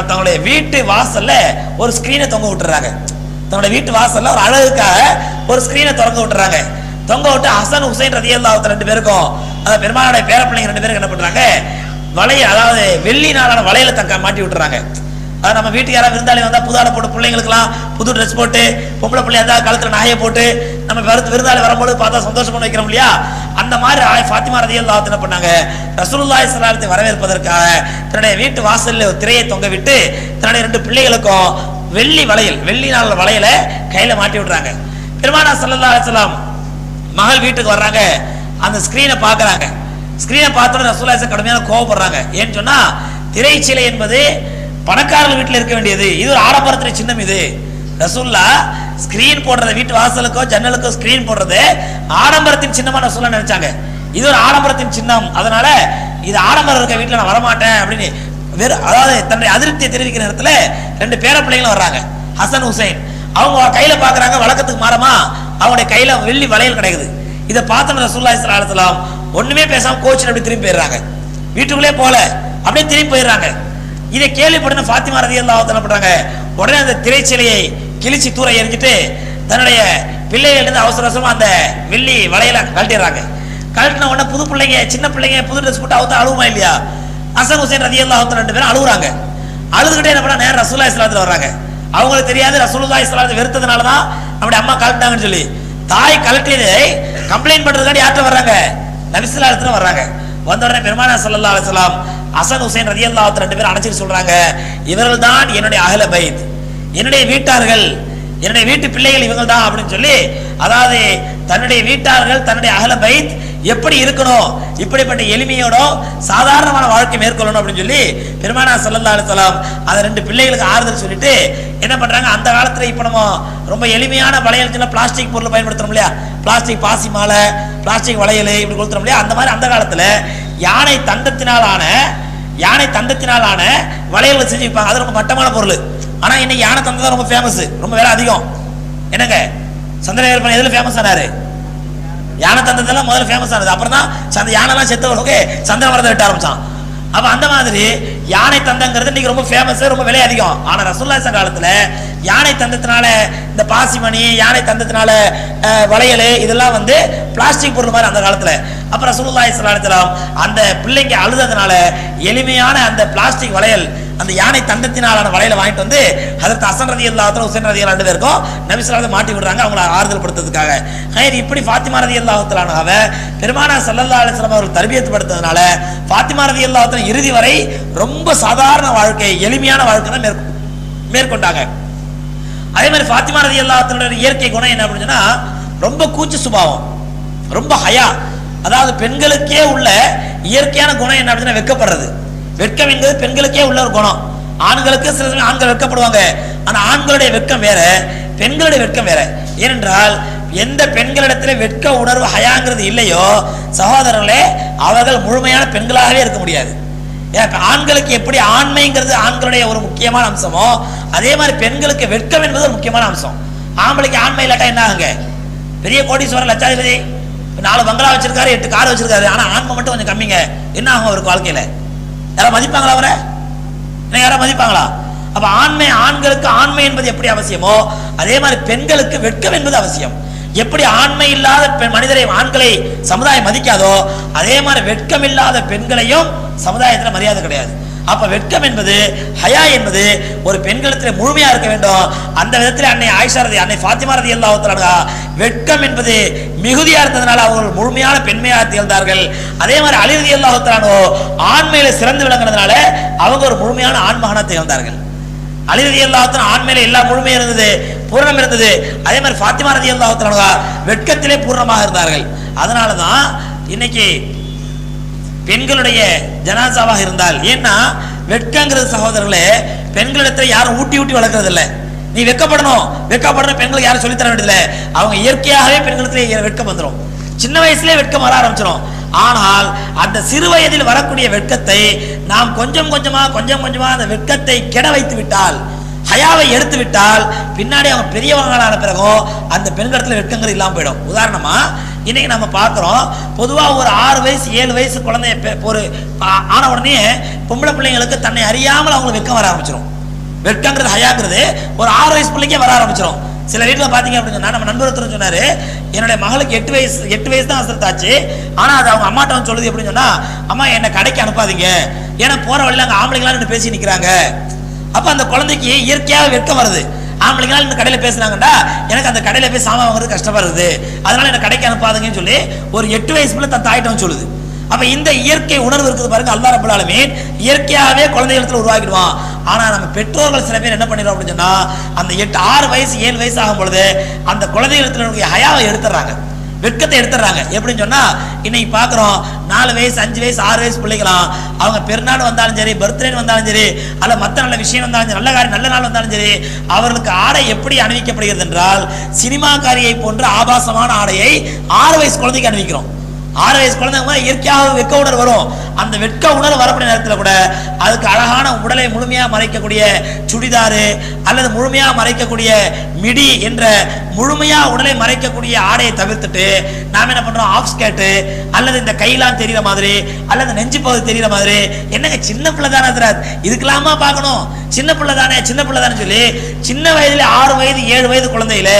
தங்களுடைய வீட்டு வாசல்ல ஒரு ஸ்கிரீனை தொங்க விட்டுறாங்க. தன்னுடைய வீட்டு வாசல்ல ஒரு அழகுக்காக ஒரு ஸ்கிரீனை திறந்து விட்டுறாங்க. தொங்க விட்டு ஹசன் ஹுசைன் ரலியல்லாஹு தஆலா 2 பேருக்கும், அந்த பெருமாளுடைய பேர பிள்ளைங்க 2 பேருக்கு என்ன பண்றாங்க, வளைய, அதாவது வெள்ளினாலான வளையல தக்க மாட்டி விட்டுறாங்க. அது நம்ம வீட்டுக்கு யாராவது விருந்தாளி வந்தா புதாட போட்டு பிள்ளைங்களுக்குலாம் புது ட்ரெஸ் போட்டு, பொம்பளை பிள்ளை இருந்தால் கழுத்துல நகையை போட்டு நம்ம விருந்தாளி வரும்போது பார்த்தா சந்தோஷம் பண்ண வைக்கிறோம் இல்லையா? அந்த மாதிரி ஃபாத்திமா ரலியல்லாஹு அன்ஹா என்ன பண்ணாங்க, ரசூலுல்லாஹி ஸல்லல்லாஹு அலைஹி வஸல்லம் வரவேற்பதற்காக தன்னுடைய வீட்டு வாசலில் ஒரு திரையை தொங்க விட்டு தன்னுடைய 2 பிள்ளைகளுக்கும் வெள்ளி வளையல், வெள்ளி நாள் வளையல கையில மாட்டி விடுறாங்க. பெருமானார் ஸல்லல்லாஹு அலைஹி வஸல்லம் மகள் வீட்டுக்கு வர்றாங்க, அந்த ஸ்கிரீனை பார்க்கறாங்க. ஸ்கிரீனை பார்த்தோன்னே ரசூலுல்லாஹி ஸல்லல்லாஹு அலைஹி வஸல்லம் கடுமையான கோவப்படுறாங்க. ஏன்னு சொன்னா திரைச்சீலை என்பது பணக்காரர்கள் வீட்டில் இருக்க வேண்டியது, இது ஒரு ஆடம்பரத்தின் சின்னம். இது ரசூலுல்லாஹ் ஸ்கிரீன் போடுறது, வீட்டு வாசலுக்கோ ஜன்னலுக்கோ ஸ்கிரீன் போடுறது ஆடம்பரத்தின் சின்னமா ரசூலுல்லாஹ் நினைச்சாங்க. இது ஒரு ஆடம்பரத்தின் சின்னம், அதனால இது ஆடம்பரம் இருக்க வீட்டில் நான் வரமாட்டேன் அப்படின்னு அதாவது தன்னுடைய அதிருப்தியை தெரிவிக்கிற நேரத்தில் 2 பேர பிள்ளைங்களும் வர்றாங்க, ஹசன் ஹுசைன். அவங்க கையில பாக்குறாங்க, வழக்கத்துக்கு மாறமா அவங்களுடைய கையில வெள்ளி வளையல் கிடைக்குது. இதை பார்த்த ரசூலுல்லாஹி ஸல்லல்லாஹு அலைஹி வஸல்லம் ஒண்ணுமே பேசாம கோச்சிட்டு அப்படி திரும்பி போயிடுறாங்க, வீட்டுக்குள்ளே போல அப்படியே திரும்பி போயிடுறாங்க. இதை கேள்விப்பட்ட ஃபாத்திமா ரலியல்லாஹு அன்ஹா பண்றாங்க, உடனே அந்த திரைச்சீலையை கிழிச்சு தூர எறிஞ்சிட்டு தன்னுடைய பிள்ளைகளிருந்து அவசர அவசரமா அந்த வெள்ளி வளையல கழட்டிடுறாங்க. கழட்டின உடனே புது பிள்ளைங்க, சின்ன பிள்ளைங்க புது ட்ரெஸ் போட்டு அவத்த அழுவுமா இல்லையா? ஹசன் ஹுசைன் ரலியல்லாஹு அன்ஹு 2 பேரும் அழுகுறாங்க. அழுதுகிட்டே என்ன பண்ணா நேரா ரசூலுல்லாஹி ஸல்லல்லாஹு அலைஹி வஸல்லம் வர்றாங்க. அவங்களுக்கு தெரியாது ரசூலுல்லாஹி ஸல்லல்லாஹு அலைஹி வஸல்லம் வெறுத்ததுனால தான் நம்முடைய அம்மா கழட்டினாங்கன்னு சொல்லி. தாய் கழட்டியதை கம்ப்ளைண்ட் பண்றதுக்காண்டி யார்ட்ட வர்றாங்க, நபி ஸல்லல்லாஹு அலைஹி வஸல்லம் வர்றாங்க. வந்த உடனே பெருமானார் ஸல்லல்லாஹு அலைஹி வஸல்லம் ஹசன் ஹுசைன் ரலியல்லாஹு அன்ஹு 2 பேரும் அணைச்சிட்டு சொல்றாங்க, இவர்கள் தான் என்னுடைய அஹ்ல பைத், என்னுடைய வீட்டார்கள், என்னுடைய வீட்டு பிள்ளைகள் இவங்க தான் அப்படின்னு சொல்லி, அதாவது தன்னுடைய வீட்டார்கள் தன்னுடைய அஹ்ல பைத் எப்படி இருக்கணும், இப்படிப்பட்ட எளிமையோட சாதாரணமான வாழ்க்கை மேற்கொள்ளணும் அப்படின்னு சொல்லி பெருமானார் ஸல்லல்லாஹு அலைஹி வஸல்லம் அந்த 2 பிள்ளைகளுக்கு ஆறுதல் சொல்லிட்டு என்ன பண்றாங்க, அந்த காலத்துல இப்ப நம்ம ரொம்ப எளிமையான வளையல் பிளாஸ்டிக் பொருள் பயன்படுத்துறோம் இல்லையா, பிளாஸ்டிக் பாசி மாலை, பிளாஸ்டிக் வளையல் இப்படி கொடுத்துறோம் இல்லையா, அந்த மாதிரி அந்த காலத்துல யானை தந்தத்தினாலான வளையல்கள் செஞ்சு வைப்பாங்க. அது ரொம்ப மட்டமான பொருள். ஆனா இன்னைக்கு யானை தந்தம் தான் ரொம்ப ஃபேமஸ், ரொம்ப விலை அதிகம். என்னங்க சந்திரன் எதுல ஃபேமஸ் ஆனாரு? யானை தந்ததெல்லாம் முதல்ல ஃபேமஸ் ஆனது, அப்புறம் தான் யானைலாம் செத்தவர்களுக்கு சந்திரன் வரதை வெட்ட ஆரம்பிச்சான். அப்ப அந்த மாதிரி யானை தந்தங்கிறது இன்னைக்கு ரொம்ப ஃபேமஸ், ரொம்ப விலை அதிகம். ஆனா ரசூலுல்லாஹி காலத்துல யானை தந்தத்தினால இந்த பாசிமணி, யானை தந்தத்தினால வளையல் இதெல்லாம் வந்து பிளாஸ்டிக் பொருள் மாதிரி அந்த காலத்துல. அப்ப ரசூலுல்லாஹி ஸல்லல்லாஹு அலைஹி வஸல்லம் அந்த பிள்ளைங்க அழுததுனால எளிமையான அந்த பிளாஸ்டிக் வளையல், அந்த யானை தந்தத்தினாலான வளையலை வாங்கிட்டு வந்து ஹஜ்ரத் ஹசன் ரலியல்லாஹு அன்ஹு ஹுசைன் ரலியல்லாஹு அன்ஹு பேருக்கும் நபி ஸல்லல்லாஹு அலைஹி வஸல்லம் மாட்டி விடுறாங்க, அவங்களை ஆறுதல் படுத்துறதுக்காக. ஹைர் இப்படி ஃபாத்திமா ரலியல்லாஹு அன்ஹாவை பெருமானார் ஸல்லல்லாஹு அலைஹி வஸல்லம் அவர்கள் தர்பியத் படுத்ததுனால ஃபாத்திமா ரலியல்லாஹு அன்ஹா இறுதி வரை ரொம்ப சாதாரண வாழ்க்கை, எளிமையான வாழ்க்கை தான் மேற்கொண்டாங்க. அதே மாதிரி ஃபாத்திமா ரலியல்லாஹு அன்ஹா இயற்கை குணம் என்ன அப்படின்னு சொன்னா ரொம்ப கூச்ச சுபாவம், ரொம்ப ஹயா. அதாவது பெண்களுக்கே உள்ள இயற்கையான குணம் என்ன அப்படின்னா வெட்கப்படுறது. வெட்கம் என்பது பெண்களுக்கே உள்ள ஒரு குணம். ஆண்களுக்கு சில சமயம் ஆண்கள் வெட்கப்படுவாங்க, ஆனா ஆண்களுடைய வெட்கம் வேற, பெண்களுடைய வெட்கம் வேற. ஏனென்றால் எந்த பெண்களிடத்தில் வெட்க உணர்வு ஹயாங்கிறது இல்லையோ சகோதரர்களே, அவர்கள் முழுமையான பெண்களாகவே இருக்க முடியாது. ஆண்களுக்கு எப்படி ஆண்மைங்கிறது ஆண்களுடைய ஒரு முக்கியமான அம்சமோ அதே மாதிரி பெண்களுக்கு வெட்கம் என்பது ஒரு முக்கியமான அம்சம். ஆம்பளைக்கு ஆண்மை இல்லாட்டா என்ன ஆகுங்க, பெரிய கோடீஸ்வரர் லட்சாதிபதி 4 பங்களா வச்சிருக்காரு, 8 கார் வச்சிருக்காரு, ஆனா ஆண்மை மட்டும் கொஞ்சம் கம்மிங்க, என்ன ஆகும் அவருக்கு வாழ்க்கையில? யாராவது மதிப்பாங்களா அவரை? யாராவது மதிப்பாங்களா? அப்ப ஆண்களுக்கு ஆண்மை என்பது எப்படி அவசியமோ அதே மாதிரி பெண்களுக்கு வெட்கம் என்பது அவசியம். எப்படி ஆண்மை இல்லாத மனிதரை ஆண்களை சமுதாயம் மதிக்காதோ அதே மாதிரி வெட்கம் இல்லாத பெண்களையும் சமுதாயத்தில் மரியாதை கிடையாது. அப்ப வெட்கம் என்பது, ஹயா என்பது ஒரு பெண்களிடத்தில் முழுமையா இருக்க வேண்டும். அந்த விதத்தில் அன்னை ஆயிஷா அன்னை ஃபாத்திமா ரலியல்லாஹு அன்ஹா வெட்கம் என்பது மிகுதியா இருந்ததுனால அவர்கள் முழுமையான பெண்மையாக திகழ்ந்தார்கள். அதே மாதிரி அலி ரலியல்லாஹு அன்ஹு ஆண்மையில சிறந்து விளங்குனதுனால அவங்க ஒரு முழுமையான ஆண்மகனா திகழ்ந்தார்கள். அலி ரலியல்லாஹு அன்ஹு ஆண்மையில எல்லா முழுமையும் இருந்தது, பூரணம் இருந்தது. அதே மாதிரி ஃபாத்திமா ரலியல்லாஹு அன்ஹா வெட்கத்திலே பூர்ணமாக இருந்தார்கள். அதனாலதான் இன்னைக்கு பெண்களுடைய ஜனாசாவாக இருந்தால், ஏன்னா வெட்கங்கிறது சகோதரர்களே பெண்களிடத்தில் யாரும் ஊட்டி வளர்க்கறது இல்லை. நீ வெட்கப்படணும் பெண்களுக்கு யாரும் சொல்லித்தர வேண்டியதில்லை. அவங்க இயற்கையாகவே பெண்களுக்கு வெட்கம் வந்துடும், சின்ன வயசுலேயே வெட்கம் வர ஆரம்பிச்சிடும். ஆனால் அந்த சிறு வயதில் வரக்கூடிய வெட்கத்தை நாம் கொஞ்சம் கொஞ்சமா அந்த வெட்கத்தை கெட வைத்து விட்டால், ஹயாவை எடுத்து விட்டால், பின்னாடி அவங்க பெரியவங்களான பிறகும் அந்த பெண்களிடத்தில் வெட்கங்கள் இல்லாமல் போயிடும். உதாரணமா இன்னைக்கு நம்ம பார்க்குறோம், பொதுவாக ஒரு 6 வயசு 7 வயசு குழந்தைய ஒரு ஆன உடனே பொம்பளை பிள்ளைங்களுக்கு தன்னை அறியாமல் அவங்களுக்கு வெட்கம் வர ஆரம்பிச்சிடும். வெட்கங்கிறது ஹயாங்கிறது ஒரு 6 வயசு பிள்ளைக்கே வர ஆரம்பிச்சிடும். சில வீட்டில் பார்த்தீங்க அப்படின்னு சொன்னா, நம்ம நண்பர் ஒருத்தர் சொன்னாரு, என்னுடைய மகளுக்கு 8 வயசு தான் ஹஸ்ரத் ஆச்சு. ஆனா அது அவங்க அம்மாட்ட வந்து சொல்லுது எப்படின்னு சொன்னா, அம்மா என்ன கடைக்கு அனுப்பாதீங்க, ஏன்னா போற வழியில அங்க ஆம்பளைங்களாம் பேசி நிக்கிறாங்க. அப்ப அந்த குழந்தைக்கு இயற்கையாக வெட்கம் வருது. ஆம்பளைங்களாம் இந்த கடையில பேசுறாங்கடா, எனக்கு அந்த கடையில போய் சாமான் வாங்குறது கஷ்டமா இருக்குது, அதனால என்ன கடைக்கு அனுப்பாதுங்கன்னு சொல்லி ஒரு 8 வயசு பிள்ளை தன் தாயிட்டம் சொல்லுது. அப்ப இந்த இயற்கை உணர்வு இருக்குது பாருங்க, அல்லாஹ் ரப்பல் ஆலமீன் இயற்கையாவே குழந்தைகளுக்கு உருவாக்கிடுவான். ஆனா நம்ம பெற்றோர்கள் சில பேர் என்ன பண்ணிடுறோம் அப்படின்னு சொன்னா, அந்த 6 வயசு 7 வயசு ஆகும் பொழுது அந்த குழந்தைகளுக்கு ஹயாவை எடுத்துறாங்க, வெட்கத்தை எடுத்துறாங்க. எப்படின்னு சொன்னா, இன்னைக்கு பாக்குறோம் 4 வயசு 5 வயசு 6 வயசு பிள்ளைகளாம் அவங்க பெருநாள் வந்தாலும் சரி, பர்த்டே வந்தாலும் சரி, அல்ல மற்ற நல்ல விஷயம் வந்தாலும் சரி, நல்ல காரியம் நல்ல நாள் வந்தாலும் சரி, அவர்களுக்கு ஆடை எப்படி அணிவிக்கப்படுகிறது என்றால், சினிமாக்காரியை போன்ற ஆபாசமான ஆடையை 6 வயசு குழந்தைக்கு அணிவிக்கிறோம். 6 வயசு குழந்தைங்க இயற்கையாக வெட்க உணர்வு வரும். அந்த வெட்க உணர்வு வரக்கூடிய நேரத்தில் கூட அதுக்கு அழகான உடலை முழுமையாக மறைக்கக்கூடிய சுடிதாரு அல்லது முழுமையாக மறைக்கக்கூடிய மிடி என்ற முழுமையாக உடலை மறைக்கக்கூடிய ஆடையை தவிர்த்துட்டு நாம என்ன பண்றோம், ஆஃப் ஸ்கர்ட் அல்லது இந்த கையெல்லாம் தெரிகிற மாதிரி அல்லது நெஞ்சு பகுதி தெரிகிற மாதிரி, என்னங்க சின்ன பிள்ளை தானே இதுக்கெல்லாமா பார்க்கணும், சின்ன பிள்ளை தானே சொல்லி சின்ன வயதில் 6 வயது 7 வயது குழந்தையில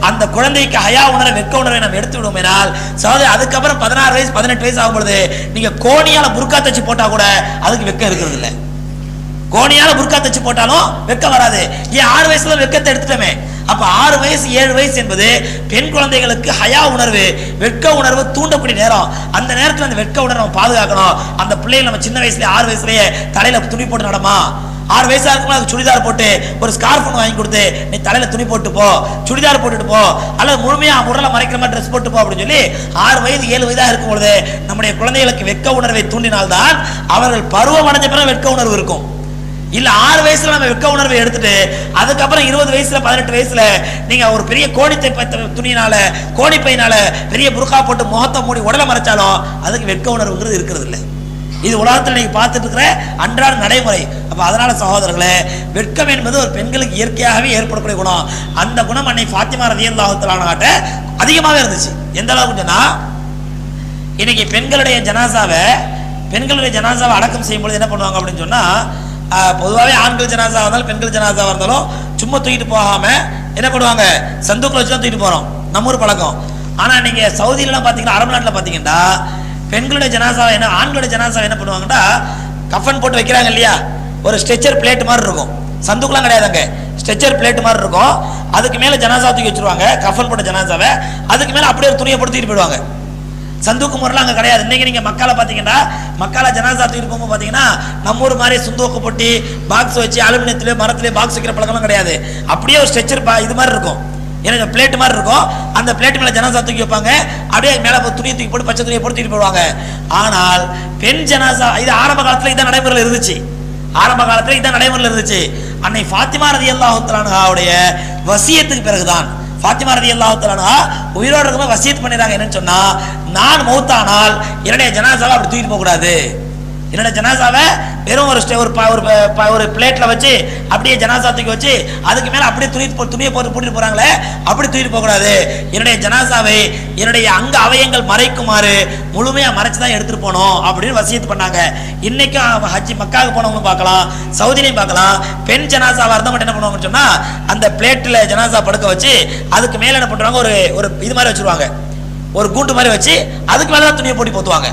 அந்த குழந்தைக்கு ஹயா உணர்வை வெட்க உணர்வை நம்ம எடுத்து விடுவோம். சகோதரி அதுக்கப்புறம் 16 வயசு 18 வயசு ஆகும் பொழுது நீங்க கோணியால புர்கா தச்சு போட்டா கூட அதுக்கு வெட்கம் இருக்கிறது இல்லை. கோணியால புர்கா தச்சு போட்டாலும் வெட்கம் வராது. ஏன் 6 வயசுல வெட்கத்தை எடுத்துட்டோமே. அப்ப 6 வயசு 7 வயசு என்பது பெண் குழந்தைகளுக்கு ஹயா உணர்வு வெட்க உணர்வு தூண்டக்கூடிய நேரம். அந்த நேரத்தில் அந்த வெட்க உணர்வை நம்ம பாதுகாக்கணும். அந்த பிள்ளைகள் நம்ம சின்ன வயசுலயே 6 வயசுலயே தலையில துணி போட்டு நடமா, 6 வயசா இருக்கும்போது அதுக்கு சுடிதார் போட்டு ஒரு ஸ்கார்ஃப் ஒன்று வாங்கி கொடுத்து நீ தலையில துணி போட்டு போ, சுடிதார் போட்டுட்டு போ, அல்லது முழுமையா உடலை மறைக்கிற மாதிரி ட்ரெஸ் போட்டு போ அப்படின்னு சொல்லி 6 வயது 7 வயதாக இருக்கும் பொழுது நம்முடைய குழந்தைகளுக்கு வெட்க உணர்வை தூண்டினால்தான் அவர்கள் பருவம் அடைஞ்ச பிறகு வெட்க உணர்வு இருக்கும். இல்ல 6 வயசுல நம்ம வெட்க உணர்வை எடுத்துட்டு அதுக்கப்புறம் 20 வயசுல 18 வயசுல நீங்க ஒரு பெரிய கோணித்தை துணியினால கோணிப்பையினால பெரிய புர்கா போட்டு முகத்தை மூடி உடலை மறைச்சாலும் அதுக்கு வெட்க உணர்வுங்கிறது இருக்கிறது இல்லை. இது உலகத்தில் நீங்க பார்த்துட்டு இருக்கிற அன்றாட நடைமுறை. அப்ப அதனால சகோதரர்களே, வெட்கம் என்பது ஒரு பெண்களுக்கு இயற்கையாகவே ஏற்படக்கூடிய குணம். அந்த குணம் அன்னை ஃபாத்திமா ரலியல்லாஹு தஆலா அன்ஹாட்ட அதிகமாகவே இருந்துச்சு. எந்த அளவுக்கு சொன்னா, இன்னைக்கு பெண்களுடைய ஜனாசாவை அடக்கம் செய்யும் பொழுது என்ன பண்ணுவாங்க அப்படின்னு சொன்னா, பொதுவாகவே ஆண்கள் ஜனாசா இருந்தாலும் பெண்கள் ஜனாசாவாக இருந்தாலும் சும்மா தூக்கிட்டு போகாம என்ன பண்ணுவாங்க, சந்தூக்கில் வச்சு தான் தூக்கிட்டு போறோம், நம்ம ஊர் பழக்கம். ஆனா நீங்க சவுதியிலாம் பாத்தீங்கன்னா, அரபு நாட்டில் பாத்தீங்கன்னா பெண்களுடைய ஜனாசாவை என்ன ஆண்களுடைய ஜனாசாவை என்ன பண்ணுவாங்கன்னா, கஃபன் போட்டு வைக்கிறாங்க இல்லையா, ஒரு ஸ்ட்ரெச்சர் பிளேட் மாதிரி இருக்கும், சந்துக்குலாம் கிடையாதுங்க, ஸ்ட்ரெச்சர் பிளேட் மாதிரி இருக்கும், அதுக்கு மேல ஜனாசா தூக்கி வச்சிருவாங்க, கஃபன் போட்ட ஜனாசாவை, அதுக்கு மேல அப்படியே ஒரு துணியை போட்டு தூக்கிட்டு போயிடுவாங்க. சந்தூக்கு முறைலாம் அங்கே கிடையாது. இன்னைக்கு நீங்க மக்கால பாத்தீங்கன்னா, மக்கால ஜனாசா தூக்கிட்டு போகும்போது பாத்தீங்கன்னா நம்ம ஊர் மாதிரி சுந்தோக்கு போட்டி பாக்ஸ் வச்சு அலுமினியத்திலே மரத்திலே பாக்ஸ் வைக்கிற பழக்கம்லாம் கிடையாது. அப்படியே ஒரு ஸ்ட்ரெச்சர் இது மாதிரி இருக்கும், எனக்கு பிளேட் மாதிரி இருக்கும், அந்த பிளேட் மேல ஜனாசா தூக்கி வைப்பாங்க, அப்படியே மேல துணியை தூக்கி போட்டு பச்சை துணியை போட்டு தூக்கிட்டு போடுவாங்க. ஆனால் பெண் ஜனாசா இது ஆரம்ப காலத்துல இதான் நடைமுறையில் இருந்துச்சு. அன்னை ஃபாத்திமா ரலியல்லாஹு தஆலா அன்ஹாவுடைய வசியத்துக்கு பிறகுதான் ஃபாத்திமா ரலியல்லாஹு தஆலா அன்ஹா உயிரோடு இருக்கும்போது வசியத் பண்ணிடுறாங்க. என்னன்னு சொன்னா, நான் மௌத்தானால் என்னுடைய ஜனாசாவை அப்படி தூக்கிட்டு போக கூடாது, என்னோட ஜனாசாவை வெறும் ஒரு பிளேட்ல வச்சு அப்படியே ஜனாசா தூக்கி வச்சு அதுக்கு மேல அப்படியே துணியை போட்டு பூட்டிட்டு போறாங்களே, அப்படி தூக்கிட்டு போக கூடாது, என்னுடைய ஜனாசாவை என்னுடைய அங்க அவயங்கள் மறைக்குமாறு முழுமையா மறைச்சுதான் எடுத்துட்டு போனோம் அப்படின்னு வசியத்து பண்ணாங்க. இன்னைக்கும் ஹஜ்ஜி மக்காவுக்கு போனவங்க பார்க்கலாம், சவுதிலையும் பார்க்கலாம், பெண் ஜனாசாவா இருந்தா மட்டும் என்ன பண்ணுவாங்கன்னு சொன்னா, அந்த பிளேட்ல ஜனாசா படுக்க வச்சு அதுக்கு மேல என்ன பண்றாங்க, ஒரு இது மாதிரி வச்சிருவாங்க, ஒரு கூண்டு மாதிரி வச்சு அதுக்கு மேலதான் துணியை போட்டு போத்துவாங்க.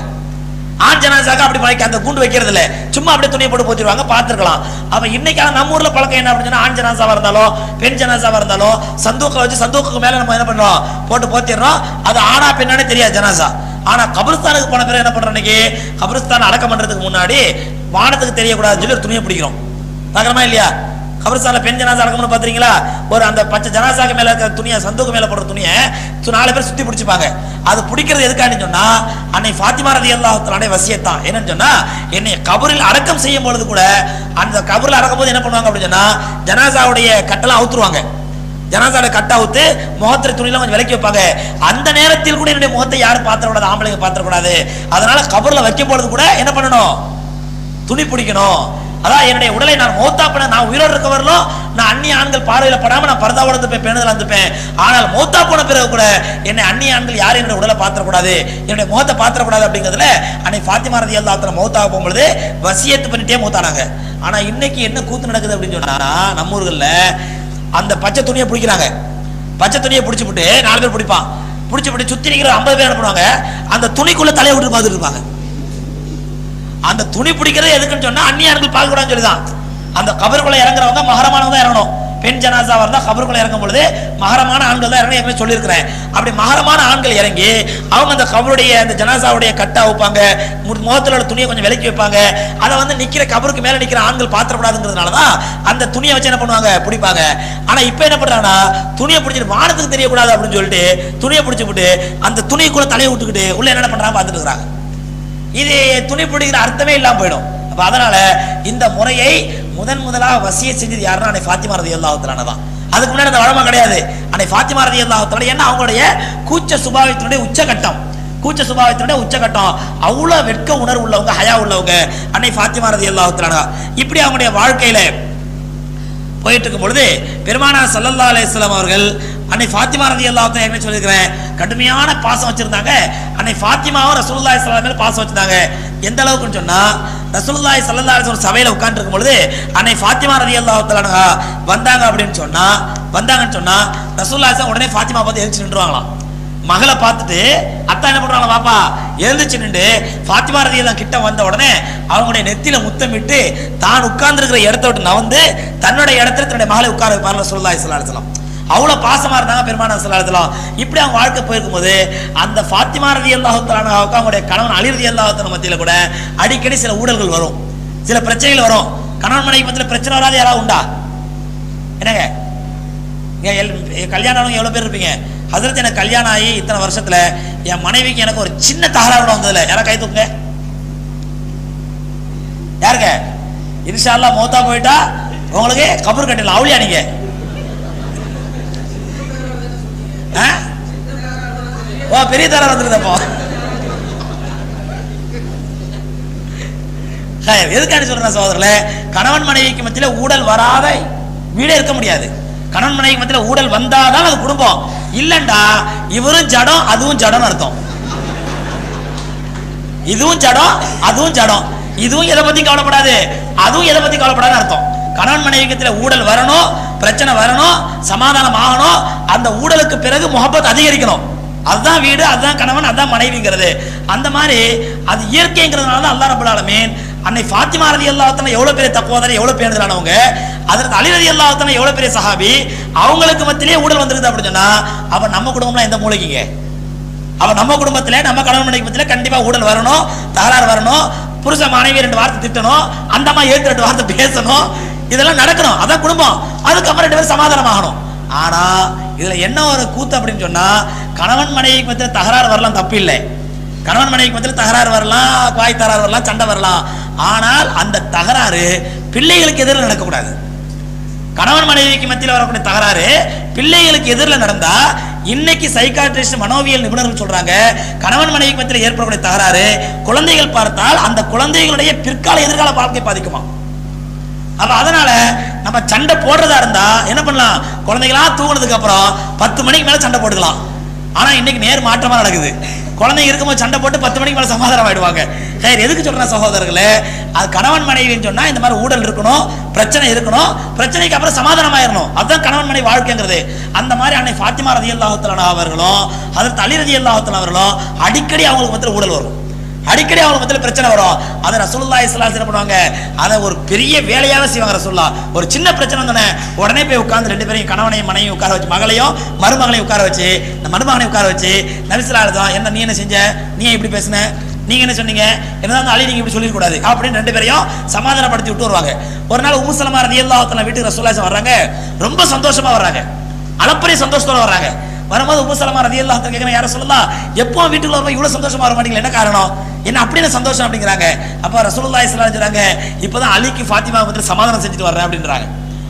ஆண் ஜனாசாக்கு அப்படி மறைக்க அந்த கூண்டு வைக்கிறது இல்ல, சும்மா அப்படியே துணியை போட்டு போத்திடுவாங்க, பார்த்துருக்கலாம். அப்ப இன்னைக்கான நம்ம ஊர்ல பழக்கம் என்ன அப்படின்னு சொன்னா, ஆண் ஜனாசாவா இருந்தாலும் பெண் ஜனாசாவா இருந்தாலும் சந்தூக்க வச்சு சந்தூக்கு மேல நம்ம என்ன பண்றோம், போட்டு போத்திடுறோம். அது ஆணா பெண்ணானே தெரியாது ஜனாசா. ஆனா கபிரிஸ்தானுக்கு போன பிறகு என்ன பண்றோம், இன்னைக்கு கபிரிஸ்தான் அடக்கம் பண்றதுக்கு முன்னாடி வானத்துக்கு தெரியக்கூடாதுன்னு சொல்லி ஒரு துணியை பிடிக்கிறோம், பார்க்கறமா இல்லையா? கபிரிஸ்தான்ல பெண் ஜனாசா அடக்கம்னு பாத்தீங்களா, ஒரு அந்த பச்சை ஜனாசாக்கு மேல இருக்கிற துணியை சந்தூக்கு மேல போடுற துணியை 4 பேர் சுத்தி பிடிச்சிப்பாங்க. அது பிடிக்கிறது எதுக்கான்னு சொன்னா, அன்னை ஃபாத்திமா ரலியல்லாஹு தஆலா வசியத்தான். என்னன்னு சொன்னா, என்னை கபரில் அடக்கம் செய்யும் பொழுது கூட அந்த கபரில் அடக்கும் போது என்ன பண்ணுவாங்க அப்படின்னு சொன்னா, ஜனாசாவுடைய கட்டெல்லாம் அவுத்துருவாங்க, ஜனாசாவோட கட்ட அவுத்து முகத்திரை துணியெல்லாம் கொஞ்சம் விலக்கி வைப்பாங்க. அந்த நேரத்தில் கூட என்னுடைய முகத்தை யாரும் பாத்திரக்கூடாது, ஆம்பளைங்க பாத்திரக்கூடாது. அதனால கபர்ல வைக்கும் பொழுது கூட என்ன பண்ணணும், துணி பிடிக்கணும். அதான் என்னுடைய உடலை நான் மௌத்தா பண்ண, நான் உயிரோடு இருக்க வரலும் நான் அந்நிய ஆண்கள் பார்வையில படாம நான் பர்தாவோட இருந்துப்பேன், பேணுதல் இருந்துப்பேன். ஆனால் மௌத்தா போன பிறகு கூட என்னை அந்நிய ஆண்கள் யாரும் என்னுடைய உடலை பாத்திரக்கூடாது, என்னுடைய முகத்தை பாத்திரக்கூடாது அப்படிங்கிறதுல அன்னை ஃபாத்திமா ரலியல்லாஹு தஆலா மௌத்தாக போகும்பொழுது வசியத்து பண்ணிட்டே மௌத்தானாங்க. ஆனா இன்னைக்கு என்ன கூத்து நடக்குது அப்படின்னு சொன்னா, நம்ம ஊர்கள்ல அந்த பச்சை துணியை பிடிக்கிறாங்க, பச்சை துணியை பிடிச்சிட்டு 4 பேர் பிடிப்பான், பிடிச்சிட்டு சுத்தி நிக்கிற 50 பேர் அனுப்புவாங்க. அந்த துணிக்குள்ள தலையை விட்டு பார்த்துட்டு இருப்பாங்க. அந்த துணி பிடிக்கிறது எதுக்குன்னு சொன்னா அந்நியார்கள் பார்க்க கூடாதுன்னு சொல்லிதான். அந்த கபருக்குள்ள இறங்குறவங்க மகரமானவங்க தான் இறங்கணும். பெண் ஜனாசாவா இருந்தா கபருக்குள்ள இறங்கும் பொழுது மகரமான ஆண்கள் தான் இறங்கணும். ஏற்கனவே சொல்லியிருக்கிறேன். அப்படி மகரமான ஆண்கள் இறங்கி அவங்க அந்த கபருடைய அந்த ஜனாசாவுடைய கட்டா வைப்பாங்க, முகத்துல துணியை கொஞ்சம் விலக்கி வைப்பாங்க. அதை வந்து நிக்கிற கபருக்கு மேல நிக்கிற ஆண்கள் பாத்திரப்படாதுங்கிறதுனாலதான் அந்த துணியை வச்சு என்ன பண்ணுவாங்க, பிடிப்பாங்க. ஆனா இப்ப என்ன பண்றாங்கன்னா துணியை பிடிச்சிட்டு வானத்துக்கு தெரியக்கூடாது அப்படின்னு சொல்லிட்டு துணியை பிடிச்சு விட்டு அந்த துணிக்குள்ள தலையை விட்டுக்கிட்டு உள்ள என்ன பண்றாங்க பார்த்துட்டு இருக்கிறாங்க. இது துணி பிடிக்கிற அர்த்தமே இல்லாம போயிடும். அப்ப அதனால இந்த முறையை முதலாக வசியத் செஞ்சது யாருன்னா அன்னை ஃபாத்திமா ரலியல்லாஹு தஆலா தான். அதுக்கு முன்னாடி அந்த வழமை கிடையாது. அன்னை ஃபாத்திமா ரலியல்லாஹு தஆலா ஏன்னா அவங்களுடைய கூச்ச சுபாவத்தினுடைய உச்சகட்டம், கூச்ச சுபாவத்தினுடைய உச்சகட்டம். அவ்வளவு வெட்க உணர்வு உள்ளவங்க, ஹயா உள்ளவங்க அன்னை ஃபாத்திமா ரலியல்லாஹு தஆலா. இப்படி அவங்களுடைய வாழ்க்கையில போயிட்டு இருக்கும் பொழுது பெருமானார் ஸல்லல்லாஹு அலைஹி வஸல்லம் அவர்கள் அன்னை ஃபாத்திமா ரலியல்லாஹு தஆலா என்ன சொல்லியிருக்கிறேன், கடுமையான பாசம் வச்சிருந்தாங்க. அன்னை ஃபாத்திமாவும் ரசூலுல்லாஹி ஸல்லல்லாஹு அலைஹி வஸல்லம் பாசம் வச்சிருந்தாங்க. எந்த அளவுக்குன்னு சொன்னா ரசூலுல்லாஹி ஸல்லல்லாஹு அலைஹி வஸல்லம் சபையில உட்கார்ந்து இருக்கும் பொழுது அன்னை ஃபாத்திமா ரலியல்லாஹு தஆலா வந்தாங்கன்னு சொன்னா ரசூலுல்லாஹி உடனே ஃபாத்திமா பார்த்து எழுந்து நின்றுவாங்களாம். மகளை பார்த்துட்டு அத்தா என்ன பண்றாங்க, பாப்பா எழுந்துச்சு நின்று ஃபாத்திமா ரலியல்லாஹு கிட்ட வந்த உடனே அவங்களுடைய நெத்தியில முத்தமிட்டு தான் உட்கார்ந்து இருக்கிற இடத்த விட்டு நவந்து தன்னுடைய இடத்துல தன்னுடைய மகளை உட்கார வைப்பார் ரசூலுல்லாஹி ஸல்லல்லாஹு அலைஹி வஸல்லம். அவ்வளவு பாசமா இருந்தாங்க பெருமானார் ஸல்லல்லாஹு அலைஹி வஸல்லம். இப்படி அவங்க வாழ்க்கை போயிருக்கும் போது அந்த ஃபாத்திமா ரலியல்லாஹு தஆலா அவங்களுடைய கணவன் அலி ரலியல்லாஹு தஆலா மத்தியில கூட அடிக்கடி சில ஊழல்கள் வரும், சில பிரச்சனைகள் வரும். கணவன் மனைவி மத்தியில பிரச்சனை வராது யாராவது உண்டா? என்னங்க கல்யாணம் எவ்வளவு பேர் இருப்பீங்க? ஹஜ்ரத் எனக்கு கல்யாணம் ஆகி இத்தனை வருஷத்துல என் மனைவிக்கு எனக்கு ஒரு சின்ன தகராறு வந்ததுல யாரா கை தூக்குங்க. யாருங்க? இன்ஷா அல்லாஹ் மௌத்தா போயிட்டா உங்களுக்கு கபர் கட்டலாம். அவுளியா நீங்க? ஓ பெரிய தகராறு வந்துருதப்போ. எதுக்காண்டி சொல்றேன் சகோதரர்களே, கணவன் மனைவிக்கு மத்தியில ஊழல் வராத வீடே இருக்க முடியாது. கணவன் மனைவிக்கு மத்தியில ஊழல் வந்தாதான் அது குடும்பம். இல்லண்டா இவரும் ஜடம் அதுவும் ஜடம் அர்த்தம். இதுவும் ஜடம் அதுவும் ஜடம். இதுவும் எதை பத்தி கவலைப்படாது, அதுவும் எதை பத்தி கவலைப்படாதுன்னு அர்த்தம். கணவன் மனைவிக்கத்துல ஊழல் வரணும், பிரச்சனை வரணும், சமாதானம் ஆகணும். அந்த ஊழலுக்கு பிறகு முஹப்பத் அதிகரிக்கணும். அதுதான் வீடு, அதுதான் கணவன், அதுதான் மனைவிங்கிறது. அந்த மாதிரி அது இயற்கைங்கிறதுனால தான் அல்லாஹ் ரப்பல் ஆலமீன் அன்னை ஃபாத்திமா ரலியல்லாஹு தஆலா எவ்வளவு பெரிய தக்வாதாரி, எவ்வளவு பேணுதலானவங்க, ஹஜ்ரத் அலி ரலியல்லாஹு தஆலா எவ்வளவு பெரிய சஹாபி, அவங்களுக்கு மத்தியிலே ஊழல் வந்திருக்குது அப்படின்னு சொன்னா அப்ப நம்ம குடும்பம்லாம் எந்த மூளைக்குங்க? அப்ப நம்ம குடும்பத்துல நம்ம கணவன் மனைவி மத்தியில கண்டிப்பா ஊழல் வரணும், தகராறு வரணும், புருஷ மனைவி 2 வார்த்தை திட்டணும், அந்த அம்மா 2 வார்த்தை பேசணும், இதெல்லாம் நடக்கணும். அதான் குடும்பம். அதுக்கப்புறம் 2 பேரும் சமாதானம் ஆகணும். ஆனா இதுல என்ன ஒரு கூத்து அப்படின்னு சொன்னா கணவன் மனைவிக்கு மத்தியில தகராறு வரலாம், தப்பு இல்லை. கணவன் மனைவிக்கு மத்தியில தகராறு வரலாம், வாய் தகராறு வரலாம், சண்டை வரலாம். ஆனால் அந்த தகராறு பிள்ளைகளுக்கு எதிரில் நடக்கக்கூடாது. கணவன் மனைவிக்கு மத்தியில் வரக்கூடிய தகராறு பிள்ளைகளுக்கு எதிரில் நடந்தா இன்னைக்கு சைக்காட்ரிஸ்ட் மனோவியல் நிபுணர்கள் சொல்றாங்க கணவன் மனைவிக்கு மத்தியில் ஏற்படக்கூடிய தகராறு குழந்தைகள் பார்த்தால் அந்த குழந்தைகளுடைய பிற்கால எதிர்கால வாழ்க்கை பாதிக்குமா. அப்ப அதனால நம்ம சண்டை போடுறதா இருந்தா என்ன பண்ணலாம், குழந்தைகளா தூங்குனதுக்கு அப்புறம் 10 மணிக்கு மேல சண்டை போட்டுக்கலாம். ஆனா இன்னைக்கு நேர் மாற்றமா நடக்குது. குழந்தைங்க இருக்கும்போது சண்டை போட்டு 10 மணிக்கு மேல சமாதானம் ஆயிடுவாங்க. எதுக்கு சொல்றேன் சகோதரர்களே, அது கணவன் மனைவின்னு சொன்னா இந்த மாதிரி ஊழல் இருக்கணும், பிரச்சனை இருக்கணும், பிரச்சனைக்கு அப்புறம் சமாதானம் ஆயிரணும். அதுதான் கணவன் மனைவி வாழ்க்கைங்கிறது. அந்த மாதிரி அன்னை ஃபாத்திமா ரலியல்லாஹு தஆலா அவர்களும் ஹஜ்ரத் அலி ரலியல்லாஹு தஆலா அவர்களும் அடிக்கடி அவங்களுக்கு மத்தியில ஊழல் வரும், அடிக்கடி அவங்க மத்தியில பிரச்சனை வரும். அதை ரசூலுல்லாஹி ஸல்லல்லாஹு அலைஹி வஸல்லம் பண்ணுவாங்க, அதை ஒரு பெரிய வேலையாவே செய்வாங்க. ரசூலுல்லாஹ் ஒரு சின்ன பிரச்சனை வந்தோடனே உடனே போய் உட்கார்ந்து 2 பேரையும் கணவனையும் மனைவியும் உட்கார வச்சு, மகளையும் மருமகளையும் உட்கார வச்சு, இந்த மருமகனை உட்கார வச்சு நபி ஸல்லல்லாஹு அலைஹி வஸல்லம் என்ன நீ என்ன செஞ்ச, நீ இப்படி பேசுன, நீங்க என்ன சொன்னீங்க, என்னதான் அலி நீங்க இப்படி சொல்லிடக்கூடாது அப்படின்னு 2 பேரையும் சமாதானப்படுத்தி விட்டு வருவாங்க. ஒரு நாள் உம்மு சலமா ரலியல்லாஹு தஆலா வீட்டுக்கு ரசூலுல்லாஹி வர்றாங்க, ரொம்ப சந்தோஷமா வர்றாங்க, அளப்பரிய சந்தோஷத்தோட வர்றாங்க. வரும்போது உம்மு சலமா ரலியல்லாஹு தஆலா கேக்குறாங்க, யா ரசூலுல்லாஹ் எப்பவும் வீட்டுக்குள்ள வரும்போது இவ்வளவு சந்தோஷமா வர மாட்டீங்களா, என்ன காரணம், என்ன அப்படின்னு சந்தோஷம் அப்படிங்கிறாங்க. அப்ப ரசூலுல்லாஹி ஸல்லல்லாஹு அலைஹி வஸல்லம் இப்பதான் அலிக்கு ஃபாத்திமா மத்தியில சமாதானம் செஞ்சுட்டு வர்றேன் அப்படின்றாங்க.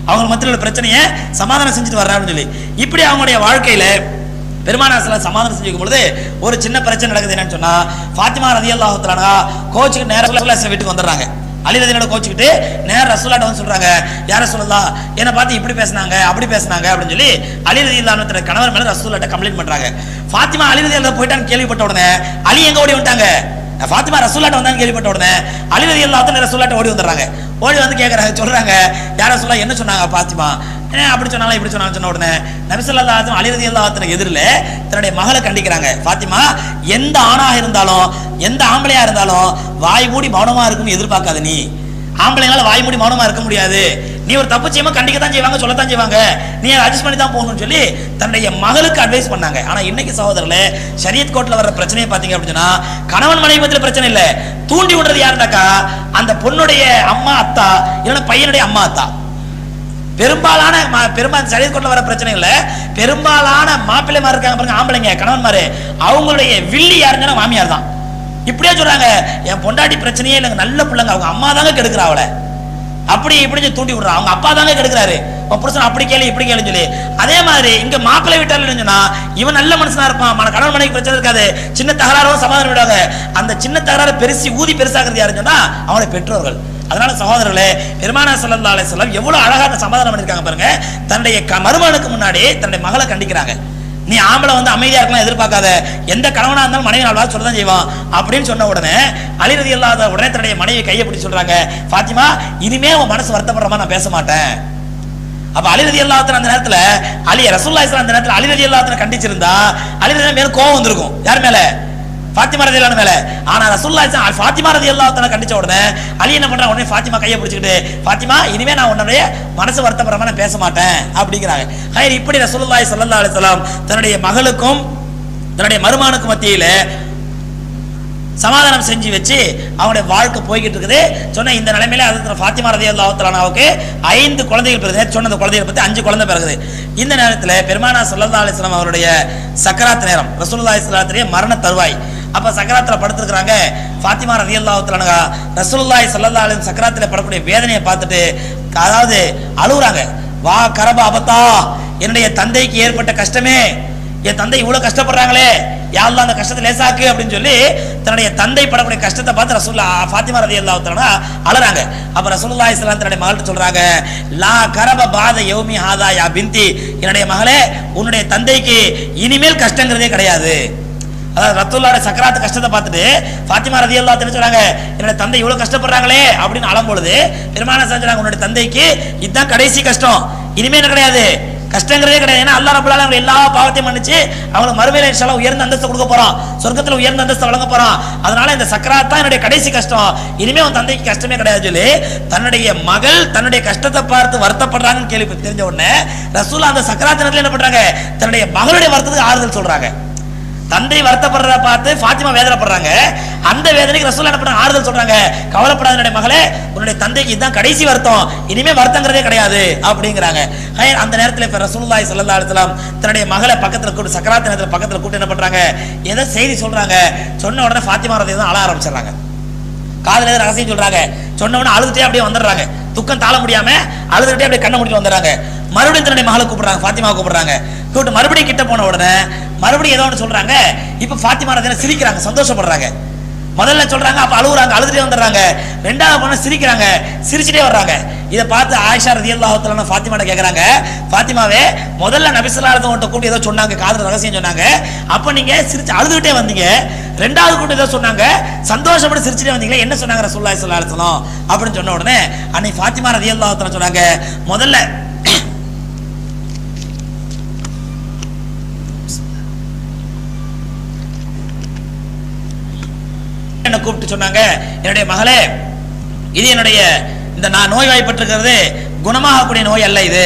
அவங்க மத்தியில உள்ள பிரச்சனையை சமாதானம் செஞ்சுட்டு வர்றேன் அப்படின்னு சொல்லி இப்படி அவங்களுடைய வாழ்க்கையில பெருமானார் ஸல்லல்லாஹு சமாதானம் செஞ்சுக்கும் பொழுது ஒரு சின்ன பிரச்சனை நடக்குது. என்னன்னு சொன்னா ஃபாத்திமா ரலியல்லாஹு தஆலா கோச்சுக்கு நேரா ரசூலுல்லாஹி வீட்டுக்கு வந்துடுறாங்க. அலி ரலியல்லாஹு கோச்சுக்கிட்டு நேரா ரசூலுல்லாஹ்ட்ட வந்து சொல்றாங்க, யா ரசூலுல்லாஹ் என்ன பார்த்து இப்படி பேசினாங்க அப்படி பேசினாங்க அப்படின்னு சொல்லி அலி ரலியல்லாஹு கணவர் மேல ரசூலுல்லாஹ்ட்ட கம்ப்ளைண்ட் பண்றாங்க. ஃபாத்திமா அலி ரலியல்லாஹு போயிட்டான்னு கேள்விப்பட்ட உடனே அலி எங்க ஓடி வந்துட்டாங்க, ஃபாத்திமா ரசூலுல்லாஹ்ட்ட வந்தான்னு கேள்விப்பட்ட உடனே அலி ரலியல்லாஹு தஆலா ரசூலுல்லாஹ்ட்ட ஓடி வந்துறாங்க. ஓடி வந்து கேக்குறாங்க, சொல்றாங்க, யா ரசூலுல்லாஹ் என்ன சொன்னாங்க ஃபாத்திமா, அப்படி சொன்னாலும் இப்படி சொன்னாலும் சொன்ன உடனே நபி ஸல்லல்லாஹு அலைஹி வஸல்லம் அலி ரலியல்லாஹு அன்ஹு எதிரில் தன்னுடைய மகளை கண்டிக்கிறாங்க. ஃபாத்திமா, எந்த ஆணாக இருந்தாலும் எந்த ஆம்பளையா இருந்தாலும் வாய் மூடி மௌனமா இருக்குன்னு எதிர்பார்க்காத. நீ ஆம்பளைங்களால வாய் மூடி மௌனமா இருக்க முடியாது. நீ ஒரு தப்பு செய்யுமா கண்டிக்கத்தான் செய்வாங்க, சொல்லத்தான் செய்வாங்க. நீ அட்ஜஸ்ட் பண்ணி தான் போகணும்னு சொல்லி தன்னுடைய மகளுக்கு அட்வைஸ் பண்ணாங்க. ஆனா இன்னைக்கு சகோதரர்களே, ஷரியத் கோர்ட்ல வர்ற பிரச்சனையை பாத்தீங்க அப்படின்னா, கணவன் மனைவி பத்தில பிரச்சனை இல்ல, தூண்டி விடுறது யாருன்னாக்கா அந்த பொண்ணுடைய அம்மா அத்தா இல்லைன்னா பையனுடைய அம்மா அத்தா. பெரும்பாலான ஷரியத் கோர்ட்ல வர பிரச்சனை இல்ல, பெரும்பாலான மாப்பிள்ளைமார் இருக்காங்க பாருங்க, ஆம்பளைங்க கணவன்மாரு, அவங்களுடைய வில்லி யாருன்னா மாமியார் தான். இப்படியே சொல்றாங்க, என் பொண்டாட்டி பிரச்சனையே இல்லைங்க, நல்ல பிள்ளைங்க, அவங்க அம்மா தாங்க கெடுக்கிறா அவளை, அப்படி இப்படி தூண்டி விடுறா, அவங்க அப்பா தாங்க கெடுக்கிறாரு, புருஷன் அப்படி கேளு இப்படி கேளுன்னு சொல்லி. அதே மாதிரி இங்க மாப்பிள்ளை விட்டாலும் சொன்னா இவன் நல்ல மனுஷனா இருப்பான், கணவன் மனைவி பிரச்சனை இருக்காது, சின்ன தகராறோ சமாதானம் விடாங்க. அந்த சின்ன தகராறு ஊதி பெருசாகிறது யாருன்னு சொன்னா அவனுடைய பெற்றோர்கள். அதனால சகோதரர்களே, பெருமானார் ஸல்லல்லாஹு அலைஹி வஸல்லம் எவ்வளவு அழகான சமாதானம் பண்ணிருக்காங்க பாருங்க. தன்னுடைய மருமகனுக்கு முன்னாடி தன்னுடைய மகளை கண்டிக்கிறாங்க. நீ ஆம்பளை அமைதியா இருக்கலாம் எதிர்பார்க்காத, எந்த கணவனா இருந்தாலும் மனைவி நாள் சொல்லதான் செய்வான் அப்படின்னு சொன்ன உடனே அலி ரலியல்லாஹு அன்ஹு உடனே தன்னுடைய மனைவி கையை பிடிச்சு சொல்றாங்க, ஃபாத்திமா, இனிமே உன் மனசு வருத்தப்படுற மாதிரி நான் பேச மாட்டேன். அப்ப அலி ரலியல்லாஹு அன்ஹு அந்த நேரத்துல ரசூலுல்லாஹி ஸல்லல்லாஹு அலைஹி வஸல்லம் அந்த நேரத்துல அலி ரலியல்லாஹு அன்ஹு கண்டிச்சிருந்தா அலி ரலியல்லாஹு மேல கோவம் வந்திருக்கும். யார் மேல? ஃபாத்திமா ரலியல்லாஹு அன்ஹா மேல. ஆனா ரசூலுல்லாஹி ஸல்லல்லாஹு அலைஹி வஸல்லம் ஃபாத்திமா ரலியல்லாஹு அன்ஹா கண்டிச்ச உடனே அலி என்ன பண்றாங்க, உடனே ஃபாத்திமா கையை பிடிச்சிக்கிட்டு, ஃபாத்திமா, இனிமே நான் உன்னுடைய மனசு வருத்தப்படுற மாதிரி நான் பேச மாட்டேன் அப்படிங்கிறாங்க. இப்படி ரசூலுல்லாஹி ஸல்லல்லாஹு அலைஹி வஸல்லம் தன்னுடைய மகளுக்கும் தன்னுடைய மருமகனுக்கும் மத்தியில சமாதானம் செஞ்சு வச்சு அவங்களுடைய வாழ்க்கை போய்கிட்டு இருக்குது. சொன்ன இந்த நிலைமையில அது ஃபாத்திமா ரலியல்லாஹு தஆலாவுக்கு 5 குழந்தைகள் பிறகு சொன்ன அந்த குழந்தைகளை பத்தி 5 குழந்தை பிறகுது. இந்த நேரத்தில் பெருமானார் ஸல்லல்லாஹு அலைஹி வஸல்லம் அவருடைய சக்கராத் நேரம், ரசூலுல்லாஹி ஸல்லல்லாஹு அலைஹி வஸல்லம் மரண தருவாய். அப்ப சக்கராத்துல படுத்திருக்கிறாங்க. ஃபாத்திமா ரலியல்லாஹு தஆலா ரசூலுல்லாஹி ஸல்லல்லாஹு அலைஹி வஸல்லம் சக்கராத்துல படக்கூடிய வேதனையை பார்த்துட்டு அதாவது அழுகுறாங்க. வா கரப அபத்தா, என்னுடைய தந்தைக்கு ஏற்பட்ட கஷ்டமே, என் தந்தை இவ்வளவு கஷ்டப்படுறாங்களே, யா அல்லாஹ் அந்த கஷ்டத்தை லேசாக்கு அப்படின்னு சொல்லி தன்னுடைய தந்தை படக்கூடிய கஷ்டத்தை பார்த்து ரசூலுல்லாஹ் ஃபாத்திமா ரலியல்லாஹு தஆலா அழறாங்க. அப்ப ரசூலுல்லாஹி ஸல்லல்லாஹு அலைஹி வஸல்லம் தன்னுடைய மகள்கிட்ட சொல்றாங்க, லா கரப பாத யௌமி ஹாதா யா பின்தி, என்னுடைய மகளே, உன்னுடைய தந்தைக்கு இனிமேல் கஷ்டங்கிறதே கிடையாது. அதாவது ரசூலுல்லாஹ் சக்கராத் கஷ்டத்தை பார்த்துட்டு ஃபாத்திமா ரலியல்லாஹு தஆலா சொல்றாங்க, என்னுடைய தந்தை இவ்வளவு கஷ்டப்படுறாங்களே அப்படின்னு அழும்பொழுது பெருமானார் சொல்றாங்க, உன்னுடைய தந்தைக்கு இதுதான் கடைசி கஷ்டம், இனிமே என்ன கிடையாது, கஷ்டங்கிறதே கிடையாது. ஏன்னா அல்லாஹ் ரப்பல் ஆலமீன் எல்லா பாவத்தையும் மன்னிச்சு அவங்களுக்கு மறுமையில இன்ஷாஅல்லாஹ் உயர்ந்த அந்தஸ்து கொடுக்க போறான், சொர்க்கத்துல உயர்ந்த அந்தஸ்து வழங்க போறான். அதனால இந்த சக்கராத் தான் என்னுடைய கடைசி கஷ்டம், இனிமே உன் தந்தைக்கு கஷ்டமே கிடையாது சொல்லி தன்னுடைய மகள் தன்னுடைய கஷ்டத்தை பார்த்து வருத்தப்படுறாங்கன்னு கேள்வி தெரிஞ்ச உடனே ரசூலுல்லாஹ் அந்த சக்கராத் நேரத்துல என்ன பண்றாங்க, தன்னுடைய மகளுடைய வருத்தத்துக்கு ஆறுதல் சொல்றாங்க. தந்தை வருத்தப்படுறத பார்த்து ஃபாத்திமா வேதனைப்படுறாங்க, அந்த வேதனைக்கு ரசூலுல்லாஹ் என்ன பண்றாங்க, ஆறுதல் சொல்றாங்க. கவலைப்படாத மகளே, உன்னுடைய தந்தைக்கு இதுதான் கடைசி வருத்தம், இனிமே வருத்தங்கிறதே கிடையாது அப்படிங்கிறாங்க. அந்த நேரத்தில் இப்ப ரசூலுல்லாஹி ஸல்லல்லாஹு அலைஹி வஸல்லம் தன்னுடைய மகளை பக்கத்துல கூட்டு சக்கராத் நேரத்துல பக்கத்துல கூட்டு என்ன பண்றாங்க, ஏதோ செய்தி சொல்றாங்க. சொன்ன உடனே ஃபாத்திமா ரலியல்லாஹு அழ ஆரம்பிச்சிடறாங்க. காதுல ஏதோ ரகசியம் சொல்றாங்க. சொன்ன உடனே அழுதுட்டே அப்படியே வந்துடுறாங்க. துக்கம் தாழ முடியாம அழுதுட்டே அப்படியே கண்ணை மூடிட்டு வந்துடுறாங்க. மறுபடியும் தன்னுடைய மகளை கூப்பிடுறாங்க, ஃபாத்திமா கூப்பிடுறாங்க. கூப்பிட்டு மறுபடியும் கிட்ட போன உடனே மறுபடியும் ஏதோ ஒன்று சொல்றாங்க. இப்ப ஃபாத்திமா ரலியல்லாஹு சிரிக்கிறாங்க, சந்தோஷப்படுறாங்க. முதல்ல சொல்றாங்க, அப்ப அழுகுறாங்க, அழுதுட்டே வந்துடுறாங்க. ரெண்டாவது போன சிரிக்கிறாங்க, சிரிச்சுட்டே வர்றாங்க. இதை பார்த்து ஆயிஷா ரலியல்லாஹு தஆலா ஃபாத்திமாட்ட கேக்குறாங்க, ஃபாத்திமாவே, முதல்ல நபி ஸல்லல்லாஹு அலைஹி வஸல்லம் கூட்டி ஏதோ சொன்னாங்க, காதுல ரகசியம் சொன்னாங்க, அப்ப நீங்க சிரிச்சு அழுதுகிட்டே வந்தீங்க. ரெண்டாவது கூட்டி ஏதோ சொன்னாங்க, சந்தோஷப்பட்டு சிரிச்சுட்டே வந்தீங்களே, என்ன சொன்னாங்க ரசூலுல்லாஹி ஸல்லல்லாஹு அலைஹி வஸல்லம் அப்படின்னு சொன்ன உடனே அன்னை ஃபாத்திமா ரலியல்லாஹு தஆலா சொன்னாங்க, முதல்ல என்ன கூப்பிட்டு சொன்னாங்க, என்னுடைய மகளே, இது என்னுடைய இந்த நான் நோய்வாய்ப்பட்டிருக்கிறது குணமாகக்கூடிய நோய் அல்ல, இது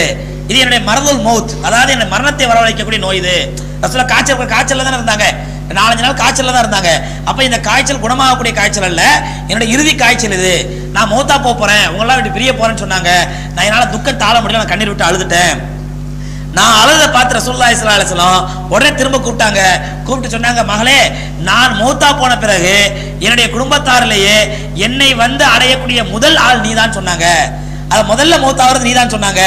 என்னுடைய மரதுல் மௌத், அதாவது என்னுடைய மரணத்தை வரவழைக்கக்கூடிய நோய். இது ரசூலுல்லாஹ் காய்ச்சல்ல தான் இருந்தாங்க, 4-5 நாள் காய்ச்சல்ல தான் இருந்தாங்க. அப்ப இந்த காய்ச்சல் குணமாகக்கூடிய காய்ச்சல் அல்ல, என்னுடைய இறுதி காய்ச்சல் இது, நான் மௌத்தா போறேன், உங்களெல்லாம் விட்டு பிரிய போறேன்னு சொன்னாங்க. நான் என்னால துக்கம் தாழ முடியல, நான் கண்ணீர் விட்டு அழுதுட்டேன். நான் அழுத பார்த்து ரசூலுல்லாஹி ஸல்லல்லாஹு அலைஹி வஸல்லம் உடனே திரும்ப கூப்பிட்டாங்க. கூப்பிட்டு சொன்னாங்க, மகளே, நான் மௌத்தா போன பிறகு என்னுடைய குடும்பத்தாரிலேயே என்னை வந்து அடையக்கூடிய முதல் ஆள் நீதான் சொன்னாங்க. அது முதல்ல மௌத்தாகிறது நீதான் சொன்னாங்க.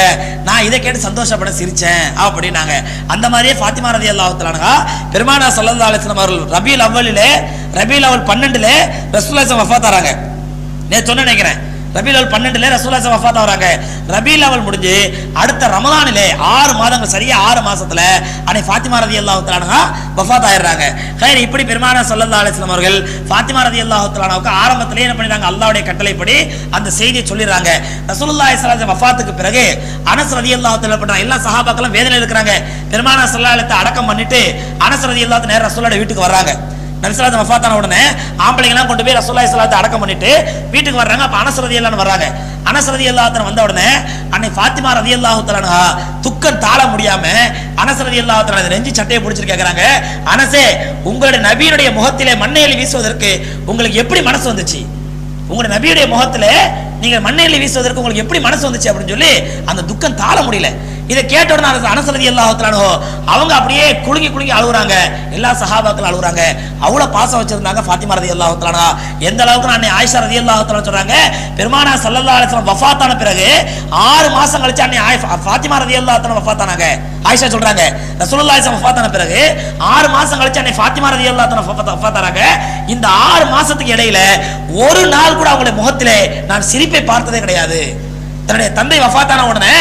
நான் இதை கேட்டு சந்தோஷப்பட சிரிச்சேன் அப்படின்னாங்க. அந்த மாதிரியே ஃபாத்திமா ரலியல்லாஹு தஆலா பெருமானார் ஸல்லல்லாஹு அலைஹி வஸல்லம் அவர்கள் ரபியுல் அவ்வலிலே ரபியுல் அவ்வல் 12லே ரசூலுல்லாஹி வஃபாத் ஆறாங்க. நேத்து சொன்ன நினைக்கிறேன், ரபீல் அவல் 12ல ரசூலுல்லாஹி ஸல்லல்லாஹு அலைஹி வஸல்லம் வஃபாத் ஆகுறாங்க. ரபீல் அவல் முடிஞ்சு அடுத்த ரமலானிலே 6 மாதங்கள் சரியா 6 மாசத்துல அன்னை ஃபாத்திமா ரலியல்லாஹு தஆலா அன்ஹா வஃபாத் ஆயிடுறாங்க. ஹைர் இப்படி பெருமானார் ஸல்லல்லாஹு அலைஹி வஸல்லம் அவர்கள் ஃபாத்திமா ரலியல்லாஹு தஆலா அன்ஹாவுக்கு ஆரம்பத்திலே என்ன பண்ணிட்டாங்க, அல்லாஹ்வுடைய கட்டளைப்படி அந்த செய்தியை சொல்லிடுறாங்க. ரசூலுல்லாஹி ஸல்லல்லாஹு அலைஹி வஸல்லம் வஃபாத்துக்கு பிறகு அனஸ் ரலியல்லாஹு தஆலா பண்ற எல்லா சஹாபாக்களும் வேதனையில இருக்காங்க. பெருமானார் ஸல்லல்லாஹு அலைஹி வஸல்லம் அடக்கம் பண்ணிட்டு அனஸ் ரலியல்லாஹு தஆலா நேரா ரசூலுல்லாஹ்வுடைய வீட்டுக்கு வர்றாங்க. நபி ஸல்லல்லாஹு அலைஹி வஸல்லம் வஃபாத்தான உடனே ஆம்பளைங்கலாம் கொண்டு போய் ரசூலுல்லாஹி ஸல்லல்லாஹு அலைஹி வஸல்லம் அடக்கம் பண்ணிட்டு வீட்டுக்கு வர்றாங்க. அப்ப அனஸ் ரலியல்லாஹு அன்ஹு வர்றாங்க. அனஸ் ரலியல்லாஹு அன்ஹு வந்த உடனே அன்னை ஃபாத்திமா ரலியல்லாஹு தஆலா அன்ஹா துக்கம் தாள முடியாம அனஸ் ரலியல்லாஹு தஆலா நெஞ்சி சட்டையை பிடிச்சிட்டு கேக்குறாங்க, அனஸே உங்களுடைய நபியுடைய முகத்திலே மண்ணெளி வீசுவதற்கு உங்களுக்கு எப்படி மனசு வந்துச்சு? உங்களுடைய நபியுடைய முகத்திலே நீங்க மண்ணெளி வீசுவதற்கு உங்களுக்கு எப்படி மனசு வந்துச்சு அப்படின்னு சொல்லி அந்த துக்கம் தாள முடியல. இதை கேட்ட உடனே அனஸ் ரலியல்லாஹு தஆலா அன்ஹு அவங்க அப்படியே குலுங்கி குலுங்கி அழுகுறாங்க. எல்லா சஹாபாக்கள் அழுகுறாங்க. அவ்வளவு பாசம் வச்சிருந்தாங்க ஃபாத்திமா ரலியல்லாஹு தஆலா அன்ஹா. எந்த அளவுக்கு அன்னை ஆயிஷா ரலியல்லாஹு தஆலா சொல்றாங்க, பெருமானார் ஸல்லல்லாஹு அலைஹி வஸல்லம் வஃபாத்தான பிறகு 6 மாசம் கழிச்சு அன்னை ஃபாத்திமா ரலியல்லாஹு தஆலா வஃபாத்தானாங்க. ஆயிஷா சொல்றாங்க ரசூலுல்லாஹி ஸல்லல்லாஹு அலைஹி வஸல்லம் வஃபாத்தான பிறகு 6 மாசம் கழிச்சு அன்னை ஃபாத்திமா ரலியல்லாஹு தஆலா வஃபாத்தானாங்க. இந்த 6 மாசத்துக்கு இடையில ஒரு நாள் கூட அவங்களுடைய முகத்திலே நான் சிரிப்பை பார்த்ததே கிடையாது. தன்னுடைய தந்தை வஃபாத்தான உடனே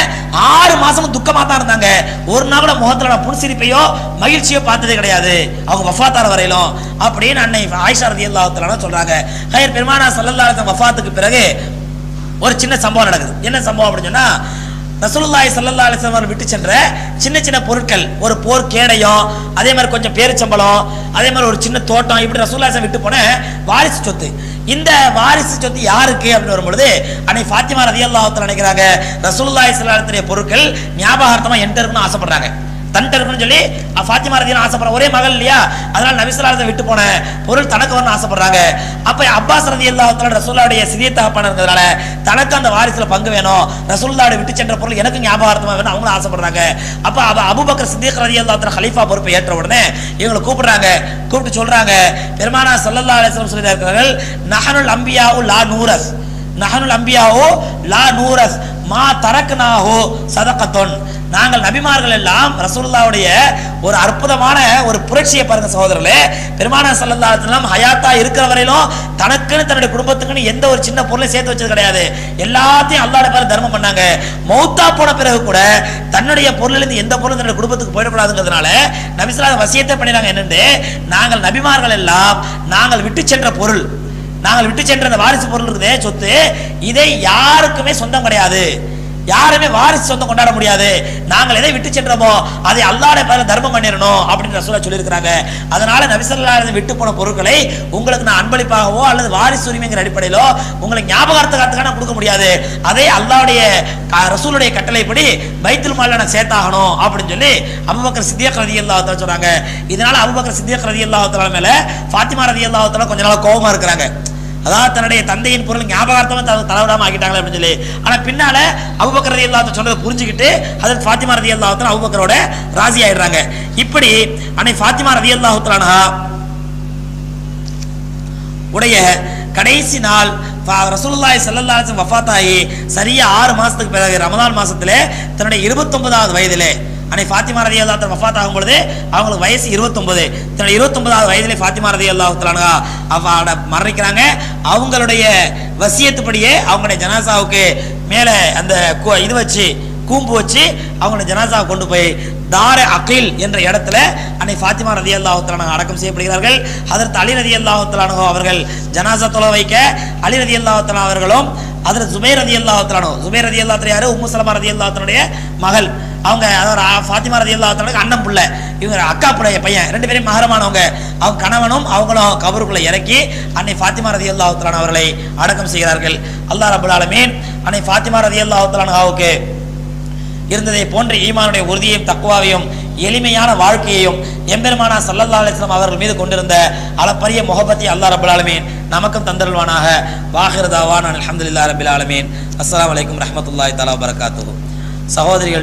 6 மாசமும் துக்கமா தான் இருந்தாங்க. ஒரு நாள் கூட முகத்துல நான் புன்சிரிப்பையோ மகிழ்ச்சியோ பார்த்ததே கிடையாது அவங்க வஃபாத்தான வரையிலும் அப்படின்னு அன்னை ஆயிஷா ரலியல்லாஹு தஆலா சொல்றாங்க. ஹைர் பெருமானார் ஸல்லல்லாஹு அலைஹி வஸல்லம் வஃபாத்துக்கு பிறகு ஒரு சின்ன சம்பவம் நடக்குது. என்ன சம்பவம் அப்படின்னு சொன்னா, ரசூலுல்லாஹி ஸல்லல்லாஹு அலைஹி வஸல்லம் விட்டு சென்ற சின்ன சின்ன பொருட்கள், ஒரு போர் கேடயம், அதே மாதிரி கொஞ்சம் பேரிச்சம்பளம், அதே மாதிரி ஒரு சின்ன தோட்டம், இப்படி ரசூலுல்லாஹி விட்டு போன வாரிசு சொத்து. இந்த வாரிசு சொத்து யாருக்கு அப்படின்னு வரும்பொழுது அன்னை ஃபாத்திமா ரலியல்லாஹு தஆலா நினைக்கிறாங்க, ரசூலுல்லாஹி ஸல்லல்லாஹு அலைஹி வஸல்லம் பொருட்கள் ஞாபகார்த்தமா என்கிட்ட இருக்குன்னு ஆசைப்படுறாங்க. தன்கிட்ட இருக்குன்னு சொல்லி ஃபாத்திமா ரலியல்லாஹு ஆசைப்படுற ஒரே மகள் இல்லையா, அதனால நபி ஸல்லல்லாஹு அலைஹி வஸல்லம் விட்டு போன பொருள் தனக்கு வரணும்னு ஆசைப்படுறாங்க. அப்ப அப்பாஸ் ரலியல்லாஹு தஆலா ரசூலுல்லாஹுடைய சிறிய தகப்பனா இருக்கிறதுனால தனக்கு அந்த வாரிசுல பங்கு வேணும், ரசூலுல்லாஹுடைய விட்டு சென்ற பொருள் எனக்கு ஞாபகார்த்தமா வேணும் அவங்க ஆசைப்படுறாங்க. அப்ப அபூபக்கர் சித்திக் ரலியல்லாஹு தஆலா கலீஃபா பொறுப்பை ஏற்ற உடனே இவங்களை கூப்பிடுறாங்க. கூப்பிட்டு சொல்றாங்க, பெருமானார் ஸல்லல்லாஹு அலைஹி வஸல்லம் சொல்லியிருக்கிறார்கள், நஹனுல் அம்பியாஉ லா நூரஸ், நஹனுல் அம்பியாஉ லா நூரஸ் மா தரக்னாஹு சதகத்துன். நாங்கள் நபிமார்கள் எல்லாம் ரசூலுல்லாஹ்வுடைய ஒரு அற்புதமான ஒரு புரட்சியை பாருங்க சகோதரர்களே. பெருமானார் ஸல்லல்லாஹு அலைஹி வஸல்லம் ஹயாத்தா இருக்கிற வரையிலும் தனக்குன்னு தன்னுடைய குடும்பத்துக்குன்னு எந்த ஒரு சின்ன பொருளை சேர்த்து வச்சது கிடையாது. எல்லாத்தையும் அல்லாஹ்வுடைய பேர்ல தர்மம் பண்ணாங்க. மௌத்தா போன பிறகு கூட தன்னுடைய பொருளிலிருந்து எந்த பொருளும் தன்னுடைய குடும்பத்துக்கு போயிடக்கூடாதுங்கிறதுனால நபி ஸல்லல்லாஹு அலைஹி வஸல்லம் வசியத்தை பண்ணினாங்க. என்னன்னு, நாங்கள் நபிமார்கள் எல்லாம் நாங்கள் விட்டு சென்ற பொருள், நாங்கள் விட்டு சென்ற அந்த வாரிசு பொருள் இருக்குதே சொத்து, இதை யாருக்குமே சொந்தம் கிடையாது, யாருமே வாரிசு சொந்தம் கொண்டாட முடியாது. நாங்கள் எதை விட்டு சென்றோமோ அதை அல்லாஹ்வுடைய பேர்ல தர்மம் பண்ணிரணும் அப்படின்னு ரசூலுல்லாஹ் சொல்லியிருக்கிறாங்க. அதனால நபி ஸல்லல்லாஹு அலைஹி வஸல்லம் விட்டு போன பொருட்களை உங்களுக்கு நான் அன்பளிப்பாகவோ அல்லது வாரிசு உரிமைங்கிற அடிப்படையிலோ உங்களுக்கு ஞாபகார்த்தத்துக்காக நான் கொடுக்க முடியாது. அதே அல்லாஹ்வுடைய ரசூலுடைய கட்டளைப்படி பைத்துல் மால்ல நான் சேர்த்தாகணும் அப்படின்னு சொல்லி அபூபக்கர் சித்திக் ரலியல்லாஹு தஆலா சொல்றாங்க. இதனால அபூபக்கர் சித்திக் ரலியல்லாஹு தஆலா மேல ஃபாத்திமா ரலியல்லாஹு தஆலா கொஞ்ச நாள் கோபமா இருக்கிறாங்க. அதாவது தன்னுடைய தந்தையின் பொருள் ஞாபகார்த்தமா தலைவிடாம ஆக்கிட்டாங்களே அப்படின்னு சொல்லி. ஆனா பின்னால அபூபக்கர் ரலியல்லாஹு தஆலா சொன்னதை புரிஞ்சுக்கிட்டு ஹஜ்ரத் ஃபாத்திமா ரலியல்லாஹு தஆலா அபூபக்கரோட ராசி ஆயிடுறாங்க. இப்படி அன்னை ஃபாத்திமா ரலியல்லாஹு தஆலா அன்ஹா உடைய கடைசி நாள் ரசூலுல்லாஹி ஸல்லல்லாஹு அலைஹி வஸல்லம் வஃபாத் ஆகி சரியா 6 மாசத்துக்கு பிறகு ரமலான் மாசத்திலே தன்னுடைய 29வது வயதிலே அன்னை ஃபாத்திமா ரலியல்லாஹு தஆலா வஃபாத் ஆகும் பொழுது அவங்களுக்கு வயசு 29. தன்னுடைய 29வது வயதிலே ஃபாத்திமா ரலியல்லாஹு தஆலா அவங்கள மரணிக்கிறாங்க. அவங்களுடைய வசியத்துப்படியே அவங்களுடைய ஜனாசாவுக்கு மேல அந்த இது வச்சு கூம்பு வச்சு அவங்களுடைய ஜனாசாவை கொண்டு போய் தார அகில் என்ற இடத்துல அன்னை ஃபாத்திமா ரலியல்லாஹு தஆலா அடக்கம் செய்யப்படுகிறார்கள். ஹஜ்ரத் அலி ரலியல்லாஹு தஆலா அவர்கள் ஜனாசா தொழ வைக்க அலி ரலியல்லாஹு தஆலா அவர்களும் ஹஜ்ரத் ஜுபைர் ரலியல்லாஹு தஆலா, ஜுபைர் ரலியல்லாஹு தஆலா யாரு, உம்மு சலமா ரலியல்லாஹு தஆலாவுடைய மகள், அவங்க ஃபாத்திமா ரலியல்லாஹு தஆலா அண்ணன் பிள்ளை, இவங்க அக்கா பிள்ளை பையன், ரெண்டு பேரும் மஹரமானவங்க. அவங்க கணவனும் அவங்களும் கபருக்குள்ள இறக்கி அன்னை ஃபாத்திமா ரலியல்லாஹு தஆலா அவர்களை அடக்கம் செய்கிறார்கள். அல்லாஹ் ரப்பல் ஆலமீன் அன்னை ஃபாத்திமா ரலியல்லாஹு தஆலாவுக்கு இருந்ததை போன்ற ஈமானுடைய உறுதியையும் தக்வாவையும் எளிமையான வாழ்க்கையையும் எம்பெருமானார் ஸல்லல்லாஹு அலைஹி வஸல்லம் அவர்கள் மீது கொண்டிருந்த அளப்பரிய முஹப்பத்தை அல்லாஹ் ரப்பல் ஆலமீன் நமக்கும் தந்தருள்வானாக. வாஹிரு தாவானா அல்ஹம்துலில்லாஹி ரப்பில் ஆலமீன். அஸ்ஸலாமு அலைக்கும் ரஹ்மத்துல்லாஹி தஆலா வபரகாத்துஹு. சகோதரிகள்